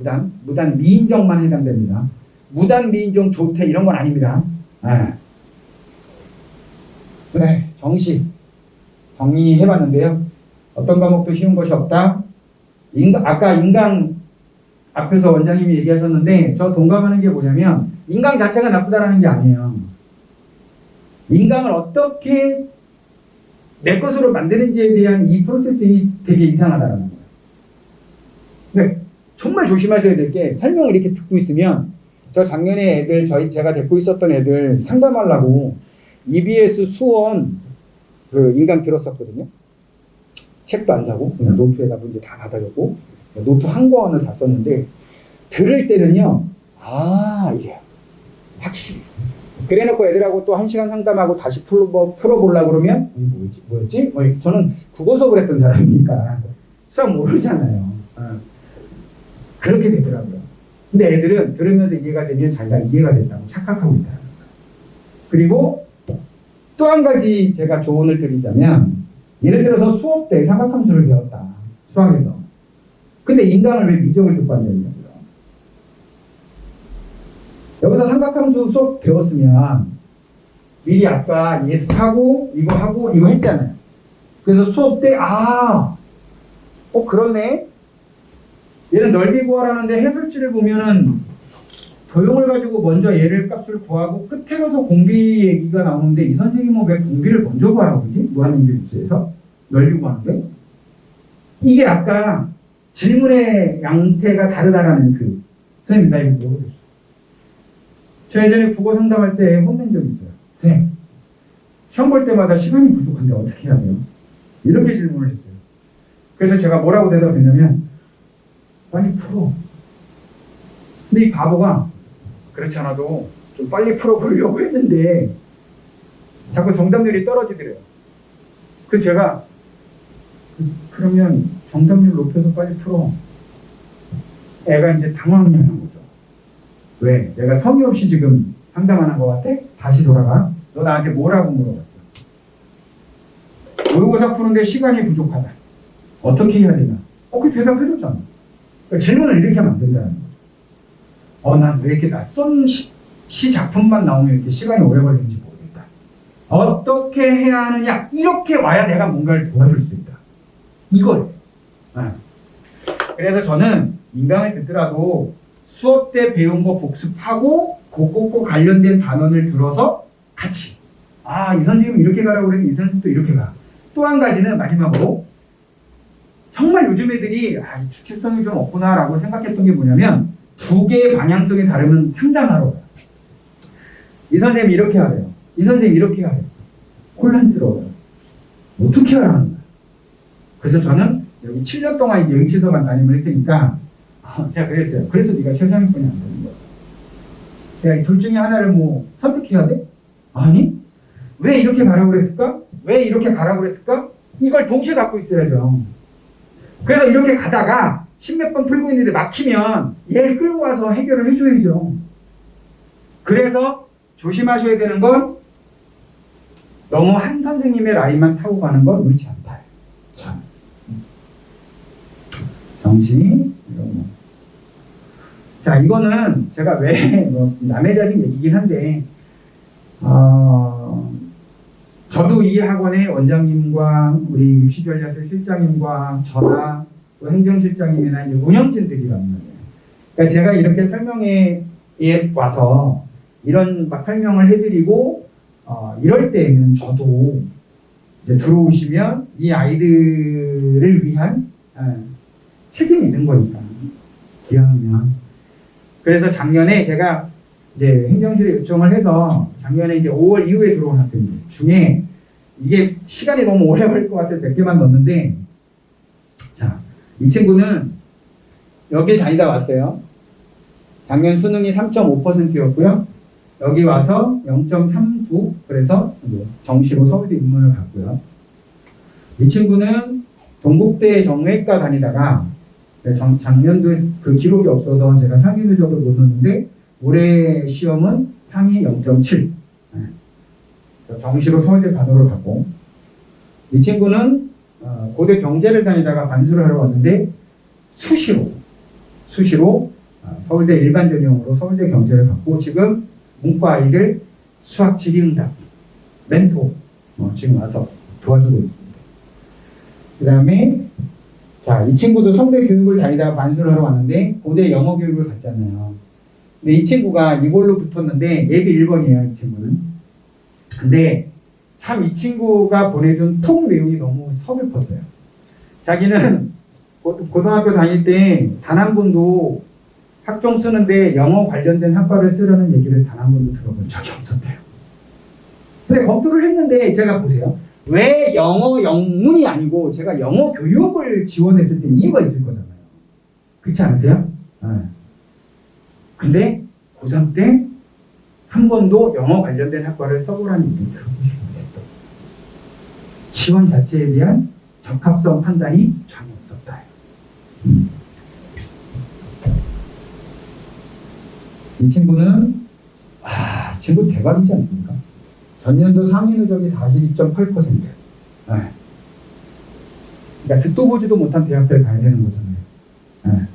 무단 미인정만 해당됩니다. 무단 미인정 조퇴 이런 건 아닙니다. 네, 정리해봤는데요. 어떤 과목도 쉬운 것이 없다. 아까 인강 앞에서 원장님이 얘기하셨는데 저 동감하는 게 뭐냐면 인강 자체가 나쁘다라는 게 아니에요. 인강을 어떻게 내 것으로 만드는지에 대한 이 프로세스가 되게 이상하다라는 거예요. 네, 정말 조심하셔야 될 게 설명을 이렇게 듣고 있으면 저 작년에 애들 제가 데리고 있었던 애들 상담하려고 EBS 수원 그 인강 들었었거든요. 책도 안 사고 그냥 노트에다 문제 다 받아줬고 노트 한 권을 다 썼는데 들을 때는요 이래요. 확실히. 그래놓고 애들하고 또 1시간 상담하고 다시 풀어보려고 그러면 뭐였지? 저는 국어 수업을 했던 사람이니까 수학 모르잖아요. 그렇게 되더라고요. 근데 애들은 들으면서 이해가 되면 자기가 이해가 됐다고 착각하고 있다. 그리고 또 한 가지 제가 조언을 드리자면 예를 들어서 수업 때 삼각함수를 배웠다. 수학에서. 근데 인강을 왜 미적을 듣고 앉아있냐고요. 여기서 삼각함수 수업 배웠으면 미리 아까 예습하고 이거 했잖아요. 그래서 수업 때 그렇네. 얘는 넓이 구하라는데 해설지를 보면은 도형을 가지고 먼저 얘를 값을 구하고 끝에 가서 공비 얘기가 나오는데 이 선생님은 왜 공비를 먼저 구하라고 그러지? 무한인규수에서 넓이 구하는데? 이게 아까 질문의 양태가 다르다라는 선생님 나 이거 모르겠어. 저 예전에 국어 상담할 때 혼낸 적이 있어요. 선생님 시험 볼 때마다 시간이 부족한데 어떻게 해야 돼요? 이렇게 질문을 했어요. 그래서 제가 뭐라고 대답했냐면 빨리 풀어. 근데 이 바보가 그렇지 않아도 좀 빨리 풀어보려고 했는데 자꾸 정답률이 떨어지더래요. 그래서 제가 그러면 정답률 높여서 빨리 풀어. 애가 이제 당황하는 거죠. 왜? 내가 성의 없이 지금 상담하는 것 같아? 다시 돌아가. 너 나한테 뭐라고 물어봤어? 모의고사 푸는데 시간이 부족하다. 어떻게 해야 되나? 그 대답해줬잖아. 그러니까 질문을 이렇게 하면 안 된다는 거죠. 난 왜 이렇게 낯선 시 작품만 나오면 이렇게 시간이 오래 걸리는지 모르겠다. 어떻게 해야 하느냐? 이렇게 와야 내가 뭔가를 도와줄 수 있다. 이걸. 그래서 저는 인강을 듣더라도 수업 때 배운 거 복습하고 그거 관련된 단원을 들어서 같이. 이 선생님은 이렇게 가라고 그랬는데 이 선생님도 이렇게 가. 또 한 가지는 마지막으로 정말 요즘 애들이 주체성이 좀 없구나라고 생각했던 게 뭐냐면 두 개의 방향성이 다르면 상담하러 가요. 이 선생님이 이렇게 하래요. 이 선생님이 이렇게 하래요. 혼란스러워요. 어떻게 하라는 거야. 그래서 저는 여기 7년 동안 이제 응치서만 담임을 했으니까 제가 그랬어요. 그래서 네가 최상위권이 안 되는 거야. 내가 둘 중에 하나를 선택해야 돼? 아니? 왜 이렇게 가라고 그랬을까? 왜 이렇게 가라고 그랬을까? 이걸 동시에 갖고 있어야죠. 그래서 이렇게 가다가 십몇 번 풀고 있는데 막히면 얘를 끌고 와서 해결을 해줘야죠. 그래서 조심하셔야 되는 건 너무 한 선생님의 라인만 타고 가는 건 옳지 않다. 참. 정신 이런 거. 자, 이거는 제가 왜 남의 자식 얘기긴 한데 저도 이 학원의 원장님과 우리 입시전략실 실장님과 저나 또 행정실장님이나 이제 운영진들이란 말이에요. 그러니까 제가 이렇게 설명회에 와서 이런 막 설명을 해드리고 이럴 때에는 저도 이제 들어오시면 이 아이들을 위한 책임이 있는 거니까 기왕이면. 그래서 작년에 제가 이제 행정실에 요청을 해서 작년에 이제 5월 이후에 들어온 학생들 중에 이게 시간이 너무 오래 걸릴 것 같아서 몇 개만 넣었는데, 자, 이 친구는 여기 다니다 왔어요. 작년 수능이 3.5%였고요. 여기 와서 0.39, 그래서 정시로 서울대 입문을 갔고요. 이 친구는 동국대 정외과 다니다가 작년도 그 기록이 없어서 제가 상위 누적을 못 넣었는데 올해 시험은 상위 0.7. 정시로 서울대 간호를 갔고, 이 친구는 고대 경제를 다니다가 반수를 하러 왔는데 수시로 서울대 일반 전형으로 서울대 경제를 갔고 지금 문과 아이들 수학 질의응답 멘토 지금 와서 도와주고 있습니다. 그 다음에 자, 이 친구도 성대 교육을 다니다가 반수를 하러 왔는데 고대 영어 교육을 갔잖아요. 근데 이 친구가 이걸로 붙었는데 예비 1번이에요, 이 친구는. 근데 참 이 친구가 보내준 톡 내용이 너무 서글펐어요. 자기는 고등학교 다닐 때 단 한 번도 학종 쓰는데 영어 관련된 학과를 쓰려는 얘기를 단 한 번도 들어본 적이 없었대요. 근데 검토를 했는데 제가 보세요. 왜 영어 영문이 아니고 제가 영어 교육을 지원했을 때 이유가 있을 거잖아요. 그렇지 않으세요? 근데 고3 때 한 번도 영어 관련된 학과를 써보라는 얘기 들어보신 거예요. 지원 자체에 대한 적합성 판단이 전혀 없었다. 이 친구는 친구 대박이지 않습니까? 전년도 상위 누적이 42.8%. 그러니까 듣도 보지도 못한 대학교를 가야 되는 거잖아요.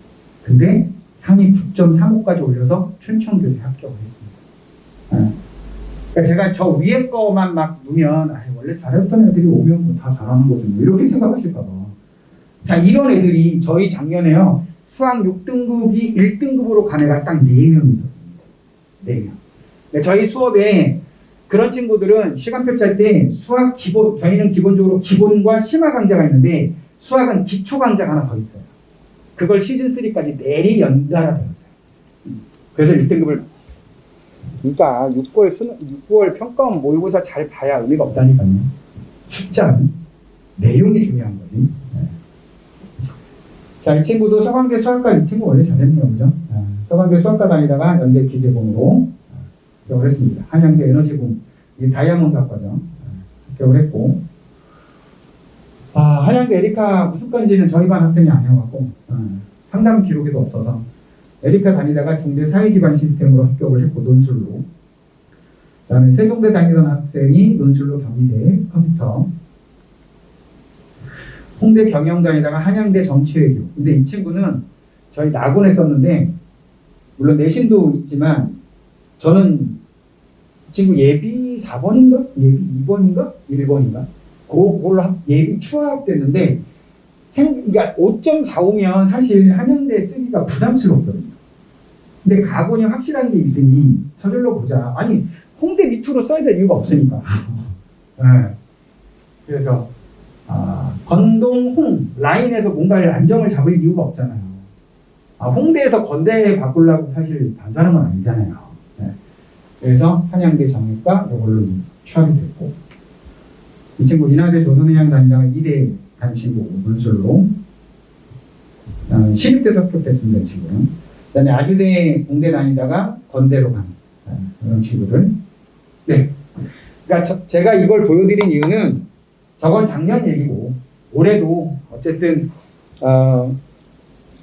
근데 상위 9.35까지 올려서 춘천교대 합격을 했습니다. 그러니까 제가 저 위에 거만 막 놓으면 원래 잘했던 애들이 오면 뭐 다 잘하는 거지 뭐 이렇게 생각하실까 봐. 자, 이런 애들이 저희 작년에요. 수학 6등급이 1등급으로 간 애가 딱 4명 있었습니다. 4명. 저희 수업에 그런 친구들은 시간표 짤 때 수학 기본, 저희는 기본적으로 기본과 심화 강좌가 있는데 수학은 기초 강좌가 하나 더 있어요. 그걸 시즌 3까지 내리 연달아 배웠어요. 그래서 1등급을, 그러니까 6개월 평가원 모의고사 잘 봐야 의미가 없다니까요. 숫자는 내용이 중요한 거지. 자, 이 친구도 서강대 수학과, 이 친구 원래 잘했네요, 그죠? 서강대 수학과 다니다가 연대 기계공으로 합격을 했습니다. 한양대 에너지공, 이게 다이아몬드 학과죠. 합격을 했고, 한양대 에리카 무슨건지는 저희 반 학생이 아니어갖고 상담 기록에도 없어서 에리카 다니다가 중대 사회기반 시스템으로 합격을 했고 논술로. 그다음에 세종대 다니던 학생이 논술로 경희대 컴퓨터. 홍대 경영 다니다가 한양대 정치외교. 근데 이 친구는 저희 낙원에 썼는데 물론 내신도 있지만 저는 이 친구 예비 4번인가? 예비 2번인가? 1번인가? 그걸로 예비 추합됐는데 그러니까 5.45면 사실 한양대 쓰기가 부담스럽거든요. 근데 가군이 확실한 게 있으니 저절로 보자. 아니 홍대 밑으로 써야 될 이유가 없으니까. 그래서 건동 홍 라인에서 뭔가 안정을 잡을 이유가 없잖아요. 홍대에서 건대에 바꾸려고 사실 반대하는 건 아니잖아요. 그래서 한양대 정외과 이걸로 취업이 됐고, 이 친구 인하대 조선의학 다니다가 2대 간 친구고 논술로 신입대도 합격됐습니다. 이 친구는. 그다음에 아주대 공대 다니다가 건대로 간 그런 친구들. 네. 그러니까 제가 이걸 보여드린 이유는 저건 작년 얘기고 올해도 어쨌든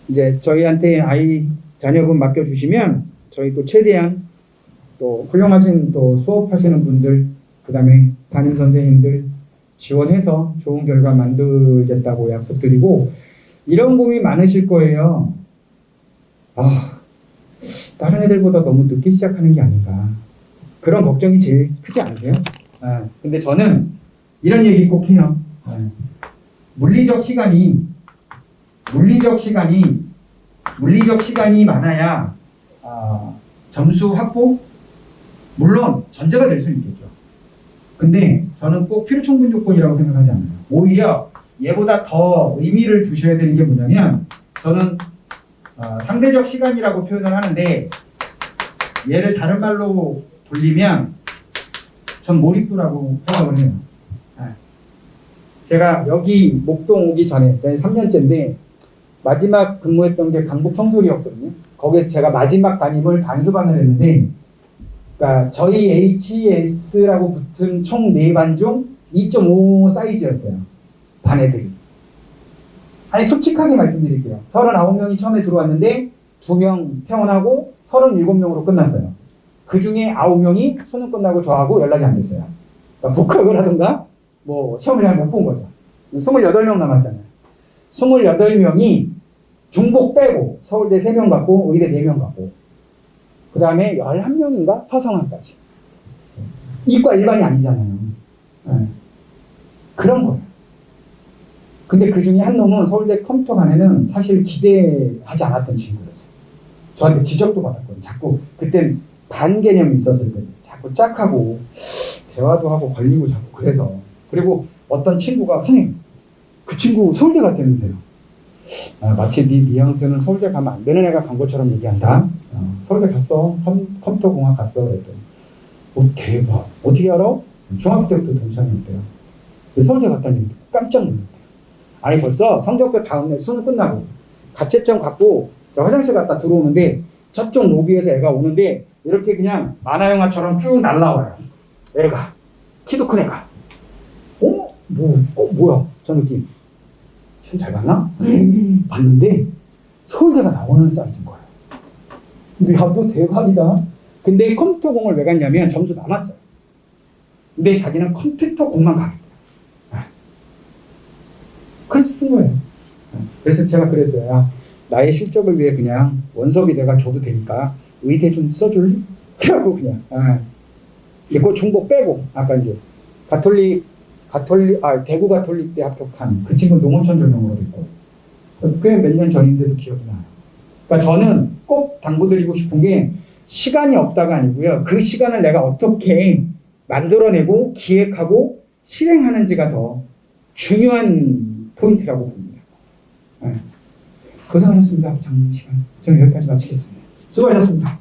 이제 저희한테 아이 자녀분 맡겨주시면 저희 또 최대한 또 훌륭하신 또 수업하시는 분들, 그 다음에 담임 선생님들 지원해서 좋은 결과 만들겠다고 약속드리고, 이런 고민 많으실 거예요. 다른 애들보다 너무 늦게 시작하는 게 아닌가. 그런 걱정이 제일 크지 않으세요? 근데 저는 이런 얘기 꼭 해요. 물리적 시간이 많아야 점수 확보? 물론 전제가 될 수 있겠죠. 근데 저는 꼭 필요 충분 조건이라고 생각하지 않아요. 오히려 얘보다 더 의미를 두셔야 되는 게 뭐냐면 저는 상대적 시간이라고 표현을 하는데 얘를 다른 말로 돌리면 전 몰입도라고 생각을 해요. 제가 여기 목동 오기 전에 저희 3년째인데 마지막 근무했던 게 강북 청솔이었거든요. 거기서 제가 마지막 담임을 단수반을 했는데 그러니까 저희 HS라고 붙은 총 4반 중 2.5 사이즈였어요. 반 애들이. 아니 솔직하게 말씀드릴게요. 39명이 처음에 들어왔는데 2명 퇴원하고 37명으로 끝났어요. 그 중에 9명이 수능 끝나고 저하고 연락이 안 됐어요. 그러니까 복학을 하든가 뭐 시험을 잘 못 본 거죠. 28명 남았잖아요. 28명이 중복 빼고 서울대 3명 갖고 의대 4명 갖고 그 다음에 11명인가 서성한까지. 이과 일반이 아니잖아요. 그런 거예요. 근데 그 중에 한 놈은 서울대 컴퓨터관에는 사실 기대하지 않았던 친구였어요. 저한테 지적도 받았거든요. 자꾸 그땐 반 개념이 있었을 때 자꾸 짝하고 대화도 하고 걸리고 자꾸 그래서 그리고 어떤 친구가 선생님 그 친구 서울대 갔다면서요. 마치 네 뉘앙스는 서울대 가면 안 되는 애가 간 것처럼 얘기한다. 서울대 갔어. 컴퓨터공학 갔어. 그랬더니 대박. 어떻게 알아? 중학교 때부터 동창이었대요. 서울대 갔다니 깜짝 놀랐대요. 아니 벌써 성적표 다음날 수능 끝나고 가채점 갖고 저 화장실 갔다 들어오는데 저쪽 로비에서 애가 오는데 이렇게 그냥 만화 영화처럼 쭉 날라와요. 애가 키도 큰 애가. 뭐야? 저 느낌. 시험 잘 봤나? 봤는데 서울대가 나오는 사이즈인 거예요. 근데 야, 너 대박이다. 근데 컴퓨터공을 왜 갔냐면 점수 남았어요. 근데 자기는 컴퓨터공만 가겠다. 그래서 쓴 거예요. 그래서 제가 그랬어요. 야, 나의 실적을 위해 그냥 원섭이 내가 줘도 되니까 의대 좀 써줄래? 그래갖고 그냥. 그거 중복 빼고 아까 이제 대구 가톨릭대 합격한 그 친구 농어촌 전형으로 됐고 꽤 몇 년 전인데도 기억이 나요. 그러니까 저는 꼭 당부드리고 싶은 게 시간이 없다가 아니고요. 그 시간을 내가 어떻게 만들어내고 기획하고 실행하는지가 더 중요한 포인트라고 봅니다. 고생하셨습니다. 장시간. 저는 여기까지 마치겠습니다. 수고하셨습니다.